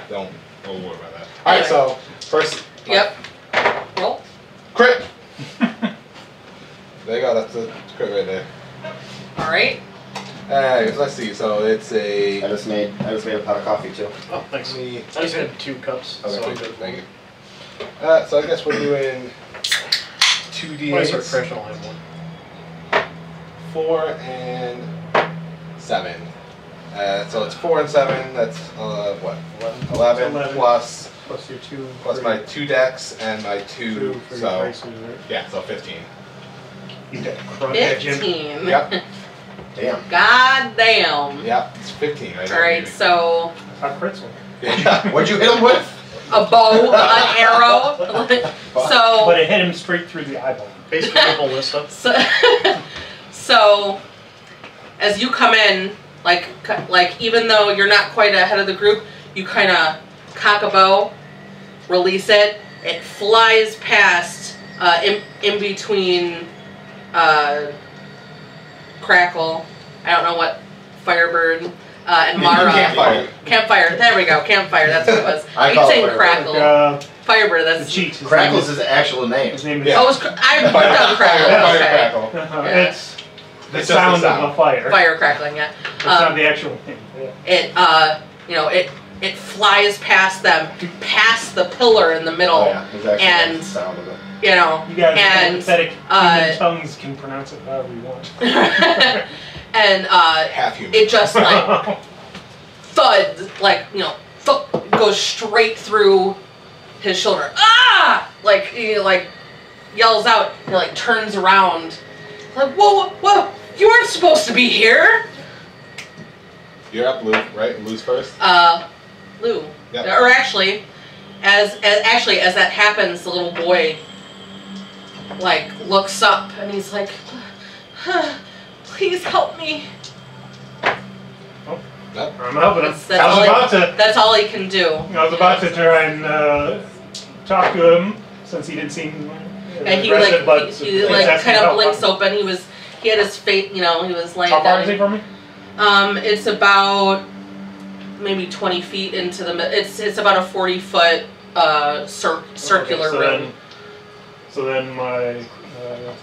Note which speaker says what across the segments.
Speaker 1: Don't worry about that. Alright, so first.
Speaker 2: Yep. Roll.
Speaker 1: Crit! There you go, that's the crit right there.
Speaker 2: Alright.
Speaker 1: Let's see, so it's a.
Speaker 3: I just made a pot of coffee too.
Speaker 4: Oh, thanks. I just had 2 cups.
Speaker 1: Okay,
Speaker 4: so I'm good.
Speaker 1: thank you. So I guess we're doing 2d8s.
Speaker 4: When I start fresh, I'll have 1.
Speaker 1: 4 and 7. So it's 4 and 7. That's what? 11 plus
Speaker 4: Plus your 2.
Speaker 1: plus my 2 decks and my 2.
Speaker 4: For your
Speaker 1: So
Speaker 4: prices, right?
Speaker 1: yeah, so 15.
Speaker 4: You got crunch that, Jim.
Speaker 2: 15.
Speaker 1: Yep.
Speaker 3: Damn.
Speaker 2: God damn.
Speaker 1: Yep. It's 15. Right.
Speaker 2: Alright, so
Speaker 4: How crits one.
Speaker 1: Yeah.
Speaker 3: What'd you hit him with?
Speaker 2: a bow, an arrow. so
Speaker 4: But it hit him straight through the eyeball. Basically the whole list up.
Speaker 2: So as you come in, like even though you're not quite ahead of the group, you kind of cock a bow, release it. It flies past in between Crackle. I don't know what Firebird and Mara.
Speaker 1: Campfire.
Speaker 2: Campfire. There we go. Campfire. That's what it was.
Speaker 3: I
Speaker 2: I
Speaker 3: call
Speaker 2: keep
Speaker 3: it
Speaker 2: saying
Speaker 3: Firebird.
Speaker 2: Crackle. Firebird.
Speaker 4: The
Speaker 2: That's
Speaker 4: cheat.
Speaker 3: Crackle's his actual name.
Speaker 4: His name is.
Speaker 1: Yeah.
Speaker 2: Oh, I put down Crackle.
Speaker 1: Fire
Speaker 2: Okay.
Speaker 1: Crackle.
Speaker 2: Yeah.
Speaker 4: It's the
Speaker 1: It's just
Speaker 4: sound
Speaker 1: the
Speaker 4: of
Speaker 1: sound.
Speaker 4: a fire.
Speaker 2: Fire crackling. Yeah.
Speaker 4: It's not the actual name. Yeah.
Speaker 2: It flies past them, past the pillar in the middle,
Speaker 3: Oh, yeah. His actual
Speaker 2: and
Speaker 3: the sound of it.
Speaker 2: you know,
Speaker 4: You guys
Speaker 2: and
Speaker 4: with pathetic human tongues can pronounce it however you want.
Speaker 2: and
Speaker 1: Half human.
Speaker 2: it just like thuds, like goes straight through his shoulder. Ah! Like he yells out, and like turns around, like whoa! You weren't supposed to be here.
Speaker 1: You're up, Lou. Right? Lou's first.
Speaker 2: Lou.
Speaker 1: Yep.
Speaker 2: Or actually, as that happens, the little boy like looks up and he's like, "Please help me."
Speaker 1: Yep.
Speaker 4: I'm helping him.
Speaker 2: That's that's all he can do.
Speaker 4: I was about to try and talk to him since he didn't seem
Speaker 2: And he
Speaker 4: aggressive, but
Speaker 2: he
Speaker 4: it's
Speaker 2: like
Speaker 4: asking
Speaker 2: kind of
Speaker 4: help.
Speaker 2: blinks open. He had his face, he was laying
Speaker 4: How far
Speaker 2: down.
Speaker 4: is he from me?
Speaker 2: It's about maybe 20 feet into the. It's about a 40-foot circular
Speaker 4: Okay,
Speaker 2: room.
Speaker 4: So then my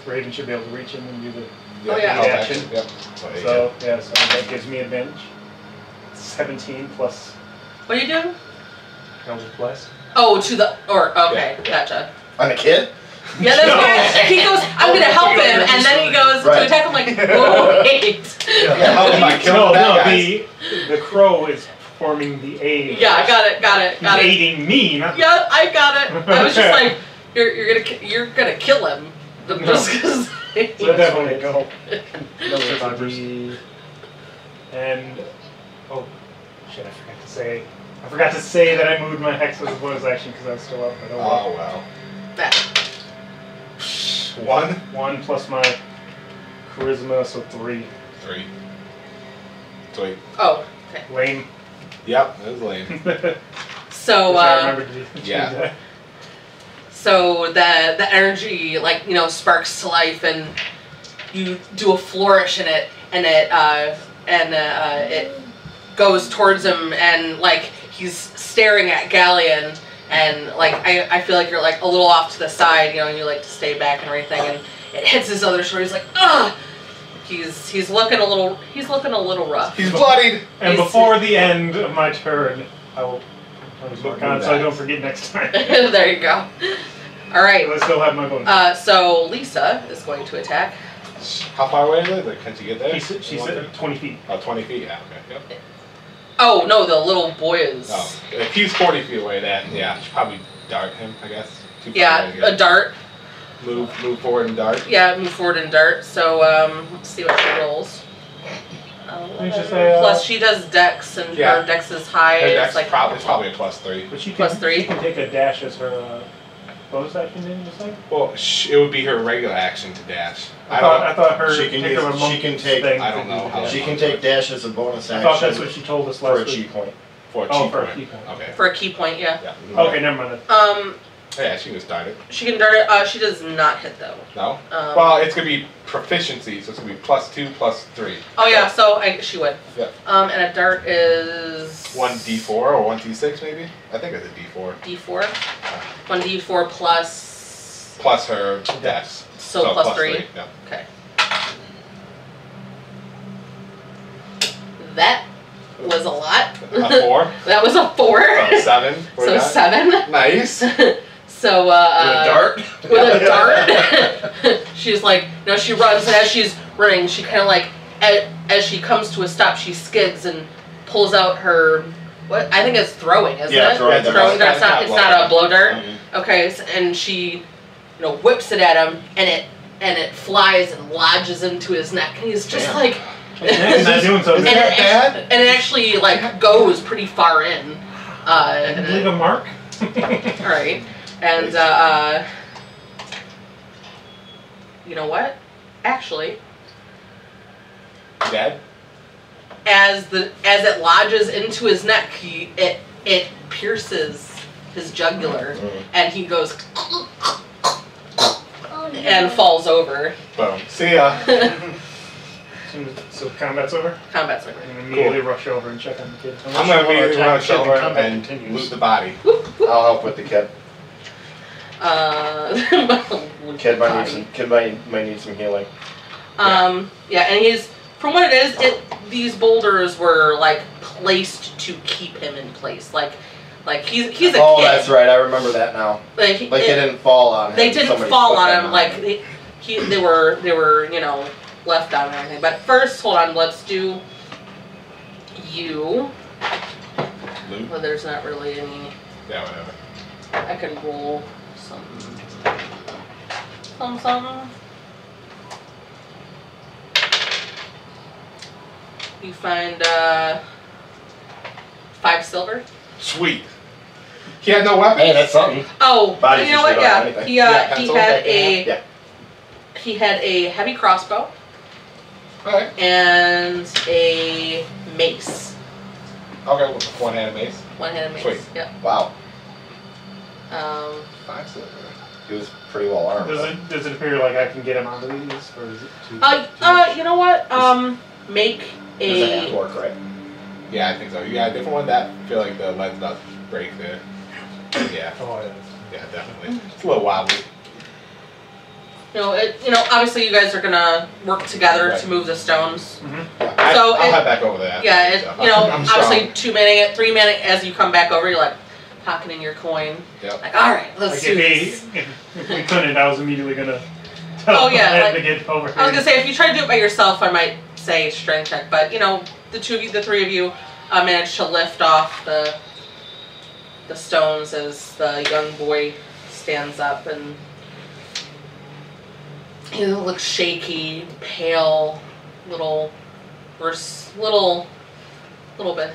Speaker 4: Raven should be able to reach him and do the.
Speaker 2: Oh, yeah.
Speaker 1: help
Speaker 4: Action.
Speaker 1: Yep.
Speaker 4: So yeah, so that gives me advantage. 17 plus.
Speaker 2: What are you doing?
Speaker 4: Eldritch Blast.
Speaker 2: Oh, okay, gotcha.
Speaker 3: On a kid?
Speaker 2: Yeah, that's why he goes, I'm gonna help him, and then he goes to
Speaker 3: Right.
Speaker 2: attack him like, whoa, wait.
Speaker 3: Yeah, how am I killing
Speaker 4: No,
Speaker 3: bad guys?
Speaker 4: the crow is performing the aid.
Speaker 2: Yeah, got it.
Speaker 4: He's aiding me, not
Speaker 2: Yeah, I got it. I was just like, you're gonna kill him. Just 'cause
Speaker 4: So definitely go.
Speaker 3: No survivors.
Speaker 4: And oh shit, I forgot to say that I moved my hex as a bonus action because I was still up. But oh well.
Speaker 1: Oh wow.
Speaker 2: That.
Speaker 4: 1 plus my charisma, so 3.
Speaker 1: 3. Sweet.
Speaker 2: Oh, okay.
Speaker 4: Lame.
Speaker 1: Yep, that was lame.
Speaker 2: So,
Speaker 4: I remembered to change
Speaker 1: yeah.
Speaker 4: that.
Speaker 2: so the energy, sparks to life, and you do a flourish in it, and it goes towards him, and he's staring at Galleon, and I feel like you're a little off to the side, and you like to stay back and everything, and it hits his other shoulder. He's like, ugh. He's looking a little rough.
Speaker 1: He's bloodied.
Speaker 4: And before the end of my turn, I will
Speaker 1: Look
Speaker 4: on
Speaker 1: at
Speaker 4: so I
Speaker 1: that.
Speaker 4: don't forget next time.
Speaker 2: There you go. All right.
Speaker 4: I still have my bonus.
Speaker 2: So Lisa is going to attack.
Speaker 1: How far away is it? Like, can't you get there?
Speaker 4: She's at 20 feet.
Speaker 1: Oh, 20 feet. Yeah. Okay. Yep.
Speaker 2: Oh no, the little boy is.
Speaker 1: Oh, if he's 40 feet away, then yeah, should probably dart him. I guess. Too far
Speaker 2: Yeah,
Speaker 1: away to get-
Speaker 2: a dart.
Speaker 1: Move forward and dart.
Speaker 2: Yeah, move forward and dart. So let's see what she rolls.
Speaker 4: You should say,
Speaker 2: Plus she does dex, and
Speaker 1: Yeah.
Speaker 2: her dex is high.
Speaker 1: Her
Speaker 2: It's
Speaker 1: dex it's probably a +3.
Speaker 4: But she can,
Speaker 2: Plus 3.
Speaker 4: She can take a dash as her bonus action, didn't you say?
Speaker 1: Well, it would be her regular action to dash.
Speaker 4: I thought her
Speaker 3: She can
Speaker 4: particular
Speaker 3: use-
Speaker 4: monk
Speaker 3: she can take-
Speaker 4: thing
Speaker 1: I don't
Speaker 4: to
Speaker 1: know
Speaker 4: do
Speaker 1: how
Speaker 4: that.
Speaker 3: She can take dash as a bonus
Speaker 4: I
Speaker 3: action
Speaker 4: thought that's what she told us
Speaker 3: for a
Speaker 4: last
Speaker 3: cheat
Speaker 4: week.
Speaker 3: point.
Speaker 1: For a
Speaker 4: Oh,
Speaker 1: cheat
Speaker 4: for a
Speaker 1: point.
Speaker 4: key point.
Speaker 1: Okay.
Speaker 2: For a key point, yeah.
Speaker 1: Yeah.
Speaker 4: Okay, never mind.
Speaker 1: Yeah, she was started.
Speaker 2: She can dart it. She does not hit though.
Speaker 1: No? Well, it's going to be proficiency, so it's going to be +2, +3.
Speaker 2: Oh yeah, so she would.
Speaker 1: Yeah.
Speaker 2: And a dart is
Speaker 1: 1d4 or 1d6 maybe? I think it's a d4.
Speaker 2: D4. 1d4 plus.
Speaker 1: Plus her dex.
Speaker 2: So plus 3.
Speaker 1: Yeah.
Speaker 2: Okay. That was a lot.
Speaker 1: A 4.
Speaker 2: That was a 4.
Speaker 1: So 7. for
Speaker 2: So
Speaker 1: that.
Speaker 2: 7.
Speaker 1: Nice.
Speaker 2: So
Speaker 5: With a dart?
Speaker 2: With a dart. She's like, no, she runs, and as she's running, she kind of like, as she comes to a stop, she skids and pulls out her. What I think it's throwing, isn't
Speaker 3: Yeah,
Speaker 2: it?
Speaker 3: throwing.
Speaker 2: Throwing. That's not. It's not a blow dart.
Speaker 3: Mm-hmm.
Speaker 2: Okay, and she, whips it at him, and it flies and lodges into his neck, and he's just like.
Speaker 4: He's not doing so
Speaker 1: Is
Speaker 4: good.
Speaker 1: that bad?
Speaker 2: And it actually like goes pretty far in.
Speaker 4: Leave a mark.
Speaker 2: All right, and you know what? Actually,
Speaker 1: Dead?
Speaker 2: as it lodges into his neck, it pierces his jugular, and he goes and falls over.
Speaker 1: Boom. See ya.
Speaker 4: So combat's over.
Speaker 2: Combat's over.
Speaker 4: I'm gonna immediately rush over and check on the kid.
Speaker 1: I'm going to immediately
Speaker 3: Attack
Speaker 1: rush
Speaker 3: kid
Speaker 1: over
Speaker 3: when combat
Speaker 1: and
Speaker 3: continues.
Speaker 1: loot the body.
Speaker 3: I'll help with the kid. Kid might need some healing.
Speaker 2: Yeah, and he's from what it is, these boulders were like placed to keep him in place. Like he's a kid.
Speaker 3: Oh, that's right. I remember that now.
Speaker 2: Like
Speaker 3: They didn't fall on him.
Speaker 2: They didn't
Speaker 3: Somebody
Speaker 2: fall
Speaker 3: put
Speaker 2: on
Speaker 3: them
Speaker 2: him. Like they were left on and everything. But first, hold on. Let's do you.
Speaker 1: Loot?
Speaker 2: Well, there's not really any.
Speaker 1: Yeah, whatever.
Speaker 2: I can roll some. You find 5 silver.
Speaker 1: Sweet. He had no weapon?
Speaker 3: Hey, that's something.
Speaker 2: Oh,
Speaker 3: Bodies
Speaker 2: you know
Speaker 3: usually
Speaker 2: what?
Speaker 3: don't have
Speaker 2: Yeah,
Speaker 3: anything.
Speaker 2: he
Speaker 1: Yeah,
Speaker 2: he
Speaker 1: pencil,
Speaker 2: had
Speaker 3: Yeah.
Speaker 2: he had a heavy crossbow
Speaker 1: Alright.
Speaker 2: and a mace,
Speaker 1: Okay, with one-handed mace.
Speaker 2: one-handed mace.
Speaker 1: Sweet.
Speaker 2: Yep.
Speaker 3: Wow.
Speaker 1: 5 silver.
Speaker 3: He was pretty well armed.
Speaker 4: Does it appear like I can get him onto these, or is it too?
Speaker 2: You know what? Make
Speaker 3: There's a
Speaker 2: a.
Speaker 3: handwork, right?
Speaker 1: Yeah, I think so. You got a different one that I feel like the lead's about to break there. Yeah.
Speaker 4: Oh, yeah.
Speaker 1: Yeah, definitely. It's a little wobbly.
Speaker 2: Obviously you guys are gonna work together
Speaker 1: Right.
Speaker 2: to move the stones.
Speaker 1: Yeah,
Speaker 2: So
Speaker 1: I'll head back over there.
Speaker 2: Yeah,
Speaker 1: I'm
Speaker 2: obviously
Speaker 1: strong.
Speaker 2: 2-manning it, 3-manning as you come back over, you're like pocketing your coin.
Speaker 1: Yep.
Speaker 2: Like, all right, let's
Speaker 4: Like
Speaker 2: do this.
Speaker 4: if we couldn't, I was immediately gonna tell
Speaker 2: Oh, yeah,
Speaker 4: him
Speaker 2: like-
Speaker 4: to get over
Speaker 2: I was
Speaker 4: here.
Speaker 2: gonna say if you try to do it by yourself, I might say strength check, but the 3 of you managed to lift off the stones as the young boy stands up, and he looks shaky, pale, little bit.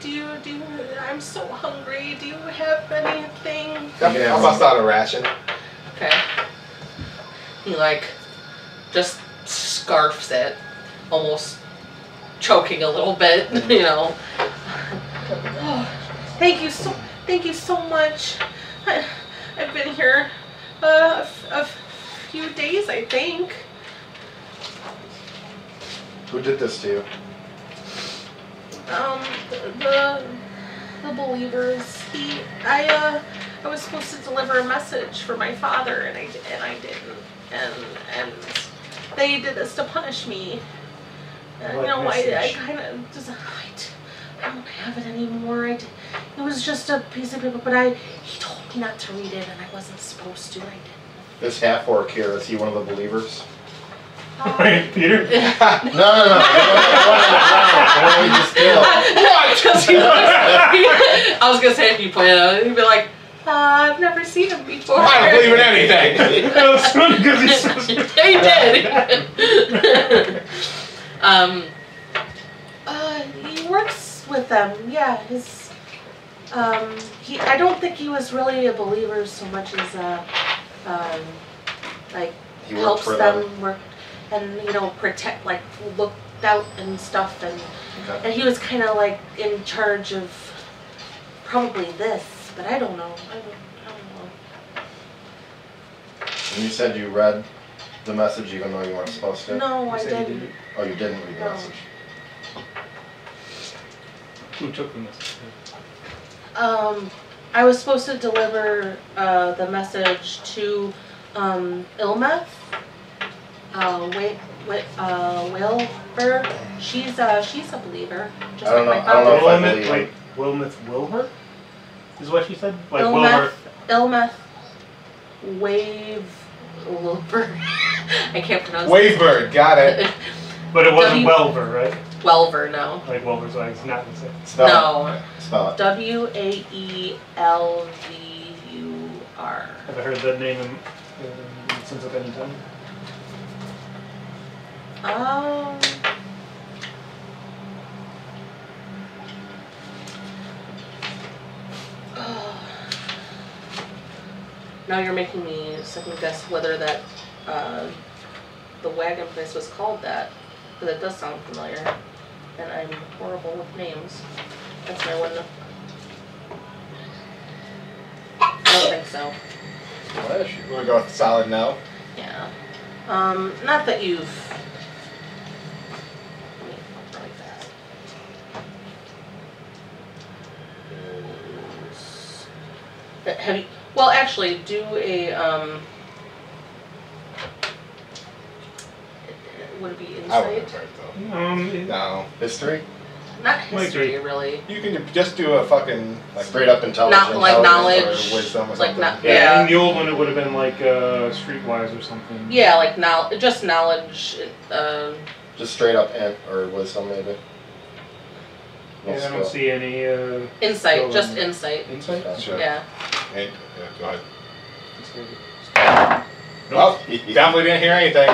Speaker 2: Do you? I'm so hungry. Do you have anything?
Speaker 1: Yep, I'll bust out a ration.
Speaker 2: Okay. He just scarfs it, almost choking a little bit, Oh, thank you so much. I've been here a few days, I think.
Speaker 3: Who did this to you?
Speaker 2: The believers. I was supposed to deliver a message for my father, and I didn't, and they did this to punish me.
Speaker 4: What
Speaker 2: I
Speaker 4: message?
Speaker 2: kind of just I don't have it anymore. It was just a piece of paper, but he told me not to read it, and I wasn't supposed to. I didn't.
Speaker 3: This half-orc here, is he one of the believers?
Speaker 4: Wait, Peter?
Speaker 3: No. The one we just killed.
Speaker 2: I was gonna say if you pointed out, he'd be like, I've never seen him before.
Speaker 1: I don't believe in anything.
Speaker 4: That was funny because he's so
Speaker 2: he works with them. Yeah, I don't think he was really a believer so much as
Speaker 3: He worked
Speaker 2: helps
Speaker 3: for
Speaker 2: them work and protect, looked out and stuff, and
Speaker 3: Okay.
Speaker 2: he was kind of in charge of probably this, but I don't know. I don't know.
Speaker 3: And you said you read the message even though you weren't supposed to?
Speaker 2: No,
Speaker 4: You
Speaker 2: I
Speaker 4: said you
Speaker 2: didn't.
Speaker 3: Oh, you didn't read the
Speaker 2: No.
Speaker 3: message.
Speaker 4: Who took the message?
Speaker 2: I was supposed to deliver the message to Ilmeth. Wilbur. She's a believer. Just
Speaker 3: I don't
Speaker 2: like
Speaker 3: know- I don't know if I
Speaker 2: father.
Speaker 3: believe
Speaker 4: Like Wilmeth Wilbur? Is what she said? Like
Speaker 2: Ilmeth.
Speaker 4: Wilbur.
Speaker 2: Ilmeth Wilbur. I can't pronounce
Speaker 1: Wavebird, got it.
Speaker 4: But it wasn't
Speaker 2: W-
Speaker 4: Welver, right?
Speaker 2: Welver, no.
Speaker 4: Like Welver's like it's not the same.
Speaker 3: Spell
Speaker 2: No.
Speaker 3: it. Spell it.
Speaker 2: Waelvur.
Speaker 4: Have I heard that name since I've been in town?
Speaker 2: Now you're making me second guess whether that the wagon place was called that, because it does sound familiar, and I'm horrible with names. That's my one. I don't think so.
Speaker 3: Flash.
Speaker 1: We're gonna go with solid no.
Speaker 2: Yeah. Not that you've. Let me write that. Have you? Well, actually, do a. Would it be
Speaker 1: I wouldn't
Speaker 2: insight?
Speaker 1: have heard though. No.
Speaker 3: History?
Speaker 2: Not
Speaker 4: Might
Speaker 2: history,
Speaker 4: be.
Speaker 2: really.
Speaker 1: You can just do a fucking like
Speaker 3: Straight up intelligence.
Speaker 2: Not like
Speaker 3: intelligence,
Speaker 2: knowledge,
Speaker 1: or wisdom or
Speaker 2: like
Speaker 1: something.
Speaker 2: not.
Speaker 4: Yeah,
Speaker 2: Yeah.
Speaker 4: in the old one it would have been like Streetwise or something.
Speaker 2: Yeah, like just knowledge.
Speaker 3: Just straight up or wisdom maybe. No
Speaker 4: Yeah, I don't
Speaker 3: skill.
Speaker 4: see any
Speaker 2: Insight,
Speaker 4: Go
Speaker 2: just
Speaker 4: on.
Speaker 2: insight.
Speaker 4: insight.
Speaker 1: Sure.
Speaker 2: Yeah.
Speaker 1: Hey, yeah, go ahead.
Speaker 4: Nope.
Speaker 1: Well, definitely didn't hear anything.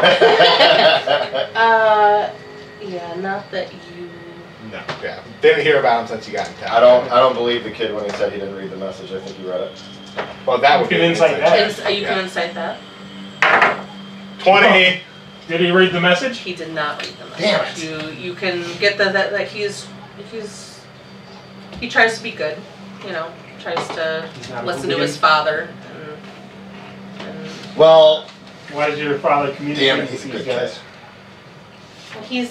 Speaker 2: Yeah, not that you.
Speaker 1: No, yeah. Didn't hear about him since you got in town.
Speaker 3: I don't believe the kid when he said he didn't read the message. I think he read it.
Speaker 1: Well, that would
Speaker 4: You
Speaker 1: be
Speaker 4: can insight that.
Speaker 2: You can incite that.
Speaker 1: 20.
Speaker 4: Did he read the message?
Speaker 2: He did not read the message.
Speaker 3: Damn it.
Speaker 2: You can get that he tries to be good, tries to
Speaker 4: He's not
Speaker 2: listen to his
Speaker 4: obedient.
Speaker 2: father and
Speaker 3: Well,
Speaker 4: Why does your father communicate
Speaker 3: damn it,
Speaker 4: with
Speaker 3: he's a
Speaker 4: these
Speaker 3: good
Speaker 4: guys?
Speaker 3: kid.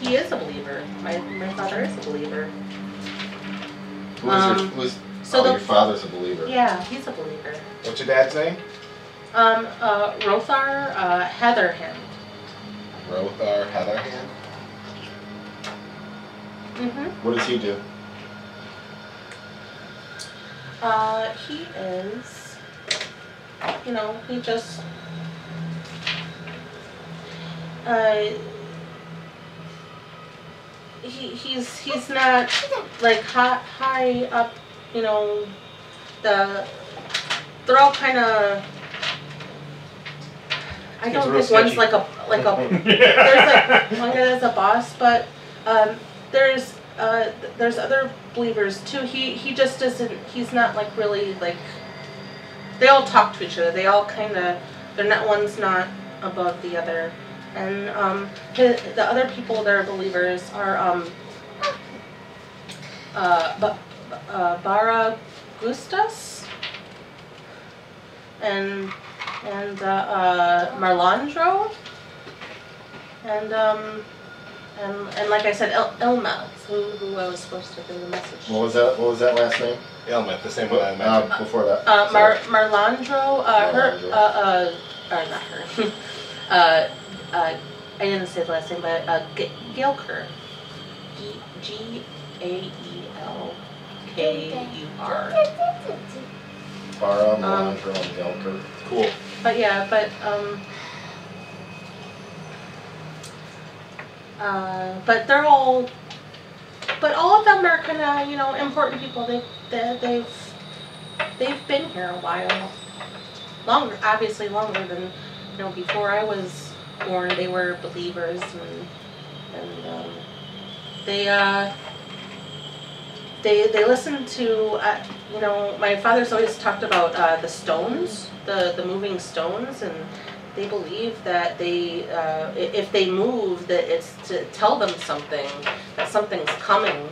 Speaker 2: he is a believer. My father is a believer. So
Speaker 3: your father's a believer.
Speaker 2: Yeah, he's a believer.
Speaker 1: What's your dad's name?
Speaker 2: Rothar Heatherhand.
Speaker 1: Rothar Heatherhand.
Speaker 3: What does he do?
Speaker 2: He is, he just, he's not like high up, they're all kind of, I don't
Speaker 4: real
Speaker 2: think one's
Speaker 4: sketchy.
Speaker 2: like a there's like one guy that's a boss, but there's other believers too. He just isn't. He's not like really like. They all talk to each other. They all kind of. They're not. One's not above the other, and the other people that are believers are Bara Gustas and Marlandro and like I said, Ilmeth, who I was supposed to give the message.
Speaker 3: What was that last name?
Speaker 1: Ilmeth, the same one I mentioned.
Speaker 3: Before that.
Speaker 2: Marlandro, not her. I didn't say the last name, but Gaelkur. Gaelkur.
Speaker 3: Bara, Melandro, and Gelker.
Speaker 1: Cool.
Speaker 2: But yeah, but they're all, but all of them are kind of important people. They've been here a while, obviously longer than before I was born. They were believers and they listened to my father's always talked about the stones, the moving stones, and they believe that if they move, that it's to tell them something, that something's coming.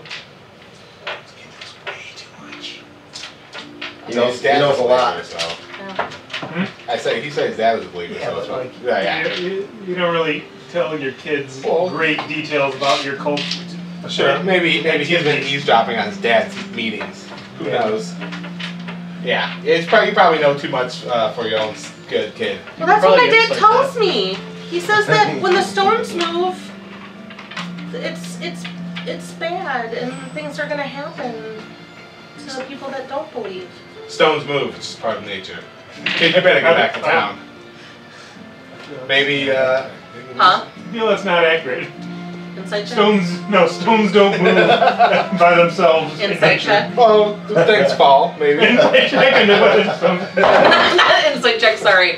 Speaker 3: He
Speaker 1: So
Speaker 3: knows,
Speaker 1: his
Speaker 3: he
Speaker 1: dad
Speaker 3: knows
Speaker 1: was
Speaker 3: a lot.
Speaker 1: believer, so.
Speaker 2: Yeah.
Speaker 1: I say he said his dad was a believer,
Speaker 4: Yeah,
Speaker 1: so it's
Speaker 4: but like,
Speaker 1: yeah.
Speaker 4: you don't really tell your kids
Speaker 1: Well-
Speaker 4: great details about your cult.
Speaker 1: Sure, maybe he's been eavesdropping on his dad's meetings. Who
Speaker 4: Yeah.
Speaker 1: knows? Yeah, it's probably you probably know too much for your own good kid.
Speaker 2: Well, that's what my
Speaker 3: Probably
Speaker 2: dad
Speaker 3: gets like
Speaker 2: tells me. He says that when the storms move, it's bad and things are gonna happen to the people that don't believe.
Speaker 1: Stones move; it's just part of nature. Kid, you better get back to town. Maybe.
Speaker 2: Huh?
Speaker 4: I feel that's not accurate.
Speaker 2: Insight check.
Speaker 4: Stones don't move by themselves. in
Speaker 2: Insight
Speaker 4: nature.
Speaker 2: check.
Speaker 1: Well, things fall. Maybe.
Speaker 4: Insight check, I know what it's from.
Speaker 2: Not insight check. Sorry.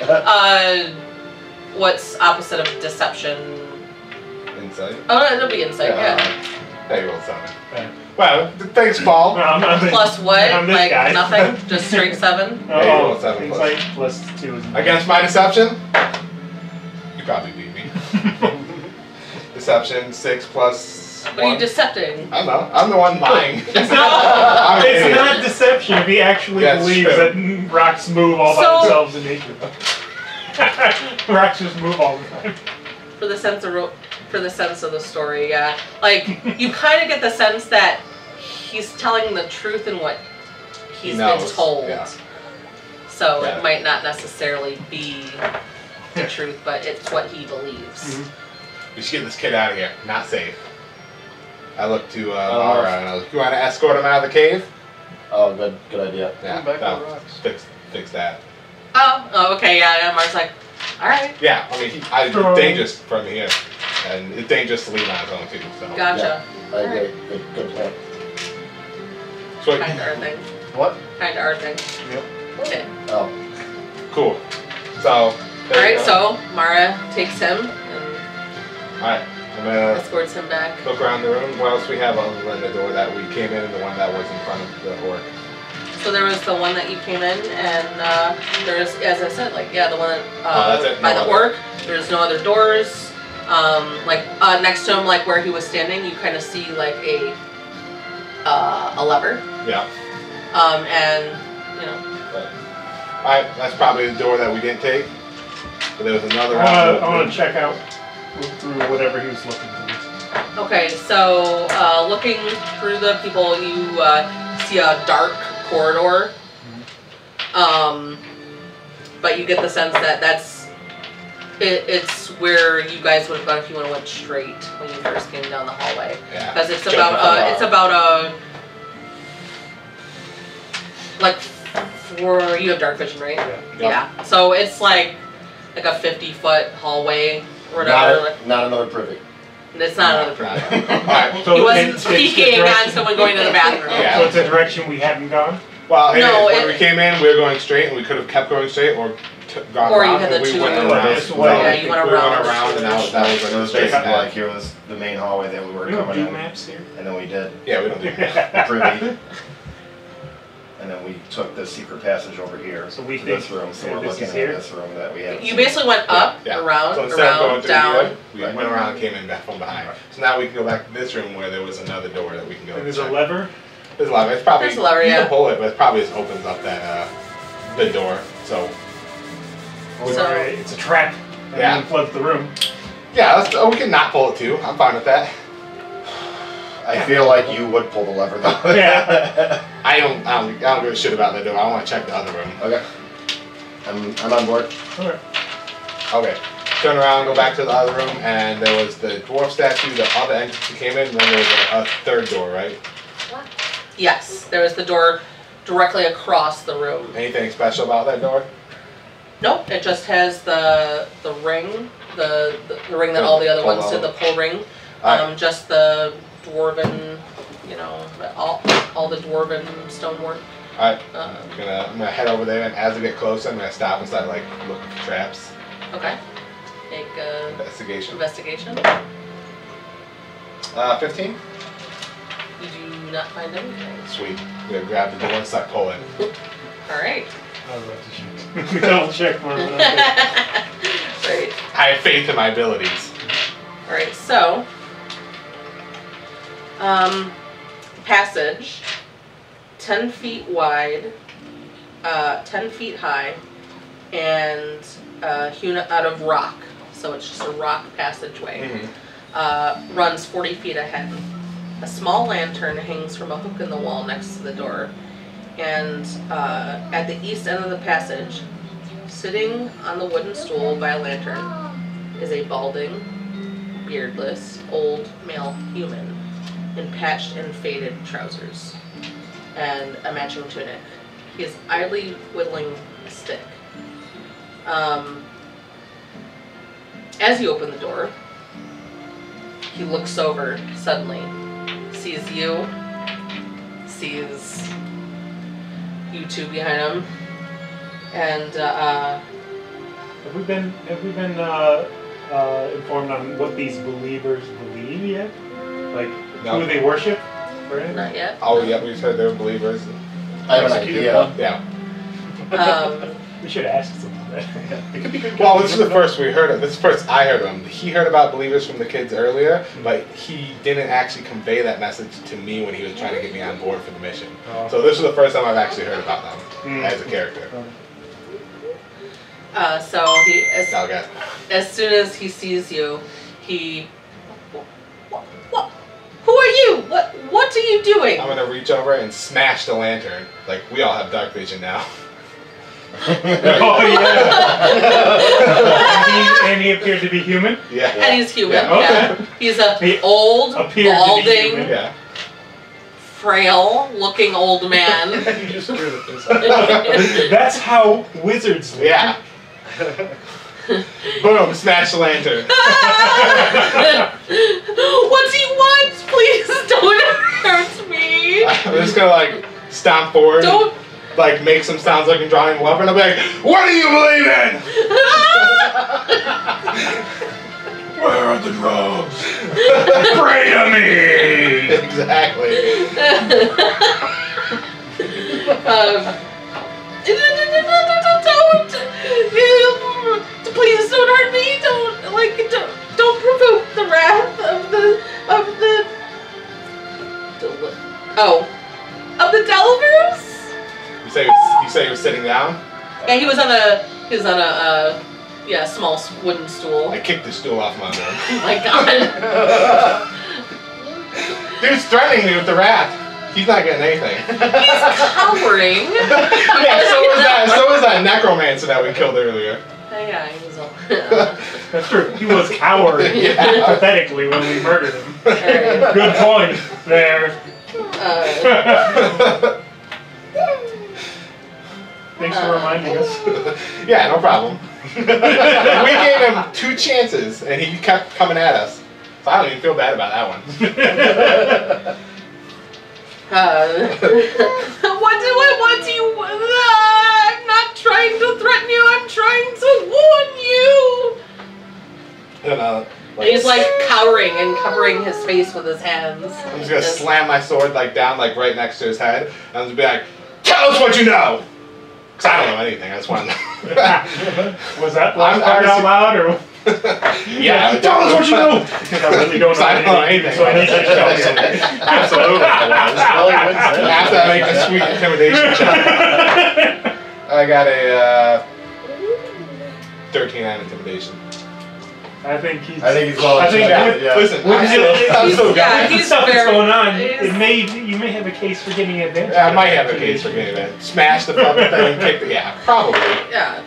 Speaker 2: What's opposite of deception?
Speaker 1: Insight.
Speaker 2: Oh, no, it'll be insight. Yeah.
Speaker 1: There you rolled 7.
Speaker 4: Yeah.
Speaker 1: Well, things fall.
Speaker 4: No, I'm the-
Speaker 2: Plus what?
Speaker 4: I'm this
Speaker 2: Like
Speaker 4: guy.
Speaker 2: nothing? Just straight 7?
Speaker 1: Yeah, you
Speaker 4: Oh,
Speaker 1: rolled 7
Speaker 4: insight plus 2 is
Speaker 1: Against my deception, you probably beat me. Deception 6 plus.
Speaker 2: What are you
Speaker 1: 1.
Speaker 2: decepting?
Speaker 1: I don't know. I'm the one lying.
Speaker 4: It's not. It's not deception if he actually
Speaker 1: That's
Speaker 4: believes
Speaker 1: true.
Speaker 4: that rocks move all by
Speaker 2: So-
Speaker 4: themselves in nature. Rocks just move all the time.
Speaker 2: For the sense of the story, yeah. Like you kind of get the sense that he's telling the truth in what he's been
Speaker 1: knows,
Speaker 2: told.
Speaker 1: yeah.
Speaker 2: So
Speaker 1: Yeah.
Speaker 2: it might not necessarily be the truth, but it's what he believes.
Speaker 1: We should get this kid out of here. Not safe. I look to Mara and I was like, you want to escort him out of the cave?
Speaker 3: Oh, good idea.
Speaker 1: Yeah,
Speaker 3: Back to
Speaker 1: that'll
Speaker 3: the rocks.
Speaker 1: fix that.
Speaker 2: Oh, okay, yeah. And Mark's like, all right,
Speaker 1: Yeah, I mean, it's dangerous from here. And it's dangerous to leave on his own, too. So.
Speaker 2: gotcha.
Speaker 3: I agree. Good plan.
Speaker 1: Sweet.
Speaker 2: Kind of our thing.
Speaker 3: What?
Speaker 2: Kind of our thing.
Speaker 4: Yep.
Speaker 2: Okay.
Speaker 3: Oh.
Speaker 1: Cool. So,
Speaker 2: All
Speaker 1: there you
Speaker 2: right,
Speaker 1: go.
Speaker 2: so Mara takes him and
Speaker 1: Alright, I'm gonna
Speaker 2: escorts him back.
Speaker 1: look around the room. What else we have other than the door that we came in and the one that was in front of the orc?
Speaker 2: So there was the one that you came in, and there's, as I said, like, yeah, the one that,
Speaker 1: Oh, that's it?
Speaker 2: by
Speaker 1: No
Speaker 2: the
Speaker 1: other.
Speaker 2: orc. There's no other doors. Next to him, like where he was standing, you kind of see like a lever.
Speaker 1: Yeah.
Speaker 2: And you know,
Speaker 1: Alright, that's probably the door that we didn't take. But there was another
Speaker 4: I want to check out through whatever he was looking through.
Speaker 2: okay, so looking through the people, you see a dark corridor. But you get the sense that it's where you guys would have gone if you would have went straight when you first came down the hallway.
Speaker 1: Yeah.
Speaker 2: Because it's
Speaker 1: Jumping
Speaker 2: about
Speaker 1: from,
Speaker 2: like you have dark vision, right?
Speaker 4: Yeah.
Speaker 2: Yeah. So it's like a 50-foot hallway or whatever.
Speaker 3: Not another privy.
Speaker 2: It's not another
Speaker 1: Right.
Speaker 2: problem.
Speaker 1: Alright.
Speaker 4: So
Speaker 2: He wasn't
Speaker 4: it's the
Speaker 2: speaking on
Speaker 4: direction-
Speaker 2: someone going to the bathroom.
Speaker 1: Yeah.
Speaker 4: So it's a direction we hadn't gone?
Speaker 1: Well, it
Speaker 2: No,
Speaker 1: is. When
Speaker 2: it-
Speaker 1: we came in, we were going straight, and we could have kept going straight, or gone
Speaker 2: Or you
Speaker 1: around,
Speaker 2: had
Speaker 1: and
Speaker 2: the
Speaker 1: we
Speaker 2: two
Speaker 1: went
Speaker 2: in the
Speaker 1: around.
Speaker 4: this way.
Speaker 2: Yeah, you went
Speaker 1: We went
Speaker 2: around.
Speaker 1: around, and that was
Speaker 3: It
Speaker 1: our
Speaker 3: was
Speaker 1: straight
Speaker 3: basically
Speaker 1: path.
Speaker 3: like here was the main hallway that we were
Speaker 4: We don't
Speaker 3: coming
Speaker 4: do
Speaker 3: in,
Speaker 4: maps here.
Speaker 3: and then we did
Speaker 1: Yeah, we don't do
Speaker 3: the privy, and then we took the secret passage over here
Speaker 4: So we
Speaker 3: to
Speaker 4: think
Speaker 3: this room. So
Speaker 4: that
Speaker 3: we're
Speaker 4: this
Speaker 3: looking
Speaker 4: is
Speaker 3: at
Speaker 4: here?
Speaker 3: this room that we have.
Speaker 2: You basically went up,
Speaker 1: Yeah.
Speaker 2: around,
Speaker 1: So instead of going
Speaker 2: around,
Speaker 1: through
Speaker 2: down.
Speaker 1: here, we went around and came in back from behind. So now we can go back to this room where there was another door that we can go.
Speaker 4: And there's
Speaker 1: check.
Speaker 4: a lever.
Speaker 1: There's a lever. It's probably
Speaker 2: There's a lever,
Speaker 1: you
Speaker 2: yeah.
Speaker 1: can pull it, but it probably just opens up that the door. So
Speaker 4: Or
Speaker 2: So-
Speaker 4: it's a trap. And
Speaker 1: Yeah.
Speaker 4: then floods the room.
Speaker 1: yeah, we can not pull it too. I'm fine with that.
Speaker 3: I feel like you would pull the lever though.
Speaker 4: Yeah.
Speaker 1: I don't give a shit about the door. I want to check the other room.
Speaker 3: Okay. I'm on board.
Speaker 4: Alright.
Speaker 1: Okay. Turn around, go back to the other room, and there was the dwarf statue, the other entrance we came in, and then there was a third door, right?
Speaker 2: Yes, there was the door directly across the room.
Speaker 1: Anything special about that door?
Speaker 2: Nope, it just has the ring, the ring that all the other ones did, the pull ring.
Speaker 1: Alright.
Speaker 2: Just the dwarven, all the dwarven stonework.
Speaker 1: Alright.
Speaker 2: Um,
Speaker 1: I'm gonna head over there, and as we get closer, I'm gonna stop and start like looking for traps.
Speaker 2: okay. Make
Speaker 1: Investigation.
Speaker 2: investigation.
Speaker 1: 15?
Speaker 2: You do not find anything.
Speaker 1: Sweet. I'm gonna grab the door and start pulling.
Speaker 2: All right.
Speaker 4: I was about to check. We double check for it. but okay.
Speaker 2: Right.
Speaker 1: I have faith in my abilities.
Speaker 2: All right. So, passage, 10 feet wide, 10 feet high and hewn out of rock. So it's just a rock passageway. Runs 40 feet ahead. A small lantern hangs from a hook in the wall next to the door. And at the east end of the passage, sitting on the wooden stool by a lantern, is a balding, beardless, old male human in patched and faded trousers and a matching tunic. He is idly whittling a stick. As you open the door, he looks over suddenly, sees you, sees you two behind him, and
Speaker 4: Have we been informed on what these believers believe yet? Like
Speaker 1: No.
Speaker 4: who they worship? Or anything?
Speaker 2: not yet.
Speaker 1: Oh, yeah, we said they were believers.
Speaker 3: I have an idea.
Speaker 1: Yeah.
Speaker 4: We should ask them that.
Speaker 3: It could be good.
Speaker 1: Well, this is the first we heard of. This is the first I heard of him. He heard about believers from the kids earlier, but he didn't actually convey that message to me when he was trying to get me on board for the mission.
Speaker 4: Oh.
Speaker 1: So this is the first time I've actually heard about them as a character.
Speaker 2: So he,
Speaker 1: Okay.
Speaker 2: as soon as he sees you, he, what? Who are you? What are you doing?
Speaker 1: I'm gonna reach over and smash the lantern. Like, we all have dark vision now.
Speaker 4: Oh yeah. and he appeared to be human.
Speaker 1: Yeah.
Speaker 2: And he's human.
Speaker 1: Yeah.
Speaker 4: Okay.
Speaker 2: Yeah. He's a
Speaker 4: He
Speaker 2: old,
Speaker 4: appeared to be human.
Speaker 2: balding,
Speaker 1: Yeah.
Speaker 2: frail-looking old man.
Speaker 3: You just screwed it this time.
Speaker 4: That's how wizards live.
Speaker 1: Yeah. Boom, smash the lantern.
Speaker 2: What do you want? Please don't hurt me.
Speaker 1: I'm just gonna like stomp forward,
Speaker 2: Don't.
Speaker 1: like make some sounds like I'm drawing love, and I'll be like, "What do you believe in?" Where are the drugs? Pray to me. Exactly.
Speaker 2: Don't. Please don't hurt me. Don't provoke the wrath of the Delavers.
Speaker 1: You say he was sitting down?
Speaker 2: Yeah, he was on a small wooden stool.
Speaker 1: I kicked the stool off my arm.
Speaker 2: Oh my god.
Speaker 1: Dude's threatening me with the wrath. He's not getting anything.
Speaker 2: He's cowering.
Speaker 1: Yeah, so was that necromancer that we killed earlier.
Speaker 2: Yeah, he was all.
Speaker 4: That's true. He was cowering
Speaker 1: Yeah.
Speaker 4: pathetically when we murdered him.
Speaker 2: Alright.
Speaker 4: Good point there. Thanks for reminding us.
Speaker 1: Yeah, no problem. We gave him 2 chances, and he kept coming at us. So I don't even feel bad about that one.
Speaker 2: What do you want? I'm not trying to threaten you. I'm trying to warn you.
Speaker 1: And,
Speaker 2: And he's like cowering and covering his face with his hands.
Speaker 1: I'm just gonna slam my sword like down, like right next to his head, and I'm just be like, "Tell us what you know." Cause I don't know anything. I just want to know.
Speaker 4: Was that last part out loud or?
Speaker 1: Yeah, tell us what you know.
Speaker 4: Because I really don't
Speaker 1: I don't know anything.
Speaker 4: So I need you to tell me.
Speaker 1: Absolutely.
Speaker 3: Well, he wins then.
Speaker 1: After I make a sweet intimidation check, I got a 13 on intimidation.
Speaker 4: I think he's
Speaker 3: well.
Speaker 4: I think
Speaker 3: yeah.
Speaker 1: Listen,
Speaker 4: With
Speaker 1: I'm so
Speaker 4: with
Speaker 2: yeah,
Speaker 1: good.
Speaker 4: the
Speaker 2: he's
Speaker 4: stuff that's
Speaker 2: very-
Speaker 4: going on,
Speaker 2: he's-
Speaker 4: you may have a case for getting advantage.
Speaker 1: Yeah, I might have a case for getting that. Smash the fucking thing, kick the. Yeah, probably.
Speaker 2: Yeah.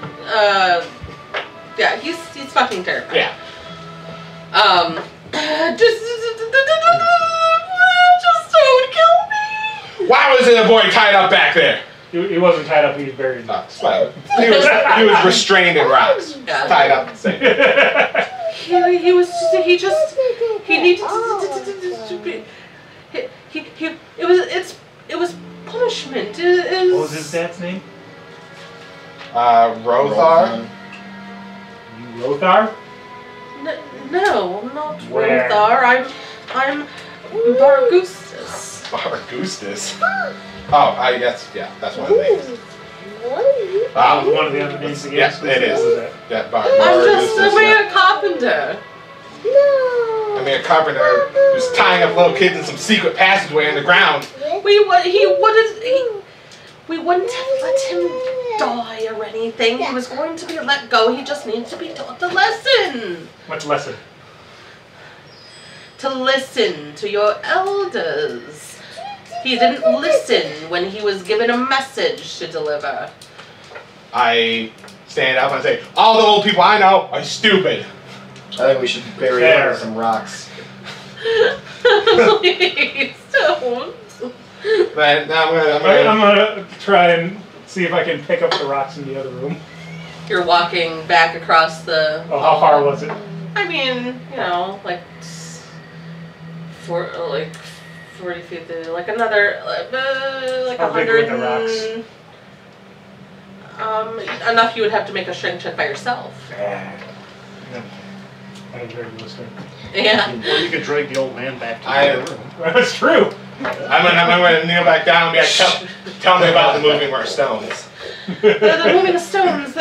Speaker 2: Yeah. He's fucking terrifying.
Speaker 1: Yeah.
Speaker 2: Just don't kill me.
Speaker 1: Why was the boy tied up back there?
Speaker 4: He wasn't tied up. He was buried.
Speaker 1: Well, he was restrained in rocks,
Speaker 2: Yeah.
Speaker 1: tied up. Same.
Speaker 2: He needed to be. It was punishment.
Speaker 4: What was his dad's name?
Speaker 1: Rothar.
Speaker 4: Lothar?
Speaker 2: No, not
Speaker 4: Where?
Speaker 2: Rothar. I'm Bargustus.
Speaker 1: Bargustus. Oh, that's one of the names.
Speaker 4: That was one of the other names again.
Speaker 1: Yes, it is.
Speaker 4: What was that?
Speaker 1: Yeah,
Speaker 2: I'm just a
Speaker 1: Bargustus.
Speaker 2: mere carpenter.
Speaker 1: I mean, a carpenter who's tying up little kids in some secret passageway underground.
Speaker 2: We wouldn't have let him die or anything. He was going to be let go. He just needs to be taught the lesson.
Speaker 4: What lesson?
Speaker 2: To listen to your elders. He didn't listen when he was given a message to deliver.
Speaker 1: I stand up and say, all the old people I know are stupid.
Speaker 3: I think we should bury him under some rocks.
Speaker 2: Please don't.
Speaker 1: Then I'm
Speaker 4: I'm
Speaker 1: gonna
Speaker 4: gonna try and see if I can pick up the rocks in the other room.
Speaker 2: You're walking back across the.
Speaker 4: Oh, how far was it?
Speaker 2: I mean, you know, like 40 feet, like another, like
Speaker 4: How big
Speaker 2: 100.
Speaker 4: were the rocks?
Speaker 2: Enough you would have to make a strength check by yourself.
Speaker 4: I'm very listening.
Speaker 2: Yeah.
Speaker 5: Or you could drag the old man back to
Speaker 1: I-
Speaker 5: the room.
Speaker 4: That's true.
Speaker 1: I'm gonna kneel back down and be like, tell me about the moving where stones.
Speaker 2: The moving of stones,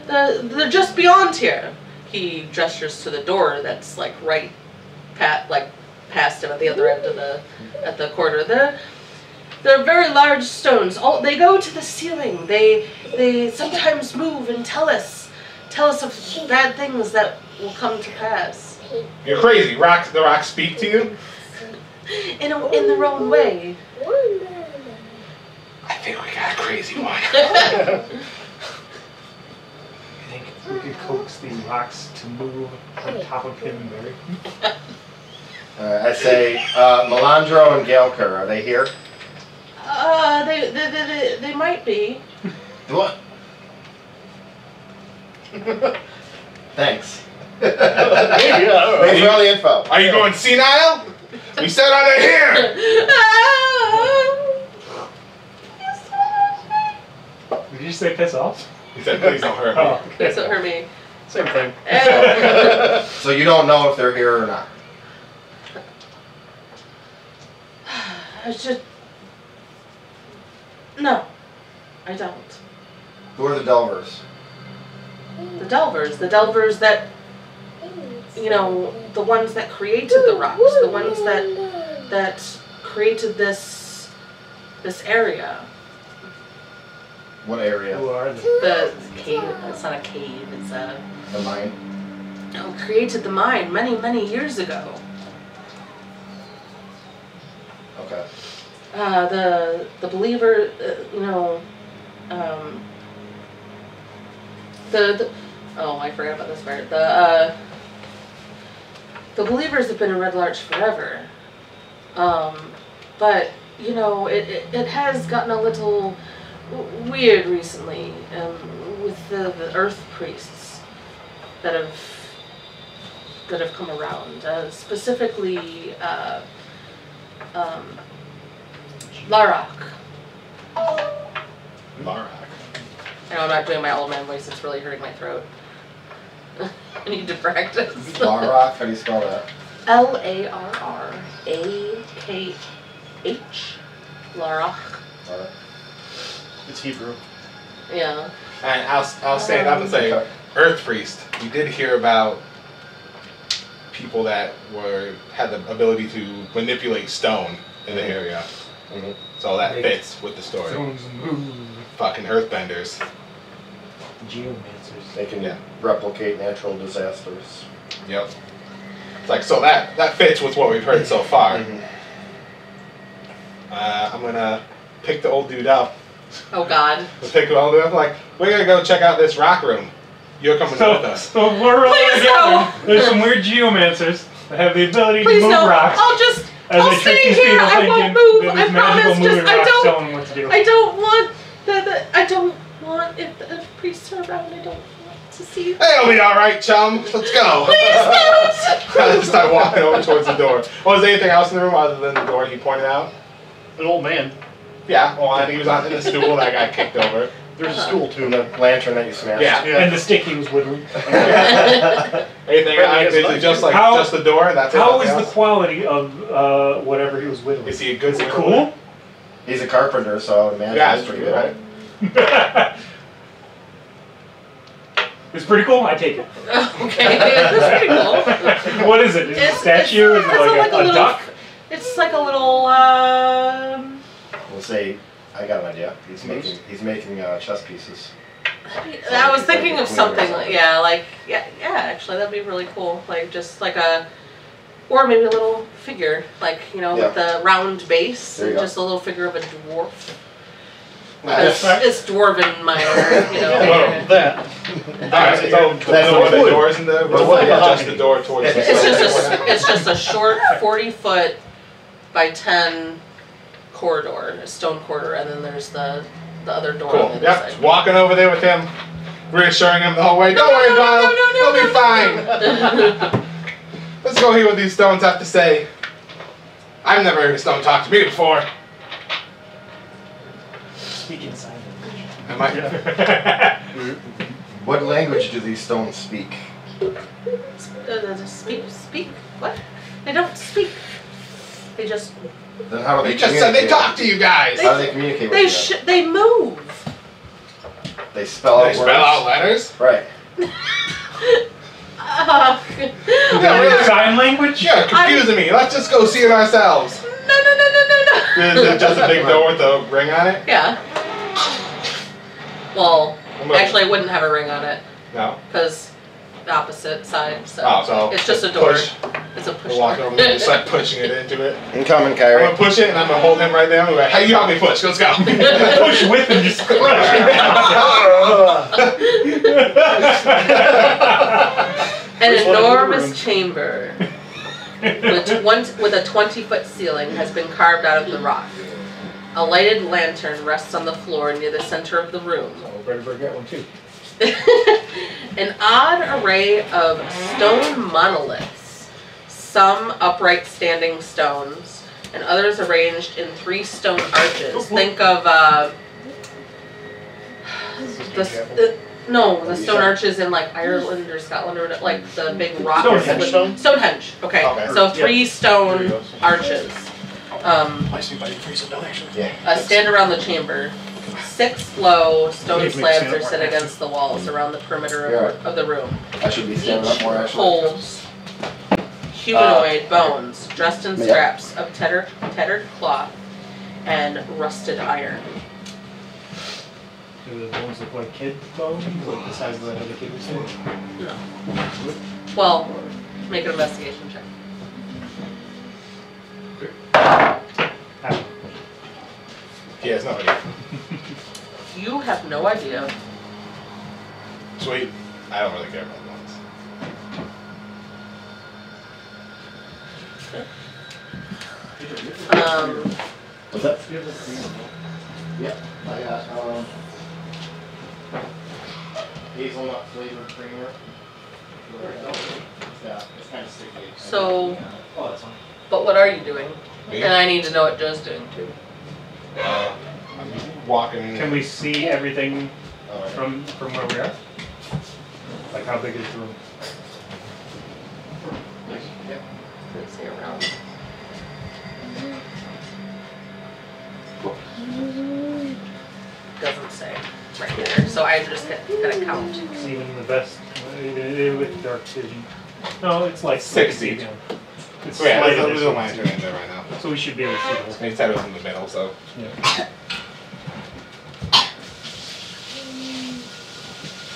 Speaker 2: they're just beyond here. He gestures to the door that's like right past him at the other end of the corridor. They're very large stones. They go to the ceiling. They sometimes move and tell us of bad things that will come to pass.
Speaker 1: You're crazy. The rocks speak to you?
Speaker 2: In their own way.
Speaker 1: I think we got a crazy one.
Speaker 4: I think we could coax the rocks to move on top of him and Barry.
Speaker 3: I say, Melandro and Galker, are they here?
Speaker 2: They might be.
Speaker 3: What? Thanks.
Speaker 5: Yeah,
Speaker 3: Thanks for all the info.
Speaker 1: Are you going senile? We said under here.
Speaker 4: Did you say piss off?
Speaker 1: He said, please don't hurt me.
Speaker 4: Oh, okay.
Speaker 2: Please don't hurt me.
Speaker 5: Same thing.
Speaker 3: So you don't know if they're here or not?
Speaker 2: No, I don't.
Speaker 3: Who are the Delvers?
Speaker 2: The Delvers that, you know, the ones that created the rocks, the ones that created this area.
Speaker 3: What area?
Speaker 4: Who are they?
Speaker 2: The cave. It's not a cave. It's a.
Speaker 3: The mine?
Speaker 2: Created the mine many years ago.
Speaker 3: Okay.
Speaker 2: The believer, you know, oh, I forgot about this part. The believers have been in Red Larch forever, but you know, it has gotten a little weird recently with the Earth priests that have come around, specifically Larok.
Speaker 1: Larak.
Speaker 2: I know I'm not doing my old man voice, it's really hurting my throat. I need to practice.
Speaker 3: Larok, how do you spell that?
Speaker 2: Larrakh. Larok.
Speaker 3: Alright.
Speaker 5: It's Hebrew.
Speaker 2: Yeah.
Speaker 1: And I'll stand up and say,
Speaker 3: Okay.
Speaker 1: Earth Priest, we did hear about people that had the ability to manipulate stone in the area.
Speaker 3: Mhm.
Speaker 1: So that fits with the story.
Speaker 4: Stones move.
Speaker 1: Fucking earthbenders.
Speaker 4: Geomancers.
Speaker 3: They can
Speaker 1: Yeah.
Speaker 3: replicate natural disasters.
Speaker 1: Yep. It's like, so that fits with what we've heard so far.
Speaker 3: Mhm.
Speaker 1: I'm gonna pick the old dude up.
Speaker 2: Oh God.
Speaker 1: Let's pick the old dude up. Like, we're gonna go check out this rock room. You're coming with us.
Speaker 4: So we're all
Speaker 2: Please
Speaker 4: together.
Speaker 2: no.
Speaker 4: There's some weird geomancers that have the ability
Speaker 2: Please
Speaker 4: to move
Speaker 2: no.
Speaker 4: rocks.
Speaker 2: I'll
Speaker 4: As they
Speaker 2: stay
Speaker 4: trick these
Speaker 2: here.
Speaker 4: people
Speaker 2: I
Speaker 4: thinking
Speaker 2: won't move.
Speaker 4: that
Speaker 2: I
Speaker 4: these magical
Speaker 2: promise.
Speaker 4: moving
Speaker 2: Just I
Speaker 4: rocks
Speaker 2: don't.
Speaker 4: telling them what to do.
Speaker 2: I don't want I don't want if the priests are around. I don't want to see.
Speaker 1: Hey, it'll be alright, chum. Let's go.
Speaker 2: Please don't.
Speaker 1: I just start walking over towards the door. Was there anything else in the room other than the door he pointed out?
Speaker 5: An old man.
Speaker 1: Yeah, well, I think he was on the stool that got kicked over.
Speaker 5: There's a stool
Speaker 3: And
Speaker 5: too.
Speaker 3: the lantern that you smashed.
Speaker 1: Yeah.
Speaker 4: And the stick he was whittling.
Speaker 1: Anything? Is it just like
Speaker 4: How-
Speaker 1: just the door? That's it.
Speaker 4: How
Speaker 1: nothing
Speaker 4: is the
Speaker 1: else?
Speaker 4: quality of whatever he was whittling?
Speaker 1: Is he a good?
Speaker 4: Is it cool?
Speaker 3: He's a carpenter, so I would imagine
Speaker 1: Yeah,
Speaker 3: it's
Speaker 1: it's
Speaker 3: pretty
Speaker 1: good,
Speaker 3: good.
Speaker 1: right?
Speaker 4: It's pretty cool. I take it.
Speaker 2: Okay, that's pretty cool.
Speaker 4: What is it? Is it a statue? Is it like a
Speaker 2: little,
Speaker 4: duck?
Speaker 2: It's like a little
Speaker 3: We'll say, I got an idea. He's making chess pieces.
Speaker 2: I was thinking of something, actually that'd be really cool. Like just like or maybe a little figure, like with the round base, and just a little figure of a dwarf. It's dwarven minor,
Speaker 5: Well, that.
Speaker 1: Alright, so the doors in the room, just the door towards the
Speaker 2: It's just a short 40-foot by 10 corridor, a stone corridor, and then there's the other door.
Speaker 1: Cool.
Speaker 2: On the other
Speaker 1: Yep.
Speaker 2: side.
Speaker 1: Walking over there with him, reassuring him the whole way. Don't worry, Donald. He'll be fine. Let's go hear what these stones have to say. I've never heard a stone talk to me before.
Speaker 4: Speaking sign language.
Speaker 1: Am I?
Speaker 3: What language do these stones speak?
Speaker 2: Speak? What? They don't speak. They just.
Speaker 3: Then how do they
Speaker 1: You just said they
Speaker 3: communicate?
Speaker 1: talk to you guys.
Speaker 3: How do they communicate with you?
Speaker 2: They move.
Speaker 3: They spell out
Speaker 1: They
Speaker 3: words?
Speaker 1: spell out letters.
Speaker 3: Right.
Speaker 1: Yeah, really.
Speaker 4: Sign language?
Speaker 1: You're confusing me. Let's just go see it ourselves.
Speaker 2: No.
Speaker 1: Is it just a big door with a ring on it?
Speaker 2: Yeah. Well, actually, it wouldn't have a ring on it
Speaker 1: No.
Speaker 2: because the opposite side. So,
Speaker 1: Oh, so
Speaker 2: it's just a door.
Speaker 1: push.
Speaker 2: It's a push
Speaker 1: We're walking
Speaker 2: door.
Speaker 1: over there, just like pushing it into it.
Speaker 3: Incoming,
Speaker 1: I'm
Speaker 3: Kyrie.
Speaker 1: gonna push it and I'm gonna hold him right there. I'm gonna be like, hey, you help me push. Let's go.
Speaker 4: Push with and just crush
Speaker 2: An
Speaker 5: First one in the
Speaker 2: enormous
Speaker 5: room.
Speaker 2: chamber with a 20-foot ceiling has been carved out of the rock. A lighted lantern rests on the floor near the center of the room.
Speaker 4: Oh, better get one too.
Speaker 2: An odd array of stone monoliths, some upright standing stones, and others arranged in 3 stone arches. Think of the stone arches in like Ireland or Scotland or like the big rock.
Speaker 5: Stonehenge.
Speaker 2: Stonehenge. Okay.
Speaker 1: Okay.
Speaker 2: So 3 stone arches.
Speaker 5: I see by freeze it down actually.
Speaker 2: Stand around the chamber. 6 low stone
Speaker 5: Need to make
Speaker 2: slabs
Speaker 5: stand
Speaker 2: are
Speaker 5: up
Speaker 2: set
Speaker 5: more.
Speaker 2: against the walls around the perimeter of the room.
Speaker 3: I should be standing up more,
Speaker 2: Each
Speaker 3: actually.
Speaker 2: holds humanoid bones dressed in
Speaker 3: Yeah.
Speaker 2: scraps of tattered cloth and rusted iron.
Speaker 4: Do the bones look like kid bones? Like the size of that other kid was saying?
Speaker 2: No. Well, make an investigation check.
Speaker 1: He has no idea.
Speaker 2: You have no idea.
Speaker 1: Sweet. I don't really care about bones.
Speaker 3: What's that? Yeah, I got hazelnut flavored creamer. Yeah, it's kind of sticky.
Speaker 2: So,
Speaker 4: Oh, that's fine.
Speaker 2: but what are you doing?
Speaker 1: Me?
Speaker 2: And I need to know what Joe's doing too.
Speaker 1: I'm walking.
Speaker 4: Can we see everything
Speaker 3: Alright.
Speaker 4: from where we are? Like how big is the room?
Speaker 3: Yeah.
Speaker 2: Let's see around. Doesn't say right there, so I'm just gonna count.
Speaker 4: It's even the best with dark vision. No, it's like
Speaker 1: 60.
Speaker 4: Yeah. It's
Speaker 1: So yeah,
Speaker 4: slightly
Speaker 1: there's a
Speaker 4: different.
Speaker 1: lantern in there right now.
Speaker 4: So we should be able to see the whole thing.
Speaker 1: He said it was in the middle, so.
Speaker 4: Yeah.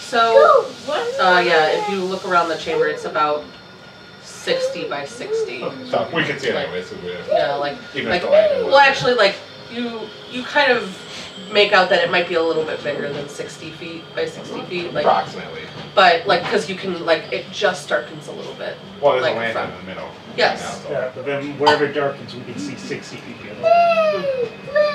Speaker 2: So, yeah, if you look around the chamber, it's about 60 by 60.
Speaker 1: So we can see it anyway, so we're.
Speaker 2: Yeah, like,
Speaker 1: Even if the lantern was
Speaker 2: well, actually, like, you kind of make out that it might be a little bit bigger than 60 feet by 60 feet, like,
Speaker 1: approximately.
Speaker 2: but, like, because you can, like, it just darkens a little bit.
Speaker 1: Well, there's
Speaker 2: like
Speaker 1: a lantern
Speaker 2: from-
Speaker 1: in the middle.
Speaker 2: Yes.
Speaker 1: Right now, so.
Speaker 4: Yeah, but then wherever it darkens, we can see 60 feet the other way.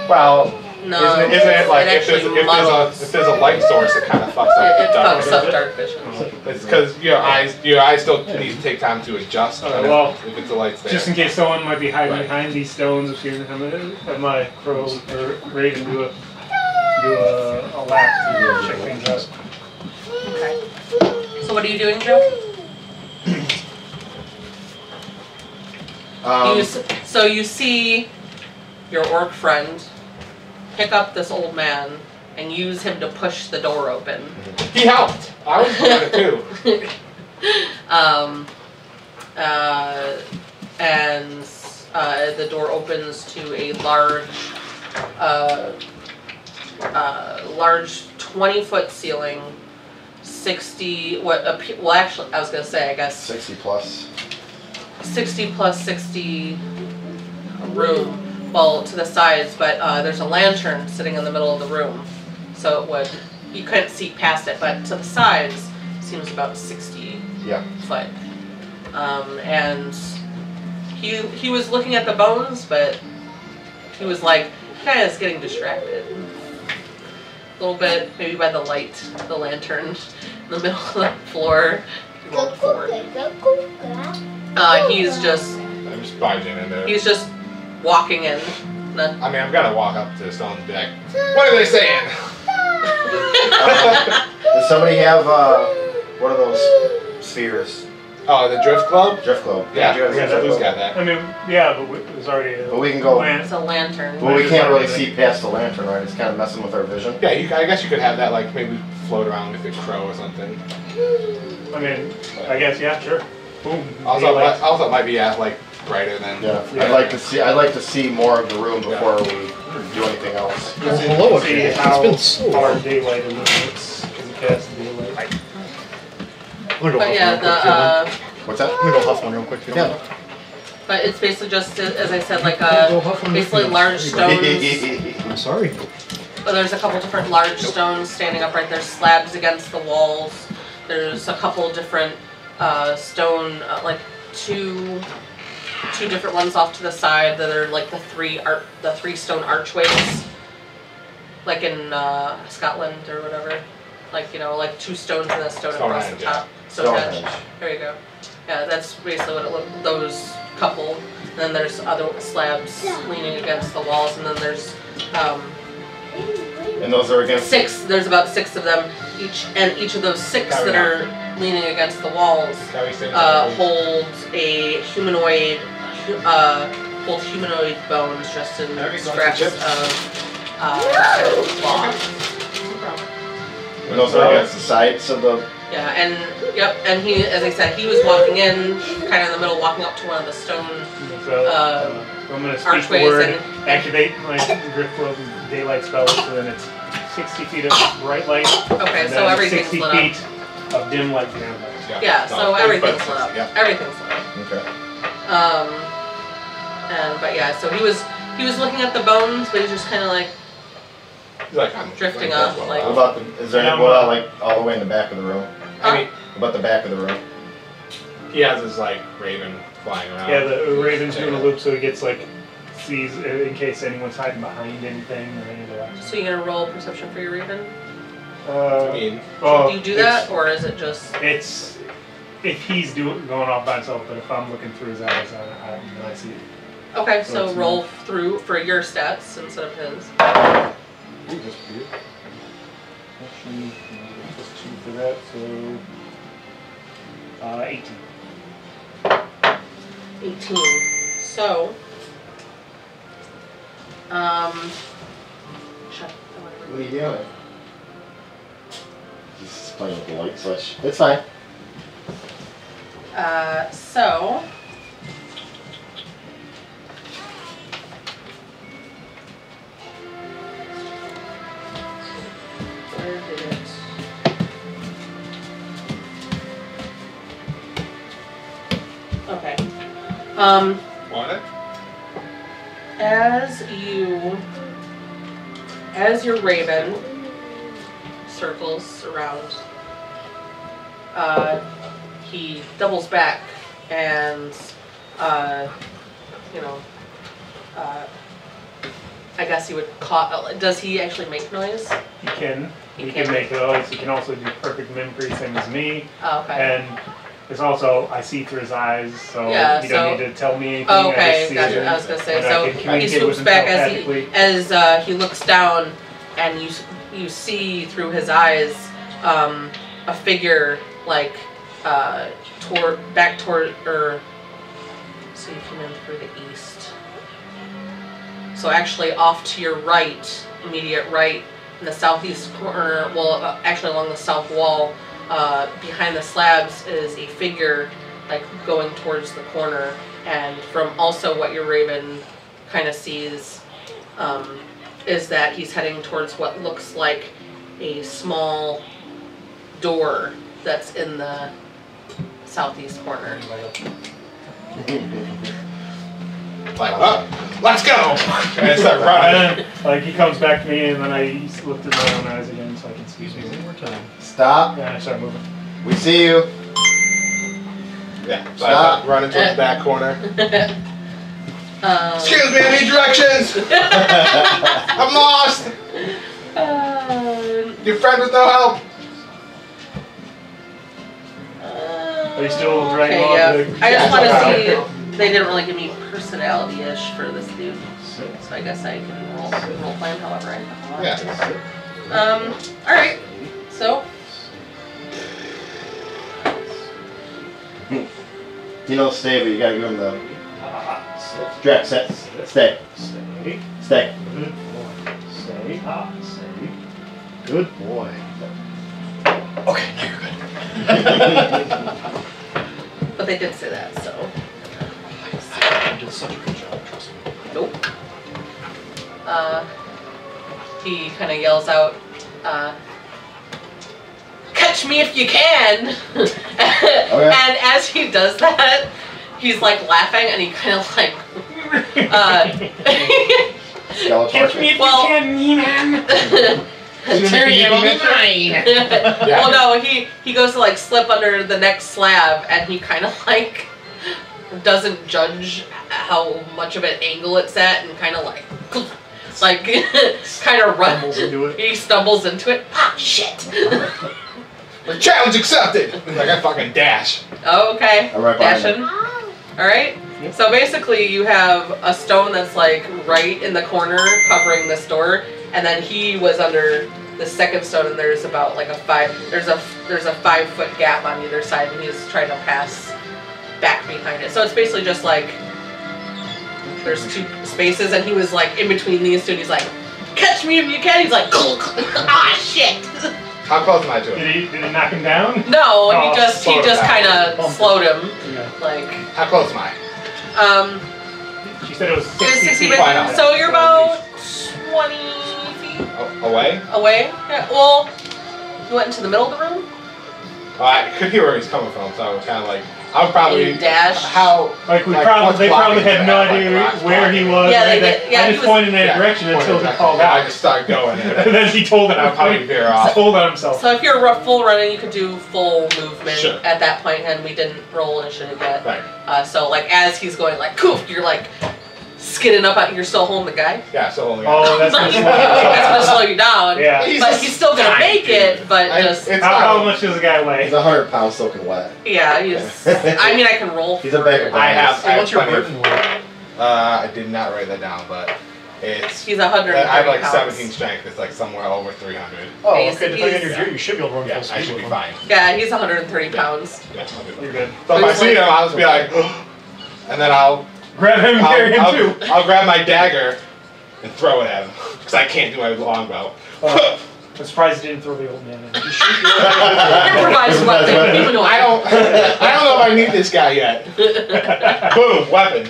Speaker 1: Well,
Speaker 2: No,
Speaker 1: isn't it like
Speaker 2: it
Speaker 1: if
Speaker 2: actually muddles.
Speaker 1: there's a light source, it kind of fucks up
Speaker 2: It
Speaker 1: the dark
Speaker 2: fucks
Speaker 1: vision.
Speaker 2: up dark vision.
Speaker 1: It's because your eyes still need to take time to adjust.
Speaker 4: Okay, well,
Speaker 1: if it's a light there.
Speaker 4: Just in case someone might be hiding
Speaker 1: Right.
Speaker 4: behind these stones, if you're have my crow or raven do a lap to check things out.
Speaker 2: Okay. So what are you doing, Joe? So you see your orc friend pick up this old man and use him to push the door open.
Speaker 1: He helped. I was doing it too.
Speaker 2: And the door opens to a large large 20-foot ceiling, 60. Well, actually, I was gonna say, I guess
Speaker 3: 60 plus.
Speaker 2: 60 plus 60 room. Well, to the sides, but there's a lantern sitting in the middle of the room, so you couldn't see past it, but to the sides seems about 60 foot. And he was looking at the bones, but he was like kind of getting distracted a little bit, maybe by the light, the lantern in the middle of the floor. He walked forward. He's just
Speaker 1: I'm just barging in there.
Speaker 2: He's just walking in.
Speaker 1: I mean, I've got to walk up to the stone and be like, what are they saying?
Speaker 3: Does somebody have one of those spheres?
Speaker 1: Oh, the drift club?
Speaker 3: Drift globe.
Speaker 1: Yeah,
Speaker 3: you guys have drift
Speaker 1: Lou's
Speaker 3: globe?
Speaker 1: got that.
Speaker 4: I mean, yeah, but there's already a
Speaker 3: But we can go.
Speaker 2: It's a lantern.
Speaker 3: Well, we can't really see past the lantern, right? It's kind of messing with our vision.
Speaker 1: Yeah, I guess you could have that, like, maybe float around with a crow or something.
Speaker 4: I mean, I guess, yeah, sure. Boom.
Speaker 1: Also, it might be, like, brighter than...
Speaker 3: Yeah. I'd like to see more of the room before we do anything else.
Speaker 5: Well, hello
Speaker 4: See
Speaker 5: again.
Speaker 4: how
Speaker 5: It's been so
Speaker 4: far
Speaker 5: long.
Speaker 4: daylight illuminates as it casts daylight.
Speaker 5: I'm gonna go
Speaker 2: But
Speaker 5: huff
Speaker 2: yeah,
Speaker 5: one real quick, if you don't mind.
Speaker 3: What's that?
Speaker 5: I'm gonna go huff one real quick, if you don't mind.
Speaker 2: but it's basically just, as I said, like
Speaker 5: Go huff one
Speaker 2: basically
Speaker 5: real
Speaker 2: large
Speaker 5: quick.
Speaker 2: stones.
Speaker 5: I'm sorry.
Speaker 2: But there's a couple different large stones standing upright. There's slabs against the walls. There's a couple different stone, like two different ones off to the side that are like the three stone archways, like in Scotland or whatever. Like, you know, like two stones and a stone across the
Speaker 1: Stonehenge,
Speaker 2: top.
Speaker 3: Stonehenge.
Speaker 2: There you go. Yeah, that's basically what it looked. Those couple. And then there's other slabs leaning against the walls, and then there's
Speaker 3: And those are against.
Speaker 2: there's about 6 of them each, and each of those 6 that are leaning against the walls holds a humanoid bones dressed in scraps of cloth.
Speaker 3: And those are against the sides of the.
Speaker 2: Yeah, and he, as I said, he was walking in, kind of in the middle, walking up to one of the stone.
Speaker 4: So, I'm going to speak the
Speaker 2: archways
Speaker 4: word,
Speaker 2: and-
Speaker 4: activate my drift globe and daylight spell, so then it's 60 feet of bright light.
Speaker 2: Okay,
Speaker 4: and
Speaker 2: so
Speaker 4: then
Speaker 2: everything's
Speaker 4: 60
Speaker 2: lit up.
Speaker 4: feet of dim light beyond that.
Speaker 2: Yeah, so everything's lit up.
Speaker 1: Yeah.
Speaker 2: Everything's lit up.
Speaker 3: Okay.
Speaker 2: But yeah, so he was looking at the bones, but he's just kind of like
Speaker 1: I'm
Speaker 2: drifting
Speaker 1: like
Speaker 2: up,
Speaker 1: that.
Speaker 2: like-
Speaker 3: What about the? Is there any? What about like all the way in the back of the room?
Speaker 1: I mean,
Speaker 3: What about the back of the room?
Speaker 1: he has his, like, raven flying around.
Speaker 4: Yeah, the raven's doing a loop so he gets like, sees in case anyone's hiding behind anything or any of that.
Speaker 2: So you're gonna roll perception for your raven?
Speaker 1: I mean,
Speaker 2: Do you do that, or is it just?
Speaker 4: It's if he's going off by himself, but if I'm looking through his eyes, I see it.
Speaker 2: Okay,
Speaker 4: So
Speaker 2: so
Speaker 4: it's
Speaker 2: roll through for your stats instead of his.
Speaker 4: Ooh, that's weird. Actually, plus 2 for that, so 18.
Speaker 2: 18. So, shut whatever.
Speaker 3: What are you doing? He's just playing with the light switch. It's fine.
Speaker 2: So. Where did it? Okay.
Speaker 1: want it?
Speaker 2: As your raven circles around, he doubles back and, I guess he would call. Does he actually make noise?
Speaker 4: He can.
Speaker 2: He
Speaker 4: He
Speaker 2: can.
Speaker 4: can make noise. He can also do perfect mimicry, same as me.
Speaker 2: Oh, okay.
Speaker 4: And it's also, I see through his eyes, so
Speaker 2: Yeah,
Speaker 4: you don't
Speaker 2: so-
Speaker 4: need to tell me anything.
Speaker 2: Oh,
Speaker 4: I
Speaker 2: okay,
Speaker 4: just see
Speaker 2: gotcha.
Speaker 4: it,
Speaker 2: I was gonna say,
Speaker 4: and I
Speaker 2: so
Speaker 4: can
Speaker 2: he
Speaker 4: communicate
Speaker 2: swoops
Speaker 4: with him
Speaker 2: back
Speaker 4: telepathically.
Speaker 2: as he looks down, and you see through his eyes a figure like back toward, or so you come in through the east. So actually off to your right, immediate right, in the southeast corner, well actually along the south wall, behind the slabs is a figure like going towards the corner, and from also what your raven kind of sees, is that he's heading towards what looks like a small door that's in the southeast corner.
Speaker 1: Like, oh, let's go! And I start running.
Speaker 4: Like he comes back to me, and then I looked at my own eyes again so I can see.
Speaker 5: Excuse me one more time.
Speaker 3: Stop.
Speaker 4: Yeah, I start moving.
Speaker 3: We see you.
Speaker 1: Yeah, so I
Speaker 3: Stop.
Speaker 1: start running towards the back corner.
Speaker 2: Um,
Speaker 1: Excuse me, I need directions! I'm lost! Your friend with no help!
Speaker 4: Are you still dragging
Speaker 2: okay,
Speaker 4: on
Speaker 2: yeah.
Speaker 4: the-
Speaker 2: I just want to
Speaker 4: Yeah.
Speaker 2: see. They didn't really give me personality-ish for this dude, so I guess I can role plan however I want.
Speaker 1: Yeah.
Speaker 2: All right. So
Speaker 3: You know, stay, but you gotta give him the Drac. Stay.
Speaker 4: Stay.
Speaker 3: Stay.
Speaker 4: Good boy. Stay. Stay.
Speaker 5: Good boy. Okay, now you're good.
Speaker 2: but they did say that, so
Speaker 5: You did such a good job, trust me.
Speaker 2: nope. He kind of yells out, "Catch me if you can!" And as he does that, he's like laughing, and he kind of like.
Speaker 4: Catch me if
Speaker 2: Well-
Speaker 4: you can, He-Man.
Speaker 2: Well, no, he goes to like slip under the next slab, and he kind of like doesn't judge how much of an angle it's at, and kind of like kind of
Speaker 5: Stumbles into it.
Speaker 2: He stumbles into it. Ah, shit.
Speaker 1: Challenge accepted! Like I fucking dash.
Speaker 2: Oh, okay.
Speaker 3: I'm right behind
Speaker 2: Dashing. All right. So basically, you have a stone that's like right in the corner, covering this door, and then he was under the second stone, and there's about like there's a 5 foot gap on either side, and he's trying to pass back behind it. So it's basically just like there's 2 spaces, and he was like in between these two, and he's like, "Catch me if you can." He's like, "Ah, shit."
Speaker 1: How close am I to him?
Speaker 4: Did he knock him down?
Speaker 2: No,
Speaker 4: Oh,
Speaker 2: he just
Speaker 1: slowed him
Speaker 2: kind
Speaker 1: down.
Speaker 2: of slowed him,
Speaker 4: Yeah.
Speaker 2: like
Speaker 1: How close am I?
Speaker 4: She said it was
Speaker 2: It was
Speaker 4: 60
Speaker 2: 60
Speaker 4: feet.
Speaker 1: Why not?
Speaker 2: So you're about 20 feet
Speaker 1: Away?
Speaker 2: away? Yeah, well, you went into the middle of the room?
Speaker 1: I could hear where he's coming from, so I was kind of like, I would probably
Speaker 2: You dash?
Speaker 1: How?
Speaker 4: Like
Speaker 1: Like, what's
Speaker 4: they probably
Speaker 1: blocking
Speaker 4: had no
Speaker 1: that? Like,
Speaker 4: idea
Speaker 1: rocks
Speaker 4: where he
Speaker 1: blocking
Speaker 4: was.
Speaker 2: Yeah,
Speaker 4: or
Speaker 2: they
Speaker 4: anything.
Speaker 2: did- yeah,
Speaker 4: I
Speaker 2: he
Speaker 4: just
Speaker 2: was-
Speaker 4: pointed in that direction until he called
Speaker 1: I
Speaker 4: out.
Speaker 1: just started going,
Speaker 4: And
Speaker 1: and
Speaker 4: then he told it.
Speaker 1: I'd probably veer off.
Speaker 4: Told on himself.
Speaker 2: So if you're full running, you could do full movement
Speaker 1: Sure.
Speaker 2: at that point, and we didn't roll initiative yet.
Speaker 1: Right.
Speaker 2: So like as he's going like, "Coof," you're like skidding up, you're still holding the guy.
Speaker 1: Yeah, so only.
Speaker 4: Oh, that's gonna slow you
Speaker 2: That's gonna
Speaker 4: down.
Speaker 2: slow you down.
Speaker 4: Yeah.
Speaker 2: But he's still gonna make it, but just
Speaker 1: It's
Speaker 4: How
Speaker 1: not.
Speaker 4: much does the guy weigh?
Speaker 3: He's 100 pounds soaking wet.
Speaker 2: yeah, he's I mean I can roll.
Speaker 3: He's a bag of
Speaker 1: I have.
Speaker 3: bones.
Speaker 1: I
Speaker 5: What's your
Speaker 1: plenty
Speaker 5: burden weight?
Speaker 1: I did not write that down, but it's.
Speaker 2: He's 130
Speaker 1: I have like
Speaker 2: pounds.
Speaker 1: 17 strength. It's like somewhere over 300.
Speaker 5: Oh,
Speaker 2: He's-
Speaker 5: okay. Depending on
Speaker 2: he's-
Speaker 5: your gear, you should be able to run
Speaker 1: Yeah,
Speaker 5: full
Speaker 1: I
Speaker 5: speed
Speaker 1: should
Speaker 5: with
Speaker 1: be
Speaker 5: him.
Speaker 1: fine.
Speaker 2: Yeah, he's 130 pounds.
Speaker 1: Yeah, I'll be
Speaker 4: You're
Speaker 1: fine.
Speaker 4: good.
Speaker 1: So if I
Speaker 2: He's
Speaker 1: see
Speaker 2: like-
Speaker 1: him, I'll just be like, and then I'll
Speaker 4: Grab him, carry him too.
Speaker 1: I'll grab my dagger and throw it at him because I can't do my longbow.
Speaker 4: I'm surprised he didn't throw the old man in.
Speaker 2: Improvised weapon. Even though
Speaker 1: I don't know if I need this guy yet. Boom, weapon.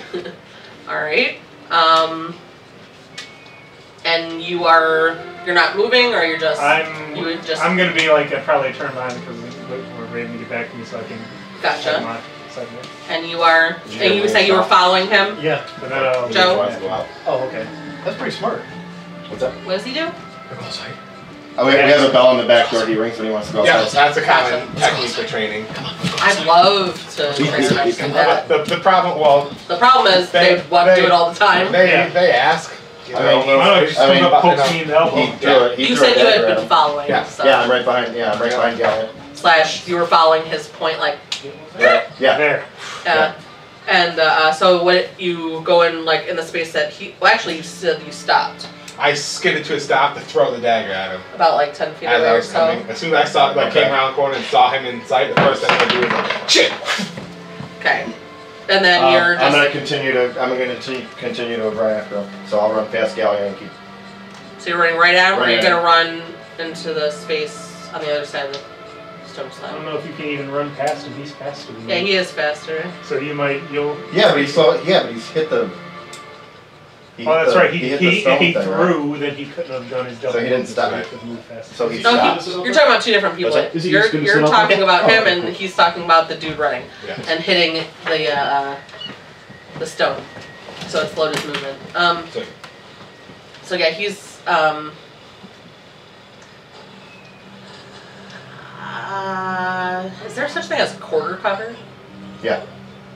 Speaker 2: All right. And you're not moving, or you're just you would just
Speaker 4: I'm gonna be like probably turn behind because we're waiting to get back to me so I can.
Speaker 2: gotcha.
Speaker 4: Segment.
Speaker 2: And you are.
Speaker 3: Did you
Speaker 2: And you
Speaker 3: get
Speaker 2: say you were
Speaker 3: stop?
Speaker 2: following him.
Speaker 5: Yeah.
Speaker 4: But then,
Speaker 2: Joe?
Speaker 3: He wants to go out.
Speaker 5: Oh, okay. That's pretty smart.
Speaker 3: What's up?
Speaker 2: What does he do?
Speaker 5: Because I.
Speaker 3: Oh, we have a bell on the back door. He rings when he wants to go
Speaker 1: Yeah,
Speaker 3: outside.
Speaker 1: that's a common technique for training.
Speaker 2: I'd love to train my do that.
Speaker 1: The problem, well,
Speaker 2: The problem is they want to do it all the time.
Speaker 1: they
Speaker 4: Yeah.
Speaker 1: they ask. You
Speaker 3: I
Speaker 1: know,
Speaker 3: mean,
Speaker 4: I don't know, just
Speaker 3: I mean,
Speaker 4: come up, pokes me in the elbow.
Speaker 3: He threw it. He
Speaker 2: You
Speaker 3: threw a
Speaker 2: said you
Speaker 3: dagger
Speaker 2: had
Speaker 3: at
Speaker 2: been
Speaker 3: him.
Speaker 2: following.
Speaker 1: Yeah.
Speaker 2: So.
Speaker 3: Yeah, I'm right behind. Yeah, I'm right behind Gallion.
Speaker 2: Slash, you were following his point, like.
Speaker 3: Right. Yeah.
Speaker 4: There.
Speaker 2: And so what you go in like in the space that he. Well, actually, you said you stopped
Speaker 1: I skidded to a stop to throw the dagger at him
Speaker 2: about like 10 feet
Speaker 1: as
Speaker 2: away
Speaker 1: I
Speaker 2: or
Speaker 1: was
Speaker 2: so.
Speaker 1: coming. As soon as I saw, like,
Speaker 3: Okay.
Speaker 1: came around the corner and saw him in sight, the first thing I do was like, shit.
Speaker 2: Okay. And then you're just.
Speaker 3: I'm gonna continue to run after him. So I'll run past Gallion and keep.
Speaker 2: So you're running right at him, or
Speaker 3: Right
Speaker 2: you're
Speaker 3: at
Speaker 2: gonna run into the space on the other side of the stone
Speaker 4: I
Speaker 2: slab?
Speaker 4: don't know if you can even run past him. He's faster than you.
Speaker 2: Yeah, he is faster.
Speaker 4: So you'll.
Speaker 3: Yeah, but he's hit the.
Speaker 4: Oh, that's right. He
Speaker 3: hit the stone thing, right?
Speaker 4: threw, then he couldn't have done his double.
Speaker 3: So he didn't
Speaker 4: move,
Speaker 3: stop.
Speaker 4: he could move fast.
Speaker 3: So he
Speaker 2: No,
Speaker 3: stopped.
Speaker 2: you're talking about two different people.
Speaker 3: What's that?
Speaker 5: Is he
Speaker 2: You're
Speaker 5: just gonna sit up
Speaker 2: talking
Speaker 5: there?
Speaker 2: about
Speaker 3: Oh,
Speaker 2: him,
Speaker 3: okay,
Speaker 2: and
Speaker 3: cool.
Speaker 2: he's talking about the dude running
Speaker 1: Yeah.
Speaker 2: and hitting the stone. So it's loaded movement.
Speaker 1: So,
Speaker 2: So yeah, he's is there such thing as quarter cover?
Speaker 3: Yeah.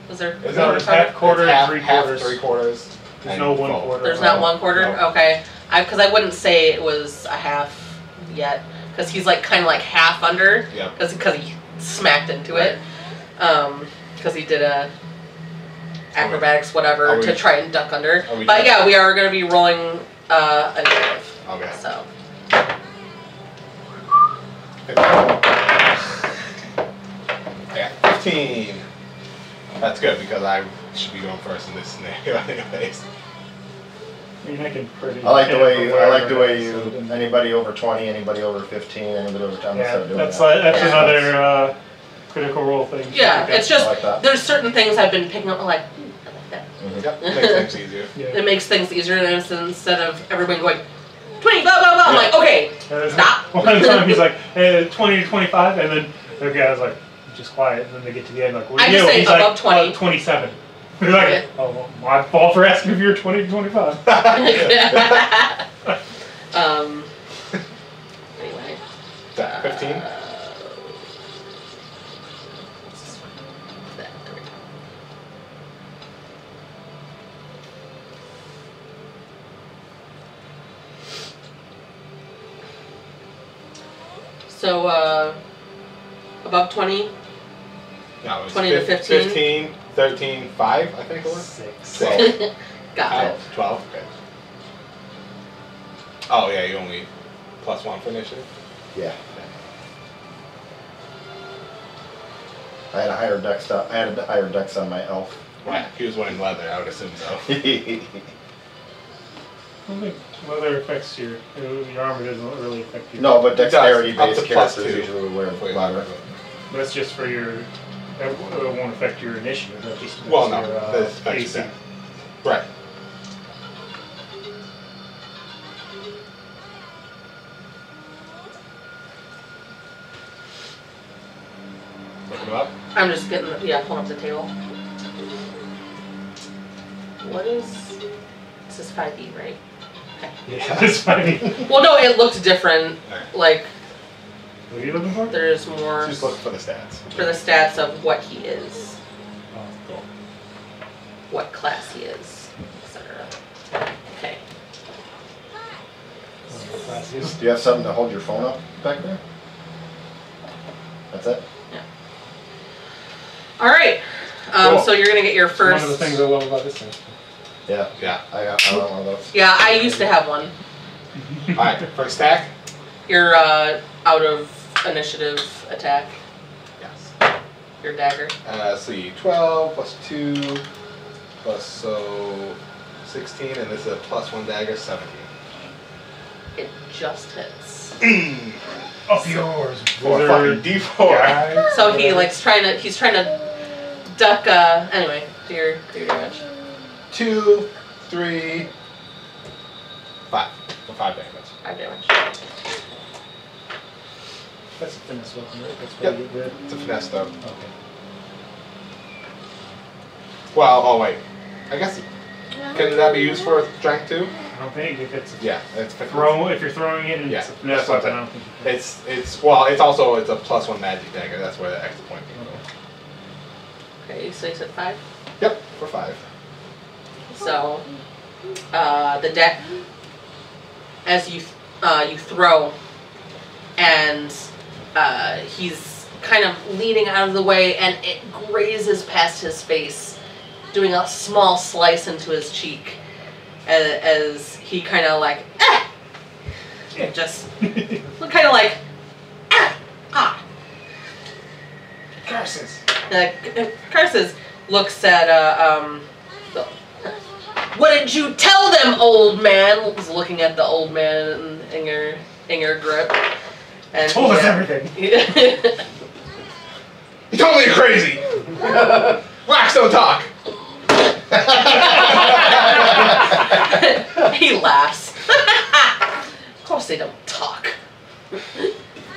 Speaker 2: Is there
Speaker 1: Is
Speaker 2: quarter
Speaker 4: there's
Speaker 2: cover?
Speaker 4: half quarter
Speaker 1: it's
Speaker 4: and
Speaker 1: half,
Speaker 4: 3/4.
Speaker 1: 3/4.
Speaker 4: There's
Speaker 1: and
Speaker 4: no 1
Speaker 1: full.
Speaker 4: quarter.
Speaker 2: There's not 1/4.
Speaker 1: No.
Speaker 2: Okay, because I wouldn't say it was a half yet, because he's like kind of like half under,
Speaker 1: Yeah.
Speaker 2: because he smacked into it, because he did a acrobatics whatever
Speaker 1: Are we-
Speaker 2: to try and duck under.
Speaker 1: are we
Speaker 2: But
Speaker 1: done?
Speaker 2: yeah, we are going to be rolling initiative.
Speaker 1: Okay.
Speaker 2: So
Speaker 1: Yeah, 15. That's good because I should be going first in this scenario anyways.
Speaker 4: I mean, I can pretty.
Speaker 3: I like the way
Speaker 4: hit
Speaker 3: you.
Speaker 4: it
Speaker 3: I
Speaker 4: from
Speaker 3: like the
Speaker 4: wherever
Speaker 3: way
Speaker 4: it is, so it
Speaker 3: you.
Speaker 4: didn't-
Speaker 3: Anybody over 20, anybody over 15, anybody over 10.
Speaker 4: Yeah,
Speaker 3: instead of doing
Speaker 4: that's
Speaker 3: that.
Speaker 4: that's
Speaker 2: Yeah.
Speaker 4: another critical role thing.
Speaker 2: yeah, it's just
Speaker 3: I like that.
Speaker 2: there's certain things I've been picking up like I like that.
Speaker 3: Mhm.
Speaker 1: Yep, makes things easier.
Speaker 4: Yeah.
Speaker 2: It makes things easier instead of everybody going 20 blah blah blah. I'm
Speaker 1: Yeah.
Speaker 2: like okay,
Speaker 4: There's
Speaker 2: stop.
Speaker 4: One time he's like 20 to 25, and then the guy's like just quiet, and then they get to the end like, what are
Speaker 2: I
Speaker 4: you?
Speaker 2: just say
Speaker 4: He's
Speaker 2: above
Speaker 4: like
Speaker 2: 20.
Speaker 4: 27. He's like,
Speaker 2: Yeah.
Speaker 4: oh, well, my fault for asking if you're 20 to 25.
Speaker 2: Anyway.
Speaker 1: Is that 15?
Speaker 2: So above 20.
Speaker 1: No, it was
Speaker 2: 20 to 15?
Speaker 1: 15, 13, 5, I think it was.
Speaker 4: 6.
Speaker 1: 6.
Speaker 2: Got it.
Speaker 1: 12, okay. Oh yeah, you only +1 for initiative?
Speaker 3: Yeah. I had a higher dex. I had a higher dex on my elf.
Speaker 1: Well, he was wearing leather, I would assume so.
Speaker 4: I don't think leather affects your armor doesn't really affect you.
Speaker 3: No, but
Speaker 1: does,
Speaker 3: dexterity
Speaker 1: up
Speaker 3: based
Speaker 1: to
Speaker 3: characters
Speaker 1: +2.
Speaker 3: usually wear
Speaker 1: For your
Speaker 3: leather.
Speaker 1: leather.
Speaker 4: But it's just for your. It won't affect your initiative. That just affects
Speaker 1: Well, no,
Speaker 4: your,
Speaker 1: this affects
Speaker 4: AC.
Speaker 1: that. Right. Looking him up?
Speaker 2: I'm just getting pulling up the table. What is this is 5e, right?
Speaker 4: Yeah, that's funny.
Speaker 2: Well no, it looked different.
Speaker 1: Alright.
Speaker 2: Like
Speaker 4: What are you looking for?
Speaker 2: there's more
Speaker 1: Just look for the stats.
Speaker 2: for the stats of what he is,
Speaker 4: Oh, cool.
Speaker 2: what class he is, etc. Okay.
Speaker 4: Classes.
Speaker 3: Do you have something to hold your phone up back there? That's it?
Speaker 2: Alright.
Speaker 1: Cool.
Speaker 2: So you're gonna get your first.
Speaker 4: One of the things I love about this thing.
Speaker 3: Yeah.
Speaker 1: Yeah.
Speaker 3: I want one of those.
Speaker 2: Yeah, I used to have one.
Speaker 1: Alright, first stack?
Speaker 2: Your out of initiative attack,
Speaker 1: Yes.
Speaker 2: your dagger.
Speaker 1: Let's see, 12 plus 2 plus so 16, and this is a +1 dagger, 17.
Speaker 2: It just hits.
Speaker 4: Up yours,
Speaker 1: For a fucking D4.
Speaker 4: guy.
Speaker 2: So he's trying to duck. Anyway, do your damage.
Speaker 1: 2, 3, 5. For 5 damage.
Speaker 2: 5 damage.
Speaker 4: That's a finesse weapon, right? That's
Speaker 1: Yep.
Speaker 4: pretty good.
Speaker 1: It's a finesse though.
Speaker 4: Okay.
Speaker 1: Well, oh wait. I guess, can that be used for strength too?
Speaker 4: I don't think if it's a
Speaker 1: Yeah, it's
Speaker 4: if you're throwing it and
Speaker 1: Yeah,
Speaker 4: it's a finesse
Speaker 1: that's what
Speaker 4: weapon,
Speaker 1: I'm
Speaker 4: I don't think you can.
Speaker 1: it's also a +1 magic dagger. That's where the extra point came from.
Speaker 2: Okay, so you said 5.
Speaker 1: Yep, for 5.
Speaker 2: So as you throw, and he's kind of leaning out of the way, and it grazes past his face, doing a small slice into his cheek, as he kind of like just kind of like
Speaker 4: Curses.
Speaker 2: curses. Looks at what did you tell them, old man? Was looking at the old man in your grip. And
Speaker 4: Told us everything.
Speaker 1: You told me you're crazy! Wax don't talk!
Speaker 2: He laughs. Of course they don't talk.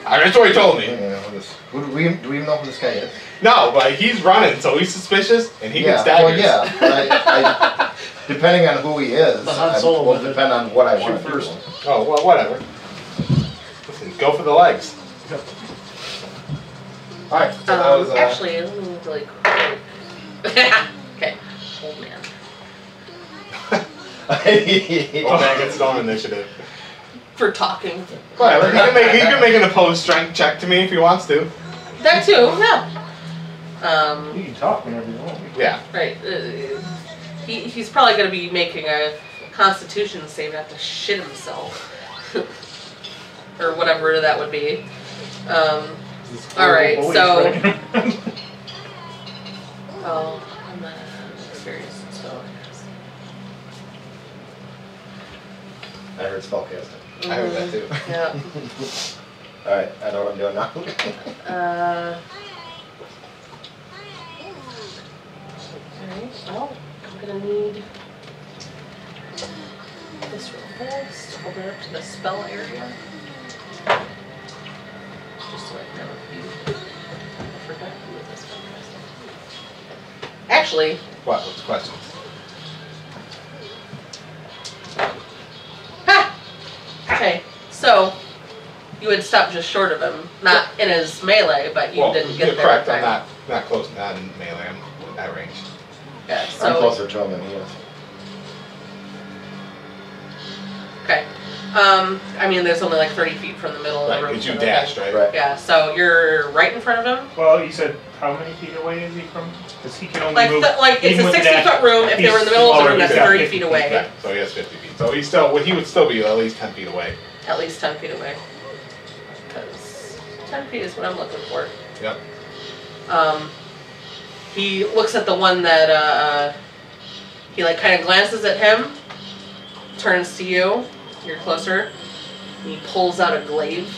Speaker 1: That's what he told me.
Speaker 3: Do we even know who this guy is?
Speaker 1: No, but he's running, so he's suspicious, and he gets
Speaker 3: well,
Speaker 1: daggers.
Speaker 3: yeah. Depending on who he is,
Speaker 5: The Han Solo
Speaker 3: will
Speaker 5: method.
Speaker 3: depend on what I
Speaker 5: Shoot
Speaker 3: want to do.
Speaker 5: first.
Speaker 1: Oh, well, whatever. Listen, go for the legs. Alright, so that was,
Speaker 2: Actually, let me really quick. Okay, old man.
Speaker 1: Old man gets his own initiative.
Speaker 2: For talking.
Speaker 1: Whatever, he can make an opposed strength check to me if he wants to.
Speaker 2: That too, yeah.
Speaker 4: You can talk whenever you want.
Speaker 1: Yeah.
Speaker 2: Right. He's probably going to be making a Constitution save to have to shit himself. Or whatever that would be. Alright, so... Oh, I'm not experienced, so...
Speaker 3: I heard spellcasting.
Speaker 1: I heard that too.
Speaker 2: Yeah.
Speaker 3: Alright, I know what I'm doing now.
Speaker 2: Okay, well, I'm gonna need this real fast. Hold it up to the spell area. Just so I can have a few. I forgot who was this spell casting. Actually,
Speaker 1: What's the question?
Speaker 2: ha! Okay, so you would stop just short of him, not in his melee, but you didn't get
Speaker 1: you're
Speaker 2: there.
Speaker 1: correct.
Speaker 2: in
Speaker 1: I'm
Speaker 2: time.
Speaker 1: not close, not in melee. I'm at range.
Speaker 2: Yeah,
Speaker 3: I'm
Speaker 2: so
Speaker 3: closer to him than he is.
Speaker 2: okay. I mean, there's only like 30 feet from the middle of
Speaker 1: Right,
Speaker 2: the room.
Speaker 1: because you
Speaker 2: so
Speaker 1: dashed, right?
Speaker 3: Right.
Speaker 2: Yeah, so you're right in front of him.
Speaker 4: Well, you said how many feet away is he from? Because he can only
Speaker 2: Like,
Speaker 4: move.
Speaker 2: it's
Speaker 4: even
Speaker 2: a
Speaker 4: with the
Speaker 2: 60-foot room. If they were in the middle of the room, that's
Speaker 4: he's already
Speaker 2: 30
Speaker 4: got
Speaker 2: feet
Speaker 4: 50
Speaker 2: away.
Speaker 1: Right, so he has 50 feet. So he would still be at least 10 feet away.
Speaker 2: At least 10 feet away. Because 10 feet is what I'm looking for.
Speaker 1: Yep.
Speaker 2: He looks at the one that, he like kind of glances at him, turns to you, you're closer, and he pulls out a glaive.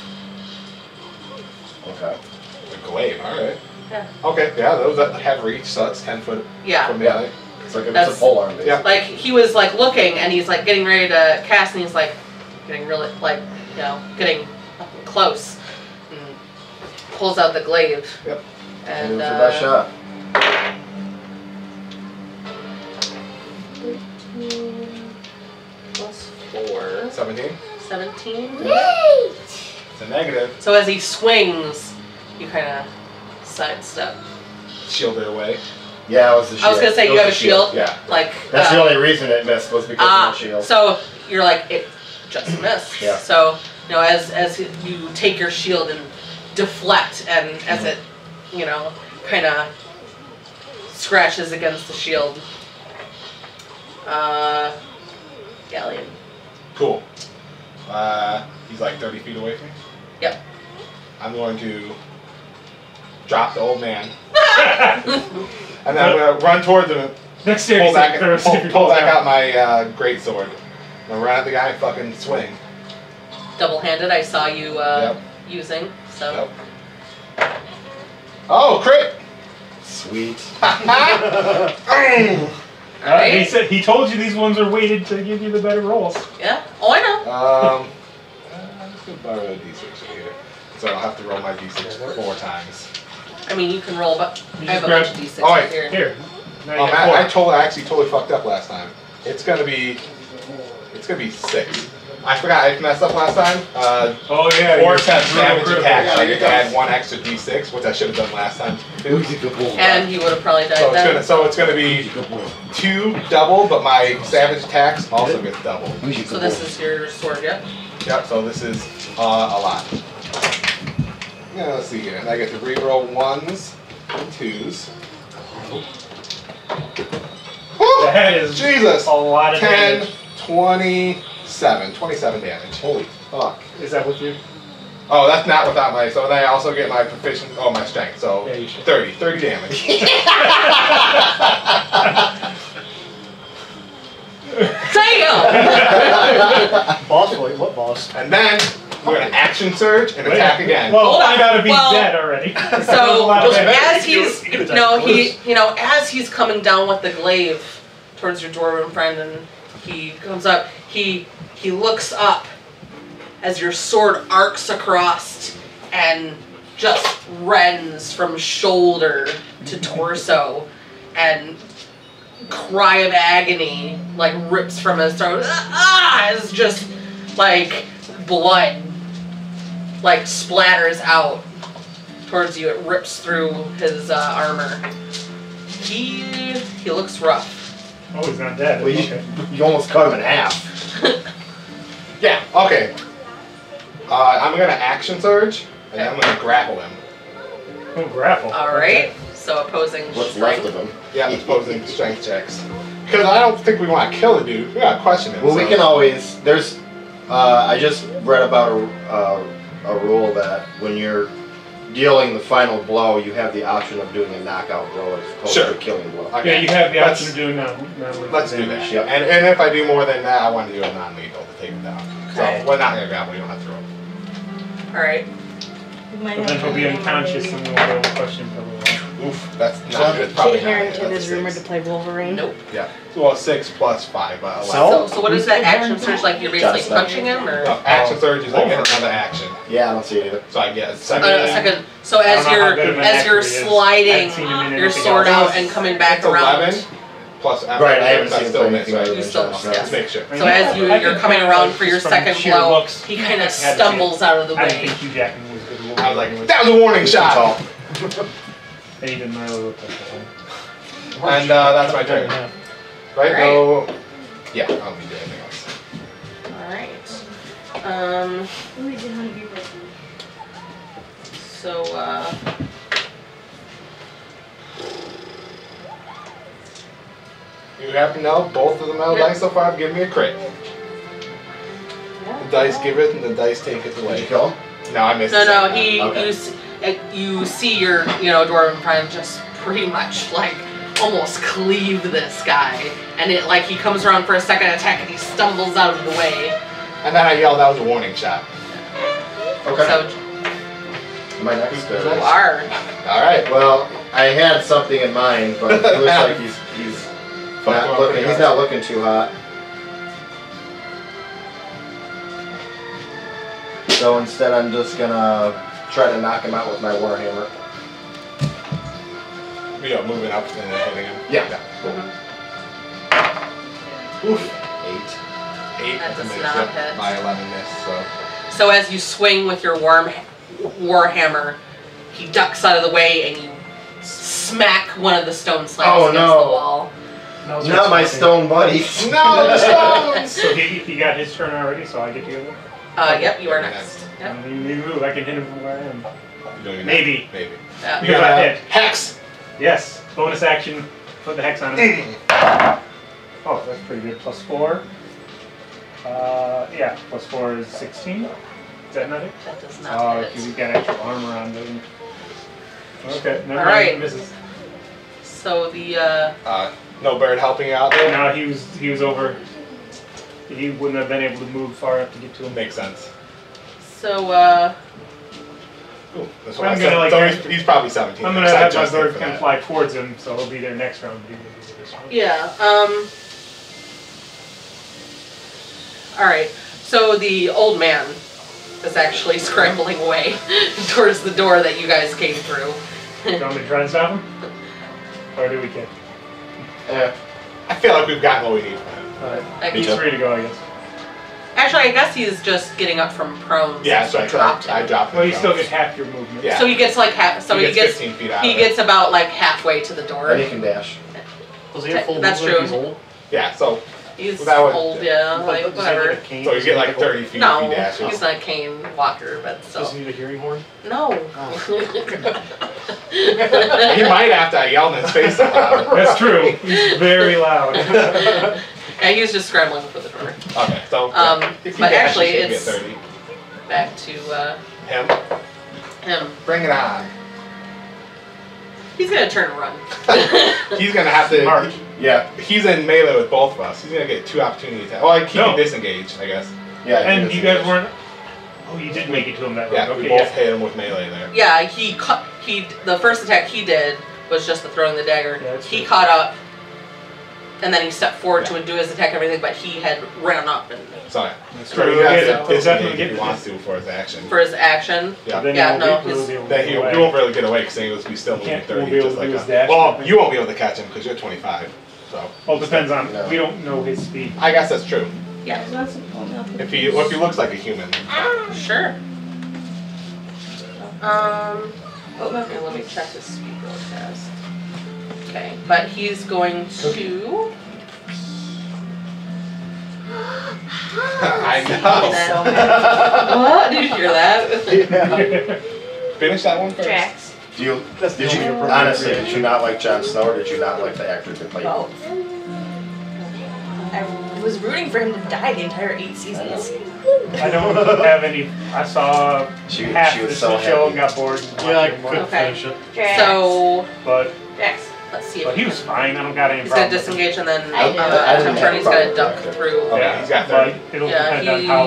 Speaker 3: Okay.
Speaker 1: A glaive, alright.
Speaker 2: Yeah.
Speaker 1: Okay, yeah, those that have reach, so that's 10 foot
Speaker 2: Yeah.
Speaker 1: from melee.
Speaker 3: It's like it's
Speaker 2: That's-
Speaker 3: a pole arm, basically.
Speaker 1: Yeah.
Speaker 2: Like, he was like looking, and he's like getting ready to cast, and he's like getting really, like, you know, getting up and close. And pulls out the glaive.
Speaker 1: Yep.
Speaker 2: And,
Speaker 3: It's your best shot.
Speaker 2: 13 plus 4,
Speaker 1: 17?
Speaker 2: 17.
Speaker 1: It's a negative.
Speaker 2: So as he swings, you kind of sidestep.
Speaker 1: Shield it away.
Speaker 3: Yeah, it was the shield.
Speaker 2: I was gonna say
Speaker 3: It
Speaker 2: you
Speaker 3: was
Speaker 2: have a
Speaker 3: the
Speaker 2: shield.
Speaker 1: Yeah.
Speaker 2: Like
Speaker 3: That's the only reason it missed was because of the shield.
Speaker 2: So you're like it just missed.
Speaker 3: Yeah.
Speaker 2: So you know as you take your shield and deflect, and as it you know kind of scratches against the shield. Galleon.
Speaker 1: Cool. He's like 30 feet away from me.
Speaker 2: Yep.
Speaker 1: I'm going to drop the old man. And then I'm going to run towards him and
Speaker 4: Next
Speaker 1: pull back,
Speaker 4: series,
Speaker 1: pull back out my great sword. I'm going to run at the guy and fucking swing.
Speaker 2: Double-handed. I saw you
Speaker 1: Yep.
Speaker 2: using. So.
Speaker 1: Yep. Oh, crit!
Speaker 3: Sweet.
Speaker 2: Alright.
Speaker 4: He said he told you these ones are weighted to give you the better rolls.
Speaker 2: Yeah. Oh, I know.
Speaker 1: I'm just going to borrow a d6 here. So I'll have to roll my d6 4 times.
Speaker 2: I mean, you can roll, but
Speaker 4: You
Speaker 2: I have a
Speaker 4: just
Speaker 2: bunch of d6
Speaker 1: Oh,
Speaker 2: right
Speaker 1: wait.
Speaker 2: here.
Speaker 4: Here. Now you
Speaker 1: Oh,
Speaker 4: got
Speaker 1: man,
Speaker 4: four.
Speaker 1: I actually totally fucked up last time. It's gonna be 6. I forgot, I messed up last time.
Speaker 4: Oh yeah.
Speaker 1: 4
Speaker 4: you're
Speaker 1: times
Speaker 4: brutal
Speaker 1: damage
Speaker 4: critical.
Speaker 1: attack, so I
Speaker 3: Yeah,
Speaker 1: get to add 1 extra d6, which I should have done last time too.
Speaker 2: And he would have probably died
Speaker 1: So
Speaker 2: then.
Speaker 1: it's gonna be 2 double, but my savage attacks also get double.
Speaker 2: So this is your sword, yeah?
Speaker 1: Yep, so this is a lot. Yeah, let's see here. I get to reroll 1s and 2s. Woo!
Speaker 4: That is
Speaker 1: Jesus!
Speaker 4: a lot of
Speaker 1: 10,
Speaker 4: damage.
Speaker 1: 27 damage. Holy fuck.
Speaker 4: Is that with you?
Speaker 1: Oh, that's not without my, so then I also get my proficient, my strength, so
Speaker 4: Yeah, you should.
Speaker 1: 30 damage.
Speaker 2: Damn!
Speaker 5: Boss fight? What boss?
Speaker 1: And then we're gonna action surge and attack again.
Speaker 4: Well,
Speaker 2: Hold on.
Speaker 4: find out if he's
Speaker 2: Well,
Speaker 4: dead already. There's a
Speaker 2: So
Speaker 4: lot of
Speaker 5: Doesn't
Speaker 4: damage.
Speaker 5: matter.
Speaker 2: as he's,
Speaker 5: You can attack
Speaker 2: no,
Speaker 5: first.
Speaker 2: as he's coming down with the glaive towards your dwarven friend, and he comes up, He looks up as your sword arcs across and just rends from shoulder to torso, and cry of agony like rips from his throat. It's just like blood like splatters out towards you. It rips through his armor. He looks rough.
Speaker 4: Oh, he's not dead.
Speaker 3: Well,
Speaker 4: Okay.
Speaker 3: you almost cut him in half.
Speaker 1: Yeah, okay. I'm gonna action surge, and then I'm gonna grapple him.
Speaker 4: Oh, grapple.
Speaker 2: Alright, so opposing
Speaker 3: What's left
Speaker 2: strength.
Speaker 3: of him?
Speaker 1: Yeah, it's opposing strength checks. Because I don't think we want to kill the dude. We gotta question him.
Speaker 3: Well, we
Speaker 1: so-
Speaker 3: can always. There's. I just read about a rule that when you're dealing the final blow, you have the option of doing a knockout blow as opposed
Speaker 1: Sure.
Speaker 3: to a killing blow.
Speaker 1: Okay.
Speaker 4: Yeah, you have the
Speaker 1: Let's-
Speaker 4: option of doing that.
Speaker 1: Let's do that.
Speaker 3: Yeah.
Speaker 1: And if I do more than that, I want to do a non-lethal to take him down.
Speaker 2: Okay.
Speaker 1: So we're not gonna grapple. You don't have to throw him.
Speaker 2: Alright.
Speaker 4: But then he'll be unconscious and we'll be able to question him for a little while.
Speaker 1: Oof, that's not good. Probably
Speaker 6: Kit
Speaker 1: not.
Speaker 6: Harington
Speaker 1: That's
Speaker 6: is
Speaker 1: a
Speaker 6: rumored to
Speaker 1: six.
Speaker 6: play Wolverine.
Speaker 2: Nope.
Speaker 1: Yeah. Well, 6 plus 5, but 11.
Speaker 2: So what is that action surge like? You're basically
Speaker 3: Got it.
Speaker 2: punching him, or?
Speaker 1: No, action surge is I get another action.
Speaker 3: Yeah, I don't see it either.
Speaker 1: So I get a
Speaker 2: Oh,
Speaker 1: second.
Speaker 2: no, second. So
Speaker 4: I
Speaker 2: as
Speaker 4: don't know how good
Speaker 2: you're
Speaker 4: of an
Speaker 2: as
Speaker 4: actor
Speaker 2: you're
Speaker 4: he is.
Speaker 2: sliding
Speaker 4: I haven't seen him in
Speaker 2: your
Speaker 4: anything
Speaker 2: sword
Speaker 4: else.
Speaker 2: out and coming back
Speaker 1: It's
Speaker 2: around,
Speaker 1: 11 plus
Speaker 3: Right, I haven't seen him
Speaker 1: still
Speaker 3: play
Speaker 1: miss,
Speaker 3: anything
Speaker 1: right?
Speaker 3: other
Speaker 2: You
Speaker 3: than
Speaker 2: still-
Speaker 3: Josh.
Speaker 2: yeah.
Speaker 1: Let's make sure.
Speaker 2: so as you're coming around for your
Speaker 4: Just from
Speaker 2: second
Speaker 4: sheer
Speaker 2: blow,
Speaker 4: looks,
Speaker 2: he kind of
Speaker 4: had a chance.
Speaker 2: stumbles out of the
Speaker 4: I didn't
Speaker 2: way.
Speaker 4: think Hugh Jackman was good. at
Speaker 1: I was
Speaker 4: Wolverine.
Speaker 1: like, that was a warning
Speaker 3: Too
Speaker 1: shot.
Speaker 3: tall.
Speaker 4: And he didn't really look like that.
Speaker 1: And that's my turn.
Speaker 5: Yeah.
Speaker 1: Right?
Speaker 2: Alright.
Speaker 1: No. Yeah, I don't need to do anything else.
Speaker 2: Alright. So,
Speaker 1: You happen to know both of the metal dice so far have given me a crit. The dice give it and the dice take it
Speaker 3: Did you
Speaker 1: away.
Speaker 3: kill him?
Speaker 1: No, I missed
Speaker 2: no,
Speaker 1: the
Speaker 2: no,
Speaker 1: second
Speaker 2: he,
Speaker 1: one.
Speaker 3: Okay.
Speaker 2: you see your, dwarven friend just pretty much, like, almost cleave this guy. And it, like, he comes around for a second attack and he stumbles out of the way.
Speaker 1: And then I yelled, that was a warning shot.
Speaker 3: Okay.
Speaker 2: So,
Speaker 3: My next.
Speaker 2: you are.
Speaker 1: Alright.
Speaker 3: Well, I had something in mind, but it looks like he's not looking. He's not looking too hot. So instead, I'm just gonna try to knock him out with my warhammer.
Speaker 1: Moving up and then hitting him.
Speaker 3: Yeah. Oof. 8.
Speaker 1: 8
Speaker 2: That
Speaker 1: to
Speaker 2: does
Speaker 1: miss.
Speaker 2: not
Speaker 1: Yep,
Speaker 2: hit.
Speaker 1: my 11 miss, so.
Speaker 2: So as you swing with your warhammer, he ducks out of the way and you smack one of the stone slabs
Speaker 3: Oh,
Speaker 2: against
Speaker 3: no.
Speaker 2: the wall.
Speaker 3: Not my stone buddies.
Speaker 1: No, the stones!
Speaker 4: So he got his turn already, so I get to go.
Speaker 2: Yep, you are next. Yep.
Speaker 4: I mean, maybe move. I can hit him from where I am.
Speaker 1: You don't even
Speaker 4: Maybe.
Speaker 1: have- Maybe.
Speaker 2: Yeah.
Speaker 1: You gotta
Speaker 4: Got
Speaker 1: have
Speaker 4: hit.
Speaker 1: Hex!
Speaker 4: Yes. Bonus action. Put the hex on him. Oh, that's pretty good. Plus 4. Yeah. Plus 4 is 16. Is that not it?
Speaker 2: That does
Speaker 4: Oh,
Speaker 2: not
Speaker 4: because
Speaker 2: hit.
Speaker 4: he's got extra armor on, doesn't he? Okay. Never
Speaker 2: Alright.
Speaker 4: mind. Misses.
Speaker 2: So the
Speaker 1: No bird helping you out there?
Speaker 4: No, he was over. He wouldn't have been able to move far enough to get to him.
Speaker 1: Makes sense.
Speaker 2: so
Speaker 1: Ooh, that's
Speaker 4: I'm
Speaker 1: what I
Speaker 4: gonna,
Speaker 1: said.
Speaker 4: like,
Speaker 1: So he's probably 17.
Speaker 4: I'm gonna
Speaker 1: so I
Speaker 4: have my
Speaker 1: adjusted
Speaker 4: bird
Speaker 1: for
Speaker 4: kind
Speaker 1: that.
Speaker 4: of fly towards him, so he'll be there next round. But he won't be there this round.
Speaker 2: yeah. All right. So the old man is actually scrambling away towards the door that you guys came through.
Speaker 4: Do you want me to try and stop him? Or do we kick?
Speaker 1: I feel like we've gotten what we need from him.
Speaker 2: Like,
Speaker 4: He's free to go, I guess.
Speaker 2: actually, I guess he's just getting up from prone.
Speaker 1: Yeah,
Speaker 2: since
Speaker 1: so
Speaker 2: you
Speaker 1: I
Speaker 2: dropped
Speaker 1: dropped. I
Speaker 2: him.
Speaker 1: dropped him.
Speaker 4: Well, you still get half your movement.
Speaker 1: Yeah.
Speaker 2: So he gets like half. So he gets
Speaker 1: 15 feet out
Speaker 2: he
Speaker 1: of it.
Speaker 2: gets about like halfway to the door.
Speaker 3: And he can dash.
Speaker 5: Does he have full
Speaker 2: That's
Speaker 5: movement?
Speaker 2: true.
Speaker 5: He's old?
Speaker 1: Yeah, so
Speaker 2: He's
Speaker 1: That would-
Speaker 2: old, yeah,
Speaker 5: But
Speaker 2: like
Speaker 5: does he have,
Speaker 2: whatever.
Speaker 5: a cane?
Speaker 1: so you
Speaker 5: Does
Speaker 1: get
Speaker 5: he
Speaker 1: like
Speaker 5: have
Speaker 1: 30 feet if
Speaker 2: No,
Speaker 1: he dashes.
Speaker 2: he's not a cane walker, but
Speaker 5: Does
Speaker 2: still.
Speaker 5: he need a hearing horn?
Speaker 2: No.
Speaker 1: He might after I yelled in his face so loud.
Speaker 4: That's true. He's very loud.
Speaker 2: Yeah, he was just scrambling for the door.
Speaker 1: Okay, so if he
Speaker 2: but
Speaker 1: dashes,
Speaker 2: actually
Speaker 1: he'll
Speaker 2: it's-
Speaker 1: get 30.
Speaker 2: Back to
Speaker 1: Him,
Speaker 2: him.
Speaker 1: bring it on.
Speaker 2: He's gonna turn and run.
Speaker 1: He's gonna have to.
Speaker 4: March.
Speaker 3: Yeah.
Speaker 1: He's in melee with both of us. He's gonna get 2 opportunities. Well, I keep
Speaker 4: No.
Speaker 1: him disengaged, I guess.
Speaker 3: Yeah.
Speaker 4: And you guys weren't. Oh, you did make it to him that
Speaker 1: Yeah,
Speaker 4: round.
Speaker 1: we
Speaker 4: Okay,
Speaker 1: both
Speaker 4: yeah.
Speaker 1: hit him with melee there.
Speaker 2: Yeah, the first attack he did was just the throwing the dagger.
Speaker 4: Yeah, that's
Speaker 2: He
Speaker 4: true.
Speaker 2: caught up and then he stepped forward to do his attack and everything, but he had ran up and
Speaker 1: Sorry.
Speaker 4: That's
Speaker 1: So
Speaker 4: true.
Speaker 1: he has
Speaker 4: Yeah,
Speaker 1: to
Speaker 4: definitely
Speaker 1: disengage if
Speaker 4: get
Speaker 1: he
Speaker 4: this.
Speaker 1: wants to for his action.
Speaker 2: for his action.
Speaker 1: Yeah.
Speaker 4: Then
Speaker 2: Yeah,
Speaker 4: he
Speaker 2: no,
Speaker 4: won't be
Speaker 2: he's-
Speaker 4: able to
Speaker 1: That he
Speaker 4: get away.
Speaker 1: won't really get away because he will be still moving
Speaker 4: Can't-
Speaker 1: 30,
Speaker 4: won't be able
Speaker 1: just
Speaker 4: to
Speaker 1: like
Speaker 4: do
Speaker 1: us.
Speaker 4: his dash, I
Speaker 1: Well,
Speaker 4: think.
Speaker 1: you won't be able to catch him because you're 25. So
Speaker 4: Well, it depends on.
Speaker 3: No.
Speaker 4: We don't know his speed.
Speaker 1: I guess that's true.
Speaker 2: Yeah,
Speaker 1: If he looks like a human.
Speaker 2: sure. Okay, let me check his speed real fast. Okay, but he's going to.
Speaker 1: I know.
Speaker 2: What? Did you hear that?
Speaker 1: Finish that one first.
Speaker 6: Drax.
Speaker 3: Did you honestly? Did you not like Jon Snow, or did you not like the actor that played?
Speaker 6: Both. I was rooting for him to die the entire 8 seasons.
Speaker 4: I don't have any. I saw
Speaker 3: She
Speaker 4: half
Speaker 3: was
Speaker 4: this
Speaker 3: so
Speaker 4: show and
Speaker 3: happy.
Speaker 4: got bored. and
Speaker 5: Yeah, I
Speaker 4: watched more.
Speaker 5: couldn't
Speaker 2: Okay.
Speaker 5: finish it.
Speaker 6: Drax.
Speaker 2: So
Speaker 4: But
Speaker 6: Drax.
Speaker 2: let's see.
Speaker 4: he was fine. I don't got any
Speaker 2: He's gonna
Speaker 4: problem.
Speaker 2: disengage and then
Speaker 6: I did.
Speaker 3: I didn't
Speaker 2: turn.
Speaker 3: have a
Speaker 2: He's gonna
Speaker 3: problem
Speaker 2: duck
Speaker 3: with that.
Speaker 2: through.
Speaker 1: Okay,
Speaker 4: Yeah,
Speaker 1: he's got
Speaker 4: but
Speaker 1: 30.
Speaker 4: it'll
Speaker 2: Yeah,
Speaker 4: depend on how.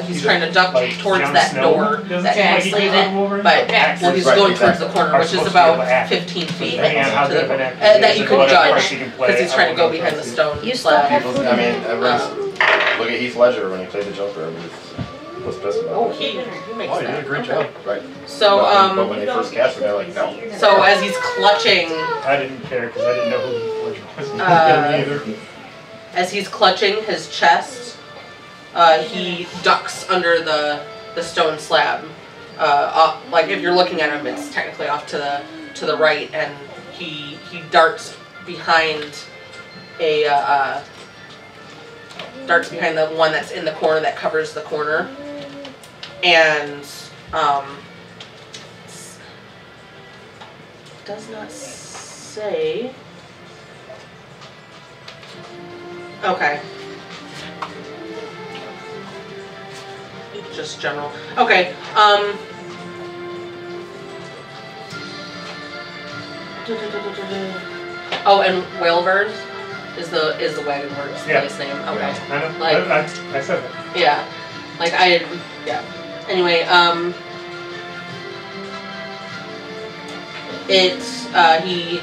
Speaker 2: he's trying to duck
Speaker 4: like,
Speaker 2: towards
Speaker 4: Jon
Speaker 2: that
Speaker 4: Snow
Speaker 2: door
Speaker 4: doesn't
Speaker 2: that
Speaker 4: seem like
Speaker 2: he's
Speaker 4: he
Speaker 2: leaving,
Speaker 4: can move over,
Speaker 2: but
Speaker 6: Drax.
Speaker 2: well, he's
Speaker 3: Right,
Speaker 2: going
Speaker 3: exactly.
Speaker 2: towards the corner,
Speaker 4: Are
Speaker 2: which is
Speaker 4: supposed to be able
Speaker 2: about
Speaker 4: to act.
Speaker 2: 15 feet
Speaker 4: Depending on how
Speaker 2: to
Speaker 4: good of
Speaker 2: the
Speaker 4: an actor
Speaker 2: that
Speaker 4: he
Speaker 2: you
Speaker 4: is
Speaker 2: can
Speaker 4: and what
Speaker 2: judge
Speaker 4: part he can play,
Speaker 2: because he's
Speaker 4: I
Speaker 2: trying to go
Speaker 4: won't
Speaker 2: behind the
Speaker 4: trust
Speaker 2: stone
Speaker 6: You still
Speaker 2: slab.
Speaker 6: have
Speaker 3: People, I mean, everyone's, look at Heath Ledger when he played the Joker. Everybody was pissed about
Speaker 2: Oh,
Speaker 3: it.
Speaker 2: he makes
Speaker 5: Oh, you did a
Speaker 2: that.
Speaker 5: great
Speaker 2: Okay.
Speaker 5: job.
Speaker 3: Right.
Speaker 2: So
Speaker 3: but when they first cast him, they're like, no.
Speaker 2: so as he's clutching,
Speaker 4: I didn't care because I didn't know who Heath Ledger was.
Speaker 5: Me either.
Speaker 2: as he's clutching his chest, he ducks under the stone slab. Like if you're looking at him, it's technically off to the right, and he darts behind darts behind the one that's in the corner that covers the corner, and does not say. Okay. Just general. Okay. Oh, and Whalebird is the Wagon Works
Speaker 4: Yeah.
Speaker 2: place name. Okay.
Speaker 4: I know.
Speaker 2: Like-
Speaker 4: I said that.
Speaker 2: Yeah. Like yeah. Anyway, it's he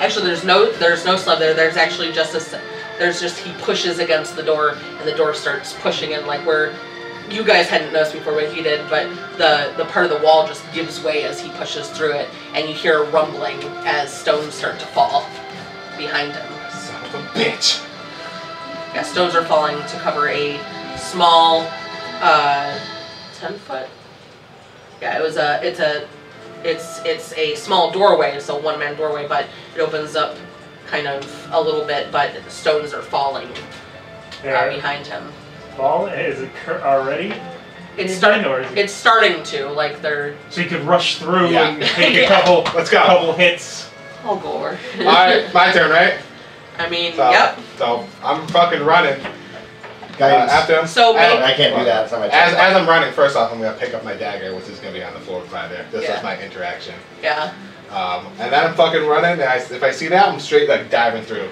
Speaker 2: actually there's no slab there. There's actually just he pushes against the door and the door starts pushing in, like where you guys hadn't noticed before, but he did, but the part of the wall just gives way as he pushes through it, and you hear a rumbling as stones start to fall behind him.
Speaker 1: Son of a bitch.
Speaker 2: Yeah, stones are falling to cover a small 10-foot. Yeah, it's a small doorway, so one-man doorway, but it opens up kind of a little bit, but stones are falling
Speaker 4: Yeah.
Speaker 2: behind him.
Speaker 4: Ball is it already?
Speaker 2: It's
Speaker 4: starting, or is it?
Speaker 2: It's starting to, like they're.
Speaker 4: So you could rush through
Speaker 1: Yeah.
Speaker 4: and take
Speaker 2: Yeah.
Speaker 4: a couple.
Speaker 1: Let's go.
Speaker 4: Couple hits.
Speaker 2: Oh, gore.
Speaker 1: Alright, my turn, right?
Speaker 2: I mean,
Speaker 1: So,
Speaker 2: yep.
Speaker 1: So I'm fucking running.
Speaker 3: Guidance.
Speaker 1: After him.
Speaker 2: So
Speaker 1: as,
Speaker 2: make-
Speaker 3: I can't do that. It's not my
Speaker 1: as
Speaker 3: turn.
Speaker 1: I'm running, first off, I'm gonna pick up my dagger, which is gonna be on the floor by there. This
Speaker 2: Yeah.
Speaker 1: is my interaction.
Speaker 2: Yeah.
Speaker 1: And then I'm fucking running, and if I see that, I'm straight like diving through.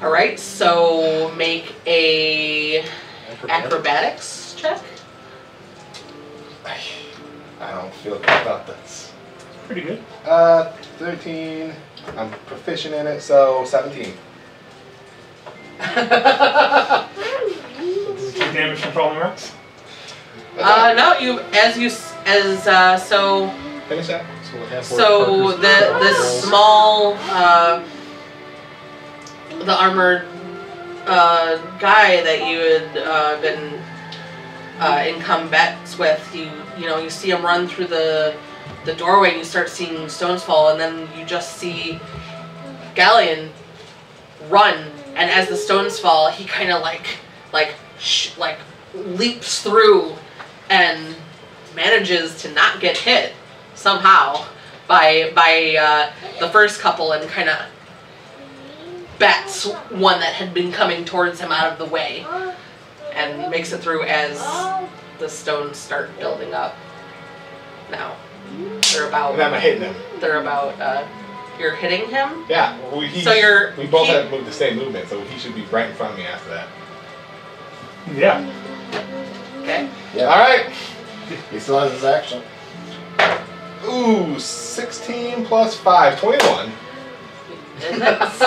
Speaker 2: All right. So make a acrobatics check.
Speaker 1: I don't feel good about this.
Speaker 4: Pretty good.
Speaker 1: 13. I'm proficient in it, so 17.
Speaker 4: Does it do damage from falling rocks?
Speaker 2: No, so
Speaker 1: Finish that.
Speaker 2: So this small the armored guy that you had been in combats with, you see him run through the doorway, and you start seeing stones fall, and then you just see Galleon run, and as the stones fall, he kind of like leaps through and manages to not get hit somehow by the first couple, and kind of bats one that had been coming towards him out of the way, and makes it through as the stones start building up. Now they're
Speaker 1: And I'm hitting him.
Speaker 2: you're hitting him.
Speaker 1: Yeah. We both have moved the same movement, so he should be right in front of me after that.
Speaker 4: Yeah.
Speaker 2: Okay.
Speaker 3: Yeah.
Speaker 1: Alright.
Speaker 3: He still has his action.
Speaker 1: Ooh, 16 plus 5, 21.
Speaker 2: And that's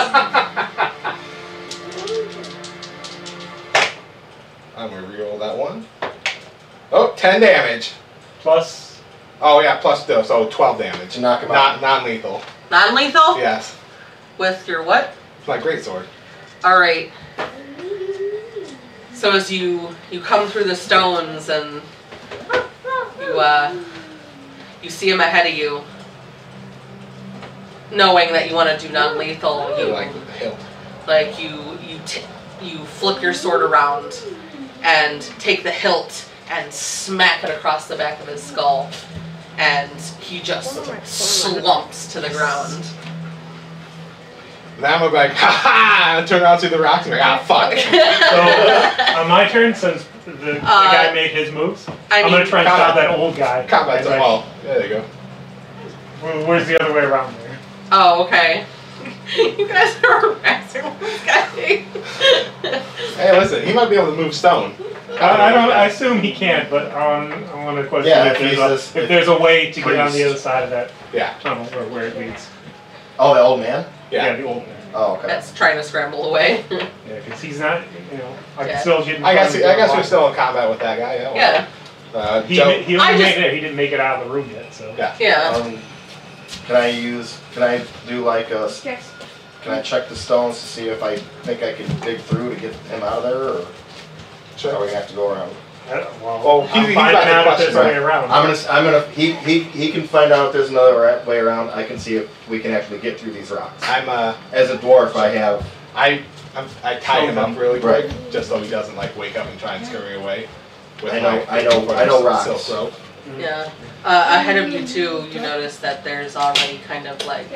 Speaker 1: I'm gonna reroll that one. Oh, 10 damage.
Speaker 4: Plus.
Speaker 1: Oh yeah, plus still, so 12 damage.
Speaker 3: To knock him out.
Speaker 1: Non-lethal.
Speaker 2: Non-lethal?
Speaker 1: Yes.
Speaker 2: With your what?
Speaker 1: It's my greatsword.
Speaker 2: Alright. So as you come through the stones and you see him ahead of you, knowing that you want to do non-lethal,
Speaker 1: I like with the hilt.
Speaker 2: like you flip your sword around and take the hilt and smack it across the back of his skull, and he just slumps to the ground.
Speaker 1: Then I'm gonna be like, ha ha! And turn around to the rocks and be like, ah, fuck.
Speaker 4: So on my turn, since the guy made his moves, I'm gonna try and stop that old guy.
Speaker 1: Combat to wall. There you go.
Speaker 4: Where's the other way around there?
Speaker 2: Oh, okay. You guys are harassing this guy.
Speaker 1: Hey, listen, he might be able to move stone.
Speaker 4: I assume he can't, but I want to question
Speaker 3: Yeah,
Speaker 4: if there's a way to get on the other side of that
Speaker 1: Yeah.
Speaker 4: tunnel or where it leads.
Speaker 3: Oh, the old man?
Speaker 1: Yeah.
Speaker 4: The old man.
Speaker 3: Oh, okay.
Speaker 2: That's trying to scramble away.
Speaker 4: Yeah, because he's not, I
Speaker 2: Yeah.
Speaker 4: can still get in
Speaker 1: I guess
Speaker 4: front of him.
Speaker 1: we're still in combat with that guy. Yeah.
Speaker 2: Yeah.
Speaker 4: He
Speaker 1: Joe,
Speaker 4: only made it. He didn't make it out of the room yet, so.
Speaker 1: Yeah.
Speaker 2: Yeah.
Speaker 3: Can I do like a, can I check the stones to see if I think I can dig through to get him out of there, or
Speaker 1: Sure.
Speaker 3: are we gonna have to go around?
Speaker 1: Oh, he's
Speaker 4: I'm
Speaker 1: about
Speaker 4: finding
Speaker 1: to
Speaker 4: out if
Speaker 1: question
Speaker 4: there's a way
Speaker 1: that.
Speaker 4: around.
Speaker 3: He can find out if there's another way around. I can see if we can actually get through these rocks. As a dwarf,
Speaker 1: I tie him up really
Speaker 3: Right.
Speaker 1: quick, just so he doesn't like wake up and try and scurry away. With
Speaker 3: I know
Speaker 1: my
Speaker 3: rocks.
Speaker 1: silk rope.
Speaker 2: Yeah. Ahead of you too, you notice that there's already kind of like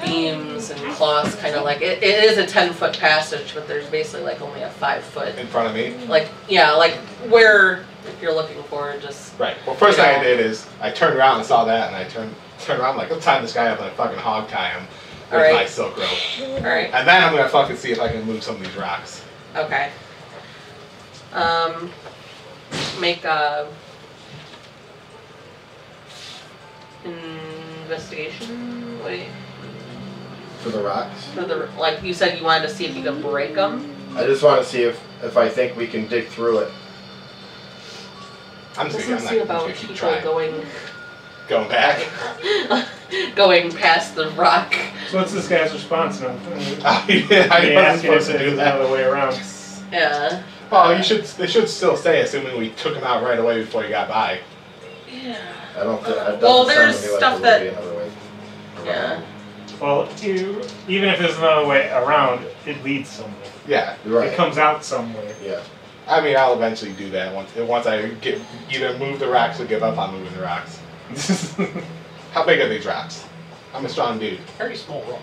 Speaker 2: beams and cloths, kind of like it is a 10-foot passage, but there's basically like only a 5-foot.
Speaker 1: In front of me.
Speaker 2: Like like where you're looking for, just
Speaker 1: Right. Well, first thing I did is I turned around and saw that, and I turned around like, let's tie this guy up and fucking hog tie him with
Speaker 2: Alright.
Speaker 1: my silk rope.
Speaker 2: all right.
Speaker 1: And then I'm gonna fucking see if I can move some of these rocks.
Speaker 2: Okay. Make a investigation. Wait.
Speaker 3: For the rocks.
Speaker 2: For the like you said, you wanted to see if you could break them.
Speaker 3: I just want to see if I think we can dig through it.
Speaker 1: I'm just
Speaker 2: Doesn't
Speaker 1: I'm
Speaker 2: seem
Speaker 1: not
Speaker 2: about
Speaker 1: gonna keep
Speaker 2: people
Speaker 1: trying.
Speaker 2: going
Speaker 1: back.
Speaker 2: going past the rock.
Speaker 4: So what's this guy's response now?
Speaker 1: I
Speaker 4: He
Speaker 1: wasn't
Speaker 4: asked if
Speaker 1: supposed to do
Speaker 4: there's
Speaker 1: that.
Speaker 4: another way around.
Speaker 2: Yeah.
Speaker 1: Well, they should still stay, assuming we took him out right away before he got by.
Speaker 2: Yeah.
Speaker 3: I don't think. It
Speaker 2: Well,
Speaker 3: doesn't
Speaker 2: there's
Speaker 3: sound to me like
Speaker 2: stuff
Speaker 3: there
Speaker 2: that-
Speaker 3: would be another way
Speaker 2: Yeah.
Speaker 3: around.
Speaker 4: Well, even if there's another way around, it leads somewhere.
Speaker 1: Yeah.
Speaker 3: You're
Speaker 4: It
Speaker 3: right.
Speaker 4: comes out somewhere.
Speaker 3: Yeah.
Speaker 1: I mean, I'll eventually do that once I get either move the rocks or give up on moving the rocks. How big are these rocks? I'm a strong dude.
Speaker 5: Very small rocks.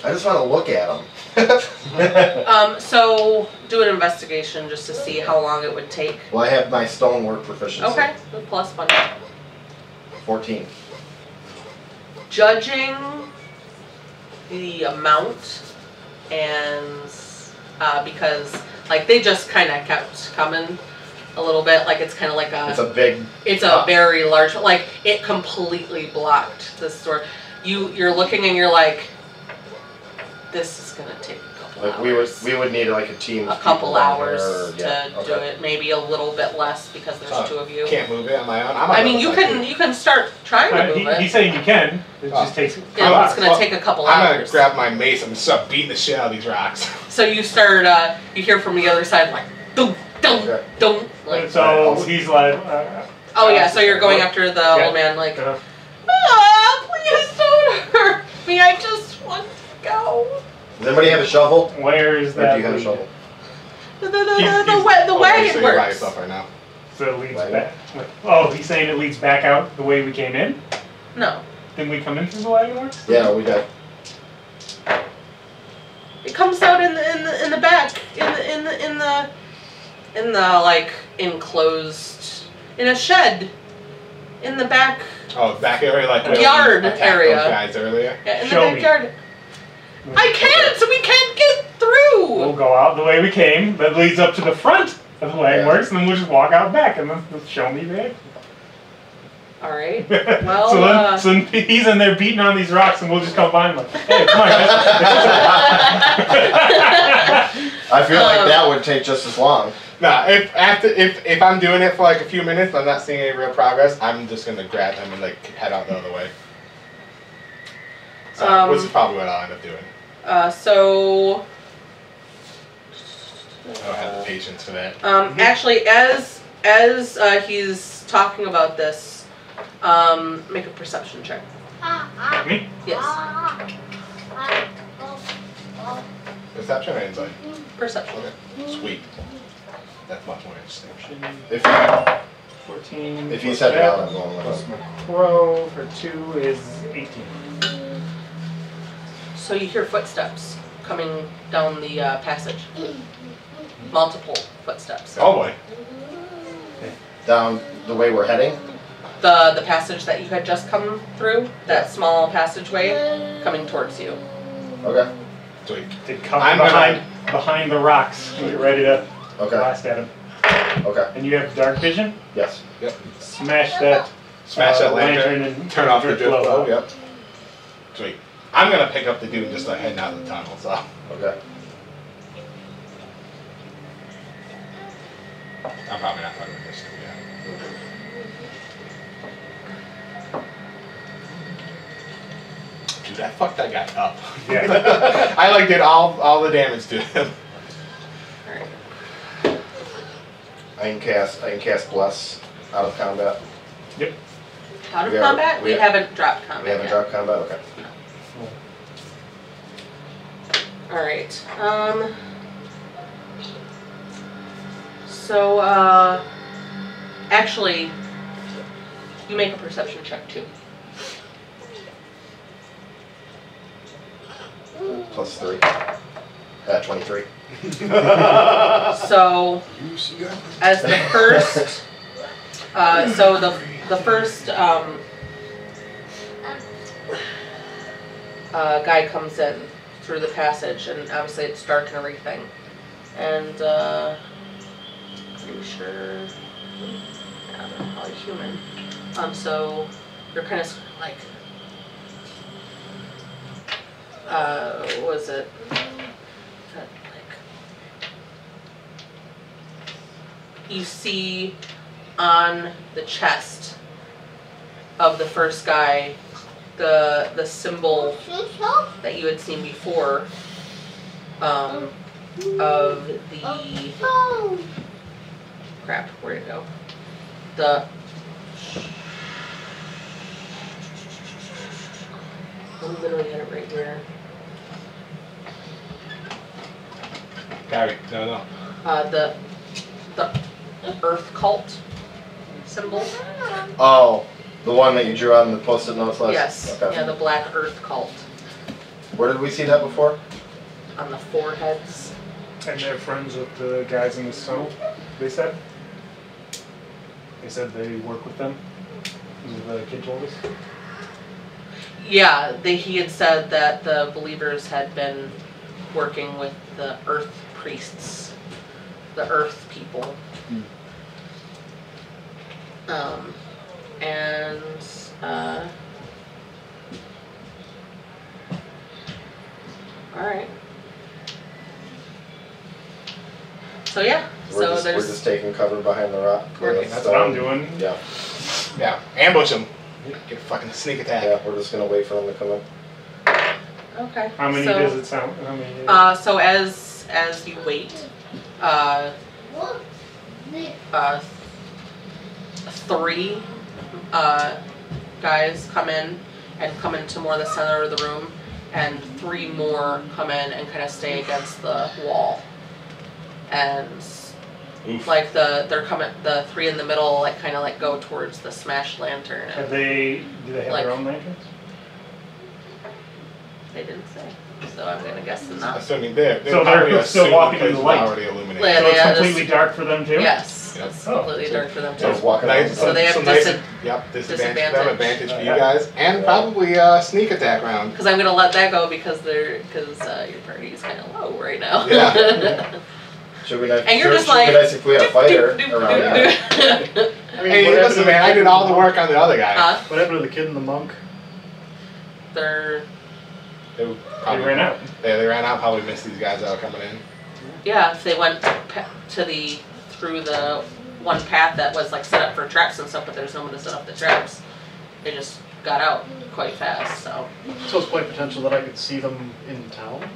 Speaker 3: I just want to look at them.
Speaker 2: So do an investigation just to see how long it would take.
Speaker 3: Well, I have my stonework proficiency.
Speaker 2: Okay. The plus one.
Speaker 3: 14.
Speaker 2: Judging the amount and because like they just kind of kept coming a little bit, like it's kind of like
Speaker 3: It's a big.
Speaker 2: it's a very large, like it completely blocked this door. You're looking and you're like, this is gonna take a couple
Speaker 3: Like
Speaker 2: hours.
Speaker 3: we would need like a team.
Speaker 2: A
Speaker 3: of
Speaker 2: couple
Speaker 3: people down
Speaker 2: hours
Speaker 3: there,
Speaker 2: to do it, maybe a little bit less because there's two of you.
Speaker 1: Can't move it on my own. I'm
Speaker 2: I mean, you can start trying to move
Speaker 4: He's
Speaker 2: it.
Speaker 4: saying you can. It just takes.
Speaker 2: Yeah, it's gonna take a couple
Speaker 1: I'm gonna
Speaker 2: hours.
Speaker 1: grab my mace and start beating the shit out of these rocks.
Speaker 2: So you start, you hear from the other side like, dum dum
Speaker 3: Okay.
Speaker 2: dum, like.
Speaker 4: So he's like.
Speaker 2: Oh yeah, so you're going after the
Speaker 4: Yeah.
Speaker 2: old man like,
Speaker 4: Uh,
Speaker 2: please don't hurt me. I just want to go.
Speaker 3: Does anybody have a shovel?
Speaker 4: where is
Speaker 3: Or
Speaker 4: that?
Speaker 3: do you have a
Speaker 4: lead?
Speaker 3: shovel?
Speaker 2: The
Speaker 1: Okay,
Speaker 2: wagon
Speaker 1: so you're by
Speaker 2: works.
Speaker 1: yourself right now.
Speaker 4: So it leads
Speaker 3: Right.
Speaker 4: back. Oh, he's saying it leads back out the way we came in.
Speaker 2: No,
Speaker 4: Then we come in through the wagon works.
Speaker 3: Yeah, we got.
Speaker 2: it comes out in the back, in the like enclosed, in a shed, in the back.
Speaker 1: Oh, back area like where we
Speaker 2: Yard
Speaker 1: attacked
Speaker 2: area.
Speaker 1: those guys earlier.
Speaker 2: Yeah, in
Speaker 4: Show
Speaker 2: the
Speaker 4: me.
Speaker 2: backyard. I can't. So we can't get through.
Speaker 4: We'll go out the way we came. That leads up to the front of the wagon
Speaker 3: Yeah.
Speaker 4: works, and then we'll just walk out back, and then show me there.
Speaker 2: All right. Well,
Speaker 4: so then he's in there beating on these rocks, and we'll just come by and like, hey, come on, guys.
Speaker 3: I feel like that would take just as long.
Speaker 1: Nah, if I'm doing it for like a few minutes, I'm not seeing any real progress. I'm just gonna grab him and like head out the other way. So, which is probably what I'll end up doing.
Speaker 2: So.
Speaker 1: I don't have the patience for that.
Speaker 2: Actually, as he's talking about this, make a perception check.
Speaker 4: Me?
Speaker 2: Yes.
Speaker 1: Perception or insight?
Speaker 2: Perception.
Speaker 1: Okay. Sweet. That's much more interesting.
Speaker 3: If
Speaker 4: 14.
Speaker 3: if you
Speaker 4: plus
Speaker 3: said it
Speaker 4: that,
Speaker 3: out, I'm going with
Speaker 4: plus
Speaker 3: it.
Speaker 4: my crow for 2 is 18.
Speaker 2: So you hear footsteps coming down the passage. Multiple footsteps.
Speaker 1: Oh boy.
Speaker 3: Down the way we're heading.
Speaker 2: The passage that you had just come through, that small passageway, coming towards you.
Speaker 3: Okay.
Speaker 1: Sweet.
Speaker 4: They come
Speaker 1: I'm
Speaker 4: behind the rocks and get ready to
Speaker 3: Okay.
Speaker 4: blast at him.
Speaker 3: Okay.
Speaker 4: And you have dark vision?
Speaker 3: Yes.
Speaker 1: Yep.
Speaker 4: Smash that.
Speaker 1: Smash that lantern.
Speaker 4: and
Speaker 1: Turn off the
Speaker 4: drift
Speaker 1: drift
Speaker 4: flow
Speaker 1: flow.
Speaker 4: out.
Speaker 1: Yep. Sweet. I'm gonna pick up the dude and just start heading out of the tunnel. So
Speaker 3: Okay.
Speaker 1: I'm probably not fucking with this dude yet. Dude, I fucked that guy up.
Speaker 4: Yeah.
Speaker 1: I like did all the damage to him.
Speaker 3: I can cast bless out of combat.
Speaker 4: Yep.
Speaker 2: Out of
Speaker 3: We
Speaker 2: combat? We
Speaker 3: we-
Speaker 2: haven't dropped combat
Speaker 3: We haven't
Speaker 2: yet.
Speaker 3: dropped combat. Okay.
Speaker 2: Alright. So, actually, you make a perception check too.
Speaker 3: Plus 3. 23.
Speaker 2: So, as the first, so the first guy comes in through the passage, and obviously it's dark and everything, and pretty sure, yeah, they're probably human. So you're kind of like, what was it? You see on the chest of the first guy the symbol that you had seen before of the crap, where'd it go? I literally had it right here.
Speaker 1: Gary, no.
Speaker 2: The Earth cult symbol.
Speaker 3: Oh, the one that you drew on the post-it notes list?
Speaker 2: Yes.
Speaker 3: Okay.
Speaker 2: Yeah, the Black Earth cult
Speaker 3: Where did we see that before?
Speaker 2: on the foreheads.
Speaker 4: And they're friends with the guys in the snow, they said? They said they work with them? This is the kid told us?
Speaker 2: Yeah, he had said that the believers had been working with the Earth priests, the Earth people. Alright. So yeah,
Speaker 3: We're just taking cover behind the rock.
Speaker 4: That's what I'm doing.
Speaker 3: Yeah.
Speaker 1: Yeah, ambush him. Get a fucking sneak attack.
Speaker 3: Yeah, we're just gonna wait for them to come in.
Speaker 2: okay.
Speaker 4: How many
Speaker 2: so,
Speaker 4: does it sound? How many?
Speaker 2: So as you wait, three guys come in and come into more the center of the room, and 3 more come in and kind of stay against the wall. And like the 3 in the middle, like kind of like go towards the smashed lantern.
Speaker 4: Do
Speaker 2: And
Speaker 4: they have
Speaker 2: like-
Speaker 4: their own lanterns?
Speaker 2: they didn't say, so I'm gonna guess not.
Speaker 1: Assuming they're
Speaker 4: So they're
Speaker 1: probably
Speaker 4: still
Speaker 1: assuming
Speaker 4: walking
Speaker 1: the
Speaker 4: in the
Speaker 1: place is
Speaker 4: light.
Speaker 1: already illuminated.
Speaker 2: Yeah,
Speaker 4: So it's
Speaker 2: yeah,
Speaker 4: completely
Speaker 2: this-
Speaker 4: dark for them too?
Speaker 2: Yes,
Speaker 1: Yep.
Speaker 2: it's
Speaker 4: Oh,
Speaker 2: completely dark for them
Speaker 3: So
Speaker 2: too.
Speaker 3: it's walking
Speaker 1: Nice,
Speaker 3: around.
Speaker 2: So they have
Speaker 1: some nice,
Speaker 2: disadvantage
Speaker 1: disadvantage for them, advantage for you
Speaker 4: Yeah.
Speaker 1: guys, and probably sneak attack round.
Speaker 2: Because I'm gonna let that go because your party is kind of low right now.
Speaker 1: Yeah.
Speaker 3: Should be nice.
Speaker 2: And you're
Speaker 3: should,
Speaker 2: just
Speaker 3: should
Speaker 2: like,
Speaker 3: be nice if we had a fighter around here.
Speaker 1: Hey, listen, man, I did all the work on the other guy.
Speaker 2: Huh?
Speaker 5: What happened to the kid and the monk?
Speaker 2: They're
Speaker 1: They,
Speaker 4: They ran out.
Speaker 1: Yeah, they ran out. Probably missed these guys that were coming in.
Speaker 2: Yeah, if they went through the one path that was like set up for traps and stuff, but there's no one to set up the traps, they just got out quite fast. So
Speaker 5: So it's quite potential that I could see them in town.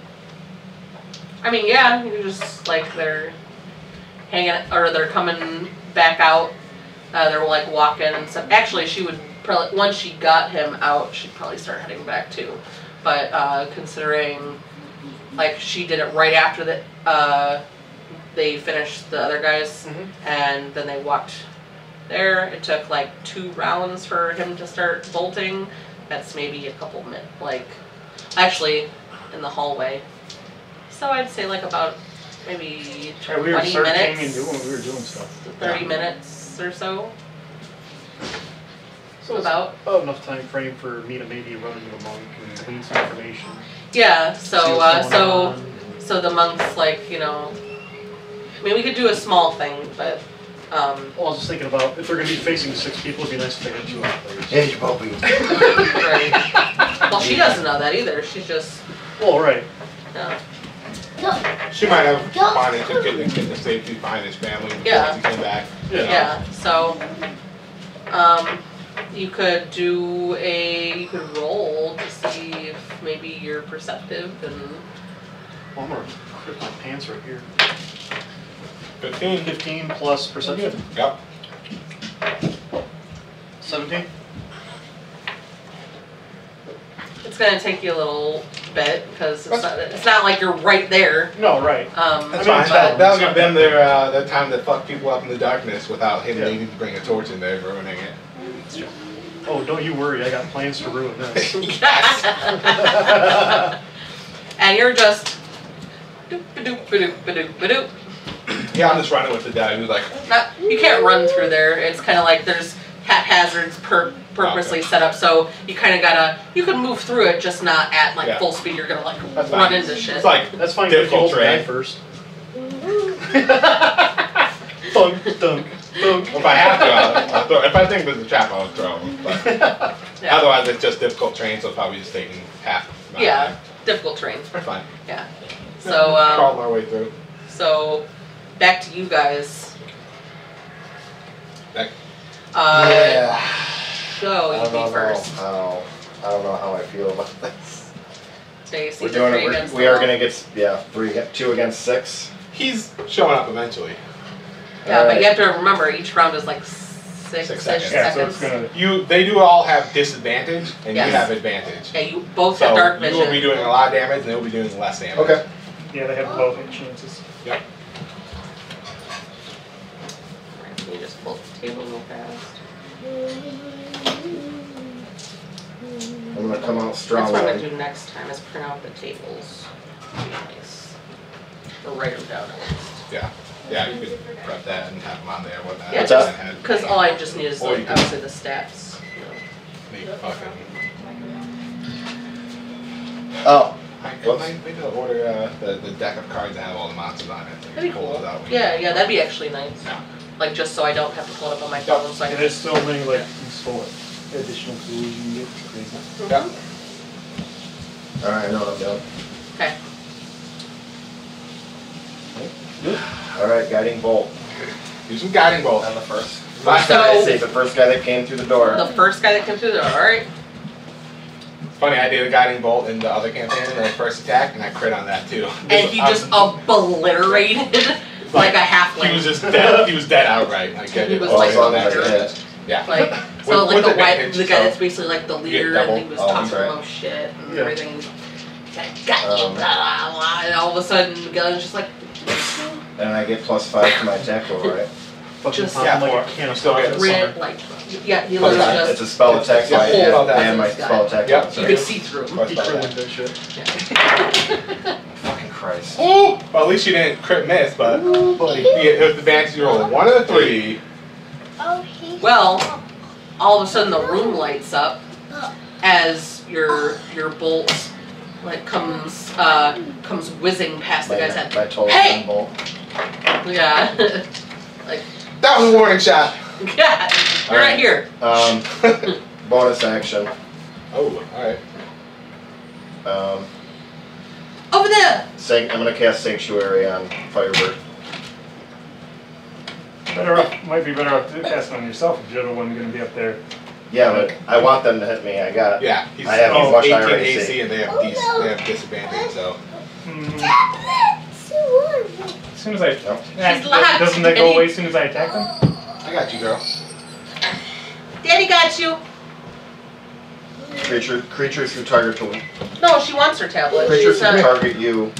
Speaker 2: I mean, yeah, you just like they're hanging or they're coming back out. They're like walking and stuff. Actually, she would probably once she got him out, she'd probably start heading back too. But considering like she did it right after they finished the other guys, and then they walked there. It took like 2 rounds for him to start bolting. That's maybe a couple minutes, like actually in the hallway. So I'd say like about maybe 20
Speaker 4: we were searching
Speaker 2: minutes.
Speaker 4: and we were doing stuff.
Speaker 2: 30 minutes or so.
Speaker 5: So it's
Speaker 2: About.
Speaker 5: enough time frame for me to maybe run into the monk and glean some information.
Speaker 2: Yeah,
Speaker 5: See
Speaker 2: so
Speaker 5: what's going on.
Speaker 2: so the monks like, you know, I mean we could do a small thing, but
Speaker 5: Well, I was just thinking about if they're going to be facing 6 people, it'd be nice if they had 2 outplayers.
Speaker 3: Hey, Bobby.
Speaker 2: right. Well, she doesn't know that either. She's just
Speaker 5: Well, right.
Speaker 2: no.
Speaker 1: She might have managed to get the safety behind his family before
Speaker 2: Yeah.
Speaker 1: he came back.
Speaker 2: Yeah. So you could roll to see if maybe you're perceptive and
Speaker 5: Well, I'm going to crit my pants right here.
Speaker 1: 15.
Speaker 5: 15 plus perception.
Speaker 1: Yep.
Speaker 5: 17.
Speaker 2: it's gonna take you a little bit because it's not like you're right there.
Speaker 5: No, right.
Speaker 1: That's
Speaker 5: I mean,
Speaker 1: fine.
Speaker 5: it's
Speaker 1: That'll
Speaker 5: not
Speaker 1: give them their time to fuck people up in the darkness without him
Speaker 5: Yeah.
Speaker 1: needing to bring a torch in there and ruining it.
Speaker 5: Oh, don't you worry. I got plans to ruin this.
Speaker 2: And you're just doop-a-doop-a-doop-a-doop-a-doop.
Speaker 1: Yeah, I'm just running with the guy who's like,
Speaker 2: You can't run through there. It's kind of like there's haphazards purposely
Speaker 1: Okay.
Speaker 2: set up, so you kind of you can move through it, just not at like
Speaker 1: Yeah.
Speaker 2: full speed. You're gonna like
Speaker 1: that's
Speaker 2: run
Speaker 1: fine.
Speaker 2: into shit.
Speaker 1: It's like
Speaker 5: That's fine. If you
Speaker 1: difficult
Speaker 5: hold the guy
Speaker 1: terrain.
Speaker 5: first. Thunk, thunk, thunk.
Speaker 1: If I have to, I'll throw. If I think there's a trap, I'll throw him. But
Speaker 2: Yeah.
Speaker 1: otherwise, it's just difficult terrain, so probably just taking half.
Speaker 2: Yeah, difficult terrain.
Speaker 1: We're fine.
Speaker 2: Yeah. So
Speaker 1: crawl my way through.
Speaker 2: so back to you guys.
Speaker 1: Back.
Speaker 3: Yeah.
Speaker 2: Go,
Speaker 3: I
Speaker 2: you
Speaker 3: don't
Speaker 2: be
Speaker 3: know.
Speaker 2: first.
Speaker 3: I don't know how I feel about this.
Speaker 2: Stacy,
Speaker 3: We're
Speaker 2: the
Speaker 3: doing
Speaker 2: three
Speaker 3: it.
Speaker 2: against
Speaker 3: We
Speaker 2: the
Speaker 3: are
Speaker 2: wall.
Speaker 3: gonna get 2 against 6.
Speaker 1: He's showing up eventually.
Speaker 2: Yeah, but you
Speaker 3: Alright.
Speaker 2: have to remember each round is like 6
Speaker 1: seconds.
Speaker 4: Yeah, so it's
Speaker 2: seconds.
Speaker 4: gonna.
Speaker 1: They do all have disadvantage, and
Speaker 2: Yes.
Speaker 1: you have advantage.
Speaker 2: Yeah, you both
Speaker 1: So
Speaker 2: have dark
Speaker 1: you will be
Speaker 2: vision.
Speaker 1: doing a lot of damage, and they will be doing less damage.
Speaker 3: Okay.
Speaker 4: Yeah, they have both hit chances.
Speaker 1: Yep.
Speaker 2: Can you just pull the table real fast?
Speaker 3: I'm gonna come out
Speaker 2: That's
Speaker 3: strong.
Speaker 2: what I'm
Speaker 3: then.
Speaker 2: gonna do next time is print out the tables. Be nice. Or write them down at least.
Speaker 1: Yeah. Yeah, you could prep that and have them on there. Whatnot.
Speaker 2: Yeah,
Speaker 3: What's that?
Speaker 2: Because all I just need is
Speaker 1: Or
Speaker 2: like
Speaker 1: you can-
Speaker 2: obviously the stats. You know.
Speaker 1: Neat fucking.
Speaker 3: Oh.
Speaker 1: Maybe I'll order the deck of cards that have all the monsters on it.
Speaker 2: That'd be
Speaker 1: Pull
Speaker 2: cool.
Speaker 1: those out when
Speaker 2: Yeah, that'd be actually nice. Like just so I don't have to pull it up on my phone, so I
Speaker 4: And
Speaker 2: can.
Speaker 4: there's so many like install additional tools you can get. It's crazy.
Speaker 1: Yeah.
Speaker 3: Alright, I know what I'm doing.
Speaker 2: Okay.
Speaker 3: Alright, guiding bolt.
Speaker 1: Do some guiding bolt.
Speaker 3: On the first.
Speaker 1: Last
Speaker 2: So-
Speaker 3: I say the first guy that came through the door.
Speaker 2: The first guy that came through the door. All right.
Speaker 1: Funny, I did a guiding bolt in the other campaign when I first attacked, and I crit on that too.
Speaker 2: And he just obliterated like a halfling.
Speaker 1: He was just dead. He was dead outright. Like,
Speaker 2: He was
Speaker 3: Oh,
Speaker 2: like
Speaker 3: as long
Speaker 2: the
Speaker 3: as I
Speaker 2: leader.
Speaker 3: hit.
Speaker 1: yeah.
Speaker 2: Like so,
Speaker 1: With
Speaker 2: like the white,
Speaker 1: advantage,
Speaker 2: the guy
Speaker 1: so
Speaker 2: that's basically like the
Speaker 1: you
Speaker 2: leader,
Speaker 1: get
Speaker 2: and he was
Speaker 3: double. Oh,
Speaker 2: talking
Speaker 3: that's right.
Speaker 2: about shit and
Speaker 5: Yeah.
Speaker 2: everything. Got you, blah, blah, blah, and all of a sudden, Miguel's just like,
Speaker 3: And I get +5 to my attack roll, right?
Speaker 5: Fucking
Speaker 2: Just-
Speaker 5: pop
Speaker 1: Yeah,
Speaker 5: him like
Speaker 1: for-
Speaker 5: a can of
Speaker 1: still
Speaker 5: pop
Speaker 1: get
Speaker 5: in the summer.
Speaker 2: red, like, yeah, he literally
Speaker 3: It's
Speaker 2: just,
Speaker 3: a spell attack, so I
Speaker 1: Yeah, full
Speaker 3: add my
Speaker 2: attack.
Speaker 3: spell attack.
Speaker 1: Yep.
Speaker 3: roll, so-
Speaker 2: you could see through him.
Speaker 1: Or
Speaker 5: He
Speaker 1: spell
Speaker 5: trilled
Speaker 1: attack.
Speaker 5: that shit.
Speaker 3: Fucking Christ.
Speaker 1: Ooh! Well, at least you didn't crit miss, but
Speaker 5: Buddy.
Speaker 1: you get with advantage you roll 1 or 3.
Speaker 2: Well, all of a sudden the room lights up as your bolt like comes whizzing past the guy's head.
Speaker 3: My total
Speaker 2: Hey!
Speaker 3: bolt.
Speaker 2: Yeah. Like,
Speaker 1: That was a warning shot.
Speaker 2: yeah, you're right here.
Speaker 3: Bonus action.
Speaker 1: Oh, alright.
Speaker 2: Over there!
Speaker 3: I'm gonna cast Sanctuary on Firebird.
Speaker 4: Might be better off casting on yourself if you're the one going to be up there.
Speaker 3: Yeah, but I want them to hit me. I got.
Speaker 1: Yeah, he's
Speaker 3: I have much
Speaker 1: 18
Speaker 3: higher
Speaker 1: AC
Speaker 3: AC.
Speaker 1: and they have disadvantage. So
Speaker 4: As soon as I
Speaker 2: She's locked.
Speaker 4: doesn't that go away as soon as I attack them?
Speaker 1: I got you, girl.
Speaker 2: Daddy got you.
Speaker 3: Creatures who target
Speaker 2: No, she wants her tablet.
Speaker 3: creatures
Speaker 2: She's
Speaker 3: who
Speaker 2: not.
Speaker 3: target you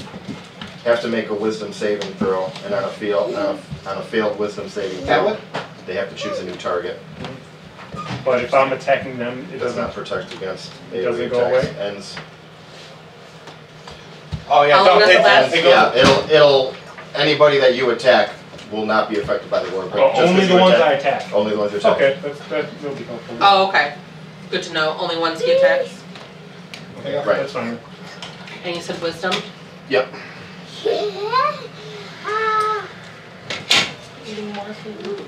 Speaker 3: have to make a Wisdom saving throw, and on a failed Wisdom saving throw, they have to choose a new target.
Speaker 4: But if I'm attacking them,
Speaker 3: It does not protect against
Speaker 4: Does
Speaker 3: AoE
Speaker 4: it go
Speaker 3: attacks.
Speaker 4: away?
Speaker 3: Ends.
Speaker 1: Oh yeah,
Speaker 2: How long
Speaker 1: don't
Speaker 2: does it last?
Speaker 1: it goes.
Speaker 3: Yeah, it'll anybody that you attack will not be affected by the ward break.
Speaker 4: Well,
Speaker 3: just
Speaker 4: only
Speaker 3: 'cause
Speaker 4: the
Speaker 3: you
Speaker 4: ones I
Speaker 3: attack.
Speaker 4: attack.
Speaker 3: Only the ones you attack.
Speaker 4: Okay, that will be helpful.
Speaker 2: Oh, okay. Good to know. Only one ski attacks.
Speaker 4: Okay,
Speaker 3: Right.
Speaker 4: That's fine.
Speaker 2: And you said wisdom?
Speaker 3: Yep.
Speaker 6: Eating more food.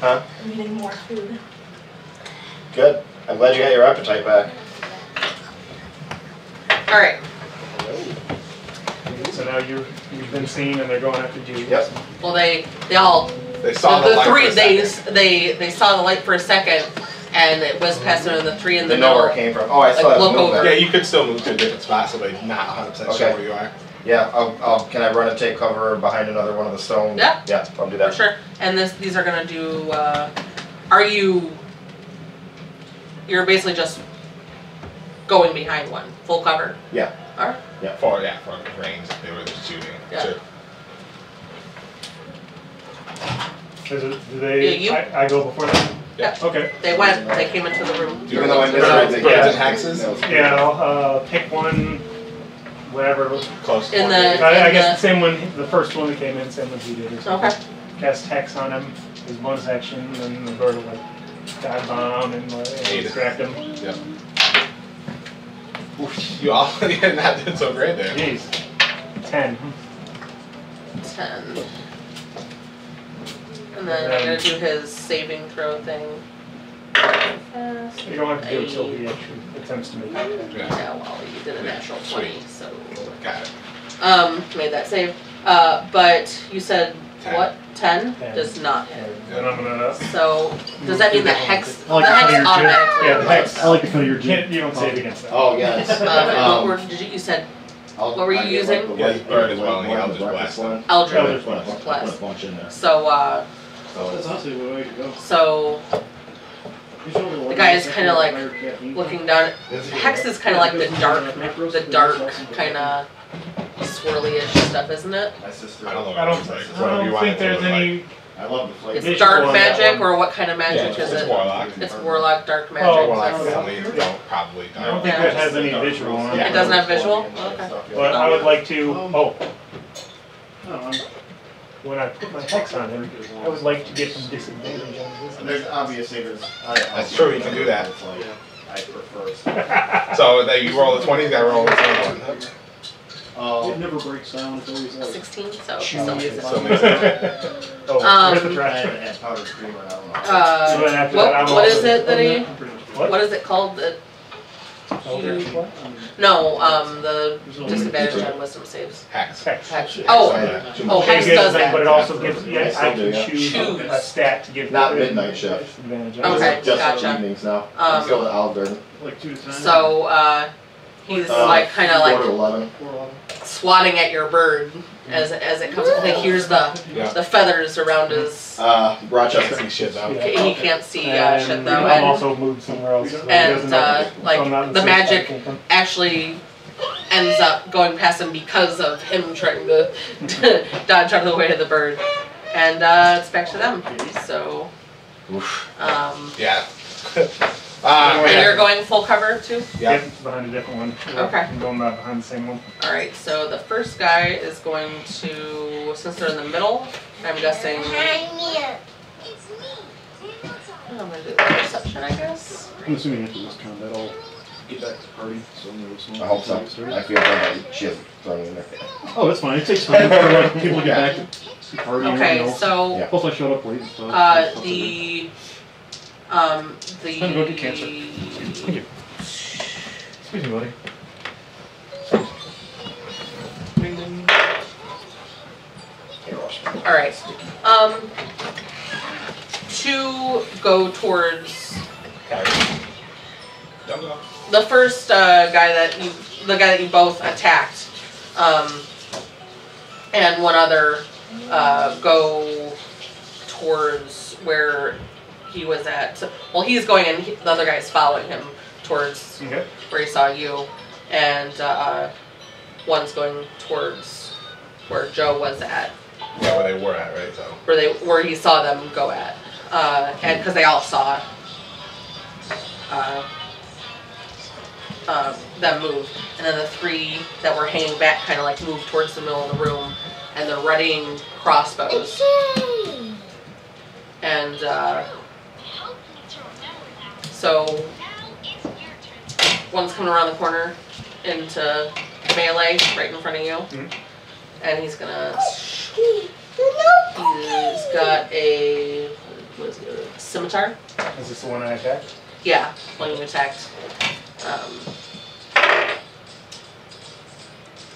Speaker 3: Huh?
Speaker 6: I'm eating more food.
Speaker 3: Good. I'm glad you got your appetite back.
Speaker 2: Alright.
Speaker 4: So now you've been seen and they're going after you.
Speaker 3: Yep.
Speaker 2: Well, they all
Speaker 1: They saw the,
Speaker 2: the
Speaker 1: light
Speaker 2: three
Speaker 1: for a second.
Speaker 2: they saw the light for a second, and it was passing on the three in the
Speaker 3: They know where it
Speaker 2: middle.
Speaker 3: came from. Oh, I
Speaker 2: Like,
Speaker 3: still have
Speaker 2: look
Speaker 3: movement.
Speaker 2: over.
Speaker 1: Yeah, you could still move to a different spot, so they're not 100%
Speaker 3: Okay.
Speaker 1: sure where you are.
Speaker 3: Yeah, can I run and take cover behind another one of the stones?
Speaker 2: Yeah.
Speaker 3: Yeah, I'll do
Speaker 2: For
Speaker 3: that.
Speaker 2: sure. And these are gonna do. You're basically just going behind one, full cover.
Speaker 3: Yeah.
Speaker 2: All right.
Speaker 1: For range, they were just shooting.
Speaker 2: Yeah.
Speaker 1: Sure.
Speaker 4: Do
Speaker 2: Yeah,
Speaker 4: they?
Speaker 2: you-
Speaker 4: I go before them.
Speaker 2: Yeah.
Speaker 4: Okay.
Speaker 2: They went. They came into the room.
Speaker 3: Even though I missed
Speaker 1: Birds
Speaker 3: everything.
Speaker 1: and hexes?
Speaker 4: Yeah, I'll pick one, whatever.
Speaker 1: Close.
Speaker 2: In
Speaker 1: one.
Speaker 2: the-
Speaker 4: I guess the same one, the first one that came in, same one he did. Or something.
Speaker 2: Okay.
Speaker 4: Cast Hex on him, his bonus action, and then go to like dive bomb and distract him.
Speaker 1: Yep. You already not did so great there.
Speaker 4: Jeez. 10.
Speaker 2: 10. And then I'm gonna do his saving throw thing. Fast.
Speaker 4: You don't have to do it until he actually attempts to make it.
Speaker 1: Yeah.
Speaker 2: Yeah, well, you did a natural 20, so
Speaker 1: Got it.
Speaker 2: made that save. But you said
Speaker 1: 10.
Speaker 2: what? 10
Speaker 4: 10.
Speaker 2: does not hit.
Speaker 4: Then I'm gonna.
Speaker 2: So does that mean the hex?
Speaker 5: I like
Speaker 2: the
Speaker 5: to
Speaker 2: hex
Speaker 5: clear your
Speaker 2: automatically.
Speaker 4: Yeah, the hex.
Speaker 5: I like to cut your
Speaker 4: You don't save against that.
Speaker 3: Oh, yes.
Speaker 2: What word did you said? What were you using?
Speaker 1: Yeah, bird as well, and the Eldritch Blast.
Speaker 2: Eldritch
Speaker 4: Eldritch
Speaker 2: Blast.
Speaker 5: Put a bunch in there.
Speaker 2: So
Speaker 5: That's honestly the way to go.
Speaker 2: so the guy is kind of like looking down. Hex is kind of like the dark kind of swirly-ish stuff, isn't it?
Speaker 3: My sister.
Speaker 1: I don't know.
Speaker 4: I don't,
Speaker 1: It's like,
Speaker 4: I
Speaker 1: whatever you
Speaker 4: don't
Speaker 1: want
Speaker 4: think
Speaker 1: it to
Speaker 4: there's
Speaker 1: look like.
Speaker 4: any.
Speaker 3: I love the flavor.
Speaker 2: It's
Speaker 4: Visual
Speaker 2: dark
Speaker 4: on that
Speaker 2: magic,
Speaker 4: one.
Speaker 2: or what kind of magic
Speaker 1: Yeah,
Speaker 2: is
Speaker 1: it's
Speaker 2: it?
Speaker 1: Warlock.
Speaker 2: It's warlock, dark magic.
Speaker 4: Oh,
Speaker 1: Warlock
Speaker 4: wow.
Speaker 1: family don't probably
Speaker 4: I don't
Speaker 1: don't.
Speaker 4: think that has any visual on
Speaker 2: It
Speaker 4: it.
Speaker 2: doesn't have visual? Okay.
Speaker 4: But I would like to. Oh,
Speaker 5: Oh,
Speaker 4: when I put my hex on him, I would like to get some disadvantage on this.
Speaker 3: There's obviously
Speaker 1: That's true, you can do that.
Speaker 3: It's like, I prefer.
Speaker 1: So that you roll the 20s, I roll the 21.
Speaker 5: it never breaks down. It's always like
Speaker 2: 16, so
Speaker 4: Chew
Speaker 2: still
Speaker 4: it.
Speaker 2: makes
Speaker 1: So
Speaker 2: it.
Speaker 1: makes sense.
Speaker 4: Oh, where's the
Speaker 3: I
Speaker 4: trash?
Speaker 3: haven't had powdered creamer in I don't know.
Speaker 4: So then after that, I'm
Speaker 2: What
Speaker 4: also-
Speaker 2: is it that he?
Speaker 4: What?
Speaker 2: What is it called? That
Speaker 4: Eldritch what?
Speaker 2: no, the disadvantage on wisdom saves.
Speaker 1: Hex.
Speaker 4: Hex.
Speaker 2: Hex. Oh,
Speaker 4: Oh,
Speaker 2: Hex
Speaker 4: gives
Speaker 2: does
Speaker 4: them,
Speaker 2: that.
Speaker 4: but it also gives. Yeah,
Speaker 3: Yes,
Speaker 4: I
Speaker 3: I'll do,
Speaker 4: can
Speaker 3: yeah.
Speaker 4: choose
Speaker 2: Choose.
Speaker 4: a stat to give.
Speaker 3: Not
Speaker 4: the
Speaker 3: midnight shift.
Speaker 4: disadvantage on.
Speaker 2: Okay.
Speaker 3: Just
Speaker 2: gotcha.
Speaker 3: evenings now. I'm
Speaker 2: Um,
Speaker 3: still at Olive Garden.
Speaker 5: like 2 to 10.
Speaker 2: So he's like kind of
Speaker 3: 4 to
Speaker 2: like
Speaker 3: 11.
Speaker 2: swatting at your bird as it comes. I think here's
Speaker 1: Yeah.
Speaker 2: the feathers around his.
Speaker 1: Can't
Speaker 3: Rochester.
Speaker 1: see shit though.
Speaker 4: Yeah.
Speaker 2: He can't see
Speaker 4: And
Speaker 2: shit though,
Speaker 4: I'm
Speaker 2: and
Speaker 4: also moved somewhere else. So he
Speaker 2: and,
Speaker 4: doesn't know-
Speaker 2: like,
Speaker 4: so I'm not in
Speaker 2: the
Speaker 4: same spot
Speaker 2: magic-
Speaker 4: I came from.
Speaker 2: actually ends up going past him because of him trying to dodge out of the way of the bird. And it's back to them. So,
Speaker 1: Yeah.
Speaker 2: and you're going full cover too?
Speaker 1: Yeah.
Speaker 4: Yep, behind a different one.
Speaker 2: Okay.
Speaker 4: I'm going back behind the same one.
Speaker 2: Alright, so the first guy is going to, since they're in the middle, I'm guessing, I'm going to do the perception, I guess.
Speaker 5: I'm assuming after this combat, I'll get back to the party. So I'm gonna
Speaker 3: I hope so. I feel bad that she hasn't thrown it in there.
Speaker 5: Oh, that's fine. It takes time for like, people to get back to the party. and everything
Speaker 2: Okay,
Speaker 5: else.
Speaker 2: so,
Speaker 3: Yeah.
Speaker 5: Plus, I showed up late and stuff.
Speaker 4: Time to go get cancer.
Speaker 5: Excuse me, buddy.
Speaker 2: All right. To go towards the first guy that you both attacked, and one other go towards where he was at. So, well, he's going and the other guy's following him towards where he saw you, and one's going towards where Joe was at.
Speaker 1: Yeah, where they were at, right? So
Speaker 2: Where he saw them go at, and because they all saw them move, and then the three that were hanging back kind of like moved towards the middle of the room, and they're readying crossbows. And so one's coming around the corner into melee right in front of you, and he's gonna. He's got a scimitar.
Speaker 4: Is this the one I attacked?
Speaker 2: Yeah, one you attacked.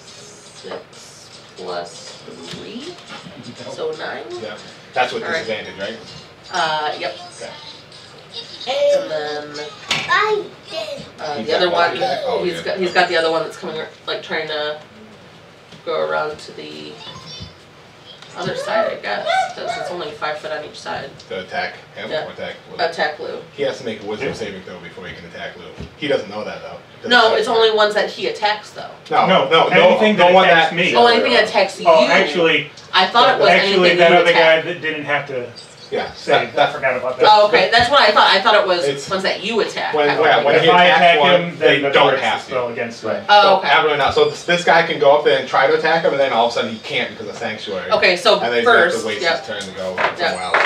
Speaker 2: 6 plus 3, so 9.
Speaker 1: yeah, that's with
Speaker 2: All right.
Speaker 1: disadvantage, right?
Speaker 2: Yep.
Speaker 1: Okay.
Speaker 2: And then the other one, he's got the other one that's coming, like trying to go around to the other side, I guess, because it's only 5 foot on each side.
Speaker 1: To attack him
Speaker 2: Yeah.
Speaker 1: or attack Lou?
Speaker 2: Attack Lou.
Speaker 1: He has to make a wisdom saving throw before he can attack Lou. He doesn't know that though.
Speaker 2: No, it's only ones that he attacks though.
Speaker 1: No,
Speaker 4: anything that
Speaker 1: one
Speaker 4: attacks
Speaker 1: that
Speaker 4: me.
Speaker 2: Oh, anything that attacks you.
Speaker 4: Oh, actually,
Speaker 2: I thought it was
Speaker 4: actually,
Speaker 2: anything
Speaker 4: that
Speaker 2: you
Speaker 4: other guy
Speaker 2: attack.
Speaker 4: that didn't have to
Speaker 1: Yeah,
Speaker 4: say. I forgot about that.
Speaker 2: Oh, okay, that's what I thought. I thought it was
Speaker 1: It's-
Speaker 2: ones that you attack.
Speaker 1: when
Speaker 2: I-
Speaker 1: when
Speaker 4: If
Speaker 1: he
Speaker 4: I
Speaker 1: attacks
Speaker 4: attack
Speaker 1: one,
Speaker 4: him,
Speaker 1: they
Speaker 4: then the
Speaker 1: don't
Speaker 4: first
Speaker 1: have
Speaker 4: is spell
Speaker 1: to.
Speaker 4: against
Speaker 3: Right.
Speaker 4: him.
Speaker 2: Oh, okay.
Speaker 1: Absolutely not. So this guy can go up there and try to attack him, and then all of a sudden he can't because of Sanctuary.
Speaker 2: Okay, so
Speaker 1: And then he's
Speaker 2: first,
Speaker 1: have to wait
Speaker 2: yep.
Speaker 1: his turn to go somewhere else.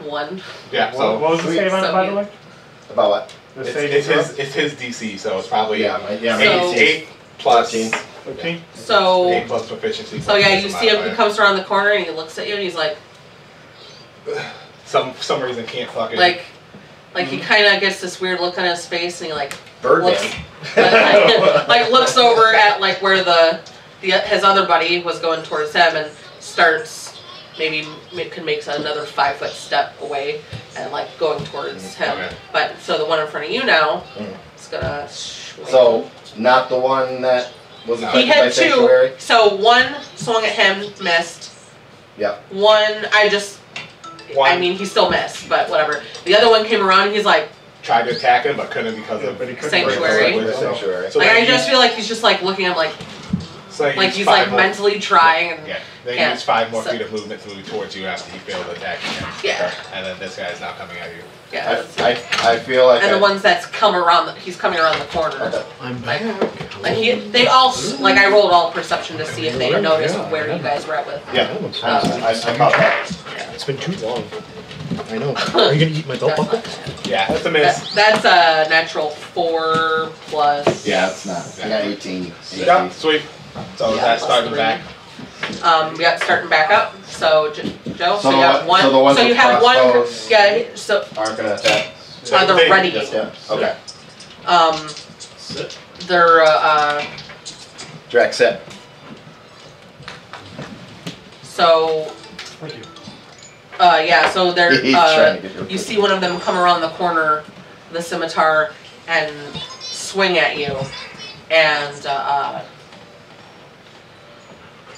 Speaker 2: 1.
Speaker 1: Yeah, so
Speaker 4: What was the
Speaker 3: Sweet.
Speaker 4: save on it,
Speaker 2: So
Speaker 4: by
Speaker 2: you-
Speaker 4: the way?
Speaker 3: About what?
Speaker 4: The
Speaker 1: it's
Speaker 4: save
Speaker 1: his DC, so it's probably
Speaker 3: Yeah, my
Speaker 2: So-
Speaker 1: 8 plus
Speaker 3: 13.
Speaker 4: 13?
Speaker 2: So,
Speaker 1: 8 plus proficiency.
Speaker 2: so yeah, you
Speaker 1: plus
Speaker 2: see him. He
Speaker 1: modifier.
Speaker 2: comes around the corner and he looks at you and he's like,
Speaker 1: For some reason can't fucking
Speaker 2: like he kind of gets this weird look on his face and he like
Speaker 3: Birdman.
Speaker 2: like looks over at like where his other buddy was going towards him and starts can make another 5 foot step away and like going towards him.
Speaker 1: Okay.
Speaker 2: But so the one in front of you now
Speaker 3: Mm.
Speaker 2: is gonna swing.
Speaker 3: So, not the one that was
Speaker 1: No.
Speaker 2: he
Speaker 3: affected by
Speaker 2: had 2.
Speaker 3: Sanctuary?
Speaker 2: So one swung at him, missed.
Speaker 3: Yep.
Speaker 2: One I
Speaker 1: One
Speaker 2: mean he still missed, but whatever. The other one came around and he's like
Speaker 1: tried to attack him but couldn't because of
Speaker 4: But he couldn't
Speaker 2: Sanctuary.
Speaker 4: break
Speaker 3: With
Speaker 4: the
Speaker 3: Sanctuary.
Speaker 1: So
Speaker 2: like
Speaker 1: then
Speaker 2: I
Speaker 1: he
Speaker 2: just
Speaker 1: used-
Speaker 2: feel like he's just like looking at him like
Speaker 1: so he used
Speaker 2: he's
Speaker 1: 5
Speaker 2: like
Speaker 1: more-
Speaker 2: mentally trying and
Speaker 1: Yeah, then
Speaker 2: can't.
Speaker 1: he used 5 more
Speaker 2: So-
Speaker 1: feet of movement to move towards you after he failed to attack again.
Speaker 2: Yeah.
Speaker 1: And then this guy is now coming at you.
Speaker 2: yeah.
Speaker 3: I feel like
Speaker 2: And the ones that's come around, he's coming around the corner.
Speaker 3: Okay.
Speaker 7: I'm
Speaker 2: Like,
Speaker 7: back.
Speaker 2: like they all, like I rolled all perception to see if they noticed where you guys were at with.
Speaker 3: Yeah, I caught that.
Speaker 7: It's been too long. I know. Are you gonna eat my belt buckle?
Speaker 1: Yeah, that's a miss.
Speaker 2: That's a natural 4 plus.
Speaker 3: Yeah, it's not. I got 18.
Speaker 1: Yep, sweet. So
Speaker 2: Yeah,
Speaker 1: that's
Speaker 2: plus
Speaker 1: starting
Speaker 2: 3.
Speaker 1: back.
Speaker 2: Yeah, starting back up. So Joe, so
Speaker 3: So
Speaker 2: you
Speaker 3: the
Speaker 2: have
Speaker 3: one-
Speaker 2: one.
Speaker 3: so the ones
Speaker 2: you
Speaker 3: with
Speaker 2: have one.
Speaker 3: crossbows-
Speaker 2: Yeah. So
Speaker 3: Aren't gonna attack.
Speaker 2: they're
Speaker 1: They-
Speaker 2: ready.
Speaker 3: Yes, yeah. Okay.
Speaker 2: They're
Speaker 3: Drax set.
Speaker 2: so.
Speaker 4: Thank you.
Speaker 2: Yeah, so they're,
Speaker 3: He's trying to get your
Speaker 2: you see one of them come around the corner, the scimitar, and swing at you, and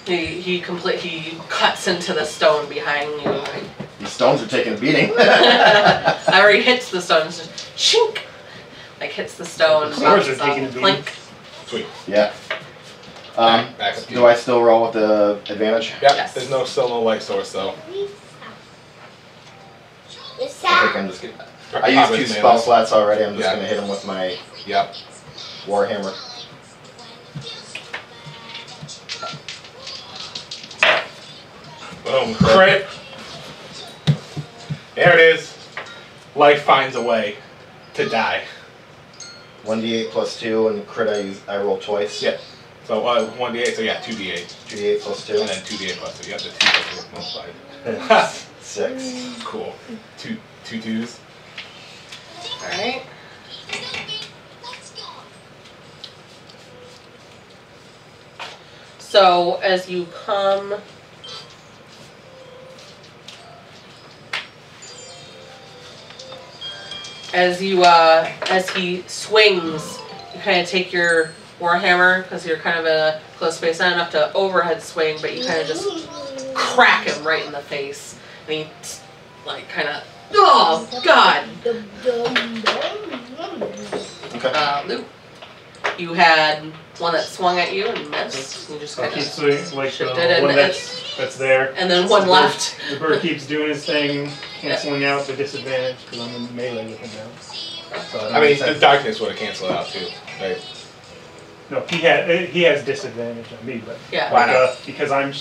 Speaker 2: he cuts into the stone behind you,
Speaker 3: These stones are taking a beating.
Speaker 2: or he hits the stone, it's just shink, like hits the stone,
Speaker 4: The swords
Speaker 2: bounces
Speaker 4: are taking
Speaker 2: off,
Speaker 4: a beating.
Speaker 2: clink.
Speaker 1: Sweet.
Speaker 3: Yeah.
Speaker 1: Back up to you.
Speaker 3: Do I still roll with the advantage?
Speaker 1: Yep,
Speaker 2: Yes.
Speaker 1: there's still no light source though.
Speaker 3: I think I'm just gonna. I
Speaker 1: Probably
Speaker 3: used 2
Speaker 1: melee.
Speaker 3: spell slots already. I'm just
Speaker 1: Yeah.
Speaker 3: gonna hit him with my
Speaker 1: Yep.
Speaker 3: Warhammer.
Speaker 1: Boom. Crit. There it is. Life finds a way to die.
Speaker 3: 1d8 plus 2, and crit I roll twice.
Speaker 1: Yeah. So 1d8, so yeah, 2d8.
Speaker 3: 2d8 plus 2.
Speaker 1: And then 2d8 plus 2. Yep, the 2 plus 2 multiplied.
Speaker 3: 6.
Speaker 1: Cool. Two twos.
Speaker 2: Alright. So as you come, as he swings, you kind of take your warhammer because you're kind of in a close space, not enough to overhead swing, but you kind of just crack him right in the face, and he like kind of, oh god.
Speaker 3: Okay.
Speaker 2: Luke, you had one that swung at you and missed. You just
Speaker 4: I'll
Speaker 2: kind
Speaker 4: keep
Speaker 2: of
Speaker 4: swinging, like the
Speaker 2: shifted and
Speaker 4: one that's there.
Speaker 2: and then one left.
Speaker 4: The bird keeps doing his thing, canceling out the disadvantage because I'm in melee with him now. So
Speaker 1: I mean, the darkness would have canceled out too, right?
Speaker 4: No, he has disadvantage on me, but
Speaker 2: Yeah.
Speaker 1: Why not?
Speaker 4: because I'm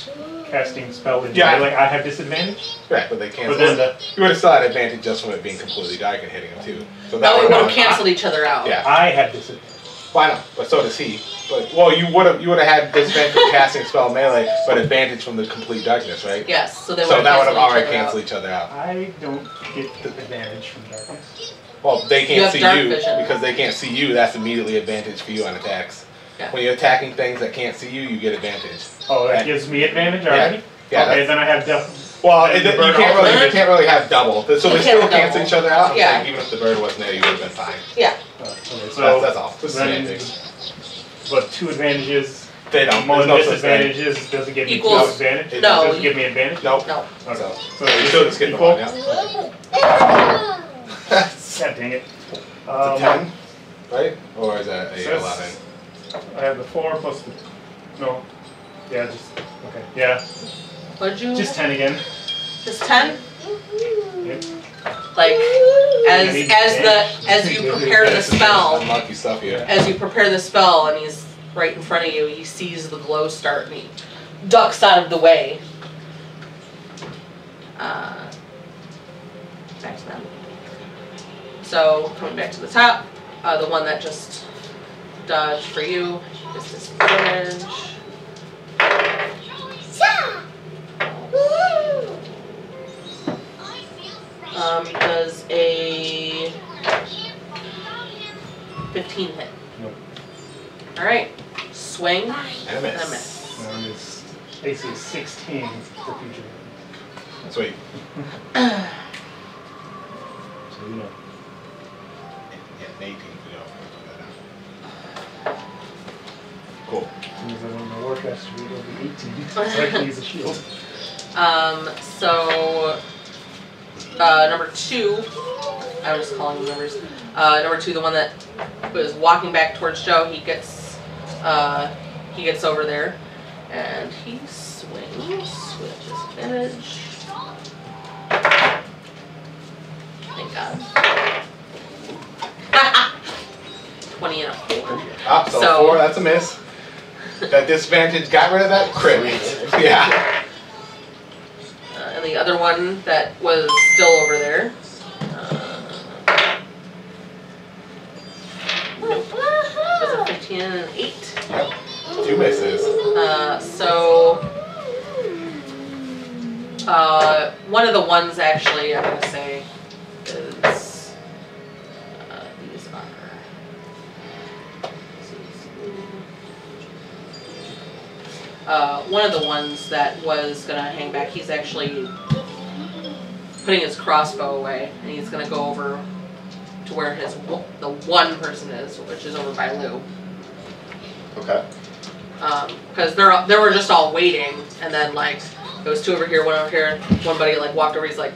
Speaker 4: casting spell with
Speaker 1: Yeah.
Speaker 4: melee, I have disadvantage.
Speaker 1: Right, but they
Speaker 4: But
Speaker 1: canceled.
Speaker 4: then
Speaker 1: You would have still had advantage just from it being completely dark and hitting him too. So
Speaker 2: No, we
Speaker 1: would've
Speaker 2: would have
Speaker 1: been-
Speaker 2: canceled each other out.
Speaker 1: Yeah.
Speaker 4: I have disadvantage.
Speaker 1: Why not? But so does he. But well, you would have had disadvantage from casting spell melee, but advantage from the complete darkness, right?
Speaker 2: Yes. So they would
Speaker 1: So
Speaker 2: have
Speaker 1: that would have already
Speaker 2: canceled
Speaker 1: canceled each other out.
Speaker 4: I don't get advantage from darkness.
Speaker 1: Well, they
Speaker 2: You
Speaker 1: can't
Speaker 2: have
Speaker 1: see
Speaker 2: dark
Speaker 1: you
Speaker 2: vision.
Speaker 1: because they can't see you. That's immediately advantage for you on attacks.
Speaker 2: Yeah.
Speaker 1: When you're attacking things that can't see you, you get advantage.
Speaker 4: Oh, that
Speaker 1: Yeah.
Speaker 4: gives me advantage already?
Speaker 1: Yeah.
Speaker 4: Okay,
Speaker 1: that's-
Speaker 4: then I have double.
Speaker 1: Well,
Speaker 4: And the
Speaker 1: you
Speaker 4: bird
Speaker 1: can't
Speaker 4: also
Speaker 1: really
Speaker 4: gets-
Speaker 1: have double. So
Speaker 2: You
Speaker 1: they
Speaker 2: can't
Speaker 1: still
Speaker 2: have
Speaker 1: cancel
Speaker 2: double.
Speaker 1: each other out. I'm
Speaker 2: Yeah.
Speaker 1: saying even if the bird wasn't there, you would have been fine.
Speaker 2: Yeah.
Speaker 4: Okay, so
Speaker 1: That's all. Just
Speaker 4: then,
Speaker 1: semantics.
Speaker 4: but 2 advantages,
Speaker 1: They don't.
Speaker 4: one
Speaker 1: There's no such thing.
Speaker 4: disadvantages doesn't give me
Speaker 2: Equals-
Speaker 4: 2 advantage?
Speaker 1: It
Speaker 2: No.
Speaker 4: Doesn't give me advantage?
Speaker 1: Nope.
Speaker 2: No.
Speaker 4: Okay.
Speaker 1: So,
Speaker 4: So
Speaker 1: you
Speaker 4: it's
Speaker 1: still just get the
Speaker 4: equal?
Speaker 1: one, yeah.
Speaker 4: God dang it.
Speaker 1: It's a 10, right? Or is that a
Speaker 4: Says-
Speaker 1: 11?
Speaker 4: I have the 4 plus the... No. Yeah, just... Okay. Yeah.
Speaker 2: What'd you?
Speaker 4: Just 10 again.
Speaker 2: Just 10.
Speaker 4: Yep.
Speaker 2: Like
Speaker 4: I need
Speaker 2: as you prepare the spell,
Speaker 1: Unlucky stuff here.
Speaker 2: as you prepare the spell, and he's right in front of you, he sees the glow start, and he ducks out of the way. Back to them. So coming back to the top, the one that just dodged for you is disadvantage. Does a 15 hit?
Speaker 4: Nope.
Speaker 2: Alright. Swing
Speaker 1: And a
Speaker 2: and a
Speaker 1: miss.
Speaker 2: miss.
Speaker 4: And it's AC 16 for future.
Speaker 1: Sweet.
Speaker 4: So you know.
Speaker 1: Yeah, 18. Cool.
Speaker 4: As soon as I learn my Warcaster, it'll be 18. So I can use a shield.
Speaker 2: So number 2, I was just calling them numbers. Number 2, the one that was walking back towards Joe, he gets over there, and he swings with disadvantage. Thank God. 20 and a 4.
Speaker 1: Ah, so
Speaker 2: So-
Speaker 1: 4, that's a miss. That disadvantage got rid of that crit. Yeah.
Speaker 2: And the other one that was still over there. Nope. Was a 15 and an 8.
Speaker 1: Yep. 2 misses.
Speaker 2: One of the ones actually I'm going to say is these are. One of the ones that was going to hang back, he's actually putting his crossbow away, and he's going to go over to where the one person is, which is over by Lou.
Speaker 3: Okay.
Speaker 2: Because they were just all waiting, and then like there was 2 over here, 1 over here. One buddy like walked over, he's like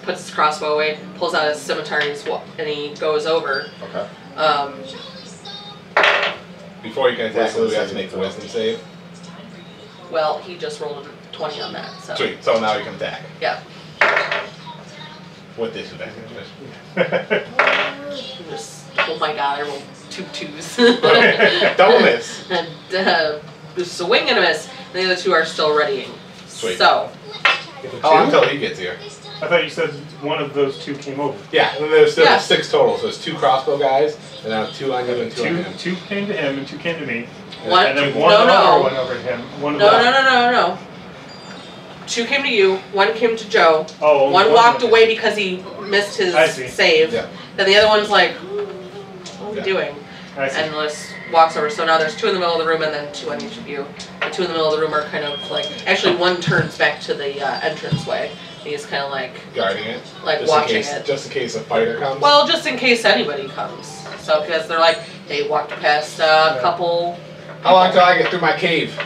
Speaker 2: puts his crossbow away, pulls out his scimitar, and he goes over.
Speaker 3: Okay.
Speaker 1: Before you can attack,
Speaker 3: Wisdom
Speaker 1: we have to
Speaker 3: saving
Speaker 1: make a
Speaker 3: throw.
Speaker 1: wisdom save.
Speaker 2: Well, he just rolled a 20 on that, so
Speaker 1: Sweet. So now you can attack.
Speaker 2: yeah.
Speaker 1: With disadvantage.
Speaker 2: He just, oh my god, I rolled 2 2s.
Speaker 1: Double miss.
Speaker 2: And swing and a miss. And the other 2 are still readying.
Speaker 1: Sweet.
Speaker 2: So
Speaker 1: How long until he gets here?
Speaker 4: I thought you said one of those 2 came over.
Speaker 1: Yeah, and there's still
Speaker 2: Yeah.
Speaker 1: 6 total, so it's 2 crossbow guys, and now 2 on you and 2 on him.
Speaker 4: Two came to him and 2 came to me.
Speaker 2: One-
Speaker 4: And then
Speaker 1: two
Speaker 4: one
Speaker 2: No, no.
Speaker 4: other went over to him. One of
Speaker 2: no,
Speaker 4: the-
Speaker 2: no, no, no, no. 2 came to you. 1 came to Joe.
Speaker 4: Oh, only
Speaker 2: One walked
Speaker 4: went
Speaker 2: away because he missed his
Speaker 4: I see.
Speaker 2: save.
Speaker 1: Yeah.
Speaker 2: Then the other one's like, what are we
Speaker 1: Yeah.
Speaker 2: doing?
Speaker 4: I see.
Speaker 2: And walks over. So now there's 2 in the middle of the room and then 2 on each of you. The 2 in the middle of the room are kind of like, actually one turns back to the entranceway. He's kind of like
Speaker 1: Guarding it.
Speaker 2: like
Speaker 1: Just
Speaker 2: watching
Speaker 1: in case,
Speaker 2: it.
Speaker 1: Just in case a fighter comes.
Speaker 2: Well, just in case anybody comes. So because they're like they walked past a couple.
Speaker 1: How long till I get through my cave?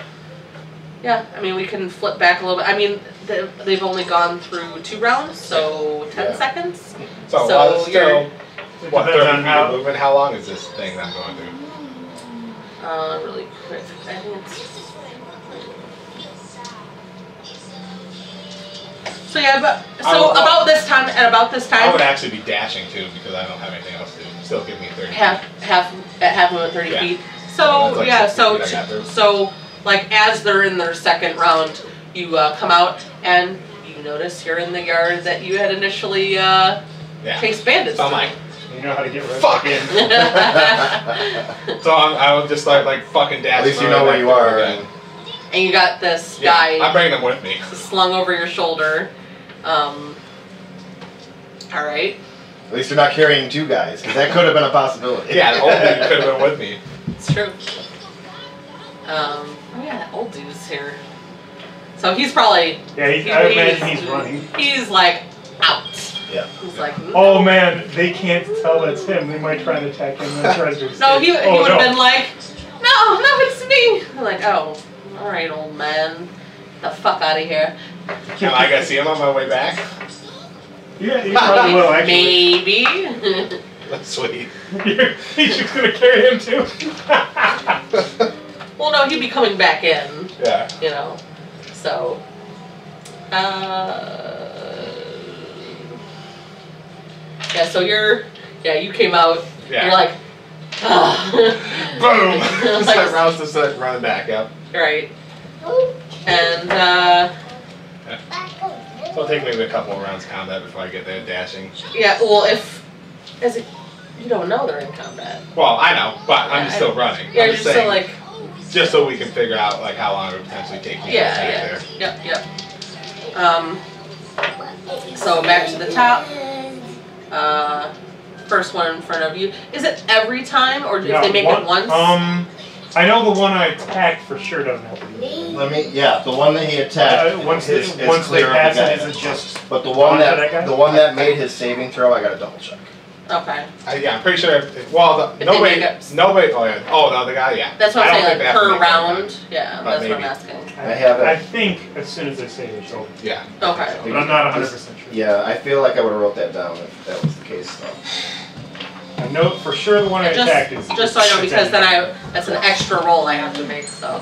Speaker 2: Yeah, I mean we can flip back a little bit. I mean they've only gone through 2 rounds, so 10
Speaker 1: Yeah.
Speaker 2: seconds.
Speaker 1: So,
Speaker 2: So
Speaker 1: while it's still, what,
Speaker 4: Depends
Speaker 1: 30
Speaker 4: on
Speaker 1: feet
Speaker 4: how-
Speaker 1: of movement? How long is this thing that I'm going through?
Speaker 2: Really quick. I think it's. So yeah, but about this time, at about this
Speaker 1: I
Speaker 2: time,
Speaker 1: would actually be dashing too because I don't have anything else to do. Still give me 30 feet.
Speaker 2: half movement, 30
Speaker 1: Yeah.
Speaker 2: feet.
Speaker 1: That's
Speaker 2: So
Speaker 1: like
Speaker 2: yeah,
Speaker 1: 60
Speaker 2: so
Speaker 1: feet I got through.
Speaker 2: so like as they're in their second round, you come out and you notice you're in the yard that you had initially
Speaker 1: Yeah.
Speaker 2: chased bandits.
Speaker 1: So I'm like,
Speaker 4: You know how to get rid
Speaker 1: Fuck.
Speaker 4: of it.
Speaker 2: and
Speaker 1: so I would just like fucking dash.
Speaker 3: At least you know where you are.
Speaker 1: Again.
Speaker 2: you got this
Speaker 1: Yeah,
Speaker 2: guy
Speaker 1: I'm bringing them with me.
Speaker 2: slung over your shoulder. All right.
Speaker 3: At least you're not carrying 2 guys, because that could have been a possibility.
Speaker 1: Yeah, the old dude could have been with me.
Speaker 2: It's true. Oh yeah, that old dude's here. So he's probably
Speaker 4: Yeah, I imagine he's running.
Speaker 2: He's like out.
Speaker 3: Yeah.
Speaker 2: He's like
Speaker 4: Oh man, they can't tell that's him. They might try to attack him and tries to escape.
Speaker 2: no, he would
Speaker 4: Oh,
Speaker 2: have
Speaker 4: no.
Speaker 2: been like, no, it's me. I'm like, oh, all right, old man, the fuck out of here.
Speaker 1: Am I gonna see him on my way back?
Speaker 4: Yeah, you probably will actually.
Speaker 2: Maybe.
Speaker 1: That's sweet.
Speaker 4: He's just gonna carry him too.
Speaker 2: Well, no, he'd be coming back in.
Speaker 1: Yeah.
Speaker 2: You know, so. Yeah, so you came out.
Speaker 1: Yeah.
Speaker 2: You're like,
Speaker 1: Boom! Just
Speaker 2: Like-
Speaker 1: like rounds to start running back. Yep.
Speaker 2: right. And
Speaker 1: So it'll take maybe a couple of rounds of combat before I get there dashing.
Speaker 2: yeah, well, you don't know they're in combat.
Speaker 1: Well, I know, but I'm just
Speaker 2: Yeah,
Speaker 1: still running.
Speaker 2: Yeah,
Speaker 1: I'm
Speaker 2: you're
Speaker 1: just
Speaker 2: still
Speaker 1: saying,
Speaker 2: like,
Speaker 1: just so we can figure out like how long it would potentially take me to get back there.
Speaker 2: Yep. So back to the top. First one in front of you. Is it every time, or if they make it once?
Speaker 4: I know the one I attacked for sure doesn't have to be.
Speaker 3: The one that he attacked
Speaker 4: Once
Speaker 3: is
Speaker 4: they
Speaker 3: clear of
Speaker 4: pass
Speaker 3: the
Speaker 4: it,
Speaker 3: guy.
Speaker 4: is it just
Speaker 3: But the
Speaker 4: on
Speaker 3: one
Speaker 4: to that guy?
Speaker 3: that made his saving throw, I gotta double check.
Speaker 2: Okay.
Speaker 1: Yeah, I'm pretty sure. Well,
Speaker 2: they
Speaker 1: nobody.
Speaker 2: make it-
Speaker 1: Oh yeah. Oh, the other guy. Yeah.
Speaker 2: That's what
Speaker 1: I
Speaker 2: I'm
Speaker 1: don't
Speaker 2: saying,
Speaker 1: think
Speaker 2: like
Speaker 1: they have to
Speaker 2: per
Speaker 1: make one
Speaker 2: round. Yeah,
Speaker 1: But
Speaker 2: that's what I'm
Speaker 1: maybe.
Speaker 2: asking.
Speaker 3: I have it.
Speaker 4: I think as soon as they say it, it's over.
Speaker 1: Yeah.
Speaker 2: Okay.
Speaker 4: But I'm not 100% sure.
Speaker 3: Yeah, I feel like I would have wrote that down if that was the case, though.
Speaker 4: I know for sure the one I attacked is.
Speaker 2: Just so I know,
Speaker 4: it's
Speaker 2: because then
Speaker 4: anything.
Speaker 2: that's an extra roll I have to make. So.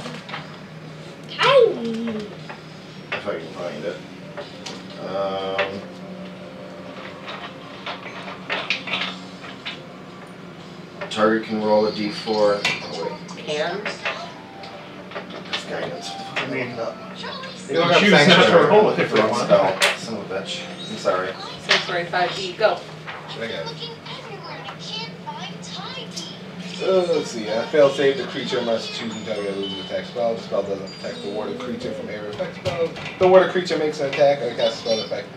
Speaker 3: If I can find it. Target can roll a d4. Oh, wait.
Speaker 2: Can.
Speaker 3: This guidance.
Speaker 4: I mean,
Speaker 1: You
Speaker 4: they
Speaker 1: don't
Speaker 4: can
Speaker 1: have
Speaker 4: choose not to
Speaker 1: sanctuary.
Speaker 4: roll it if they
Speaker 3: Wrong
Speaker 4: want.
Speaker 3: spell. Son of a bitch. I'm sorry.
Speaker 2: Sanctuary 5e, go.
Speaker 1: I got it. Let's see. Fail save. The creature must choose until you lose an attack spell. The spell doesn't protect the warded creature from area effect spell. The warded creature makes an attack or casts a spell effect.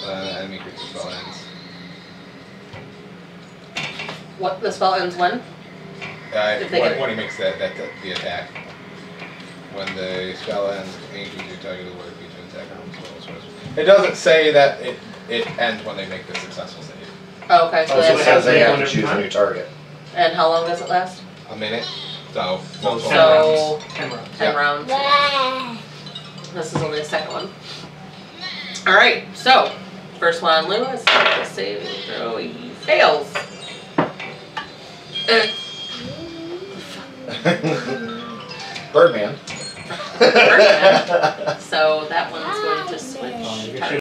Speaker 1: Enemy creature spell ends.
Speaker 2: What the spell ends when? If they
Speaker 1: When,
Speaker 2: get-
Speaker 1: when he makes the attack. When the spell ends, any creature targeted the warded creature attack on the spell. It doesn't say that it ends when they make the successful save.
Speaker 2: Oh, okay, so
Speaker 4: Oh, so
Speaker 3: It
Speaker 2: that's,
Speaker 3: says they have
Speaker 4: one
Speaker 3: to
Speaker 4: every
Speaker 3: choose a
Speaker 4: time?
Speaker 3: new target.
Speaker 2: and how long does it last?
Speaker 1: A minute. So.
Speaker 4: So,
Speaker 1: multiple
Speaker 4: 10
Speaker 2: So-
Speaker 4: rounds. 10 rounds.
Speaker 2: 10 rounds. This is only the second one. Alright, so, first one on Lewis, the saving throw, he fails.
Speaker 3: Birdman.
Speaker 2: Birdman. So that one's going to switch.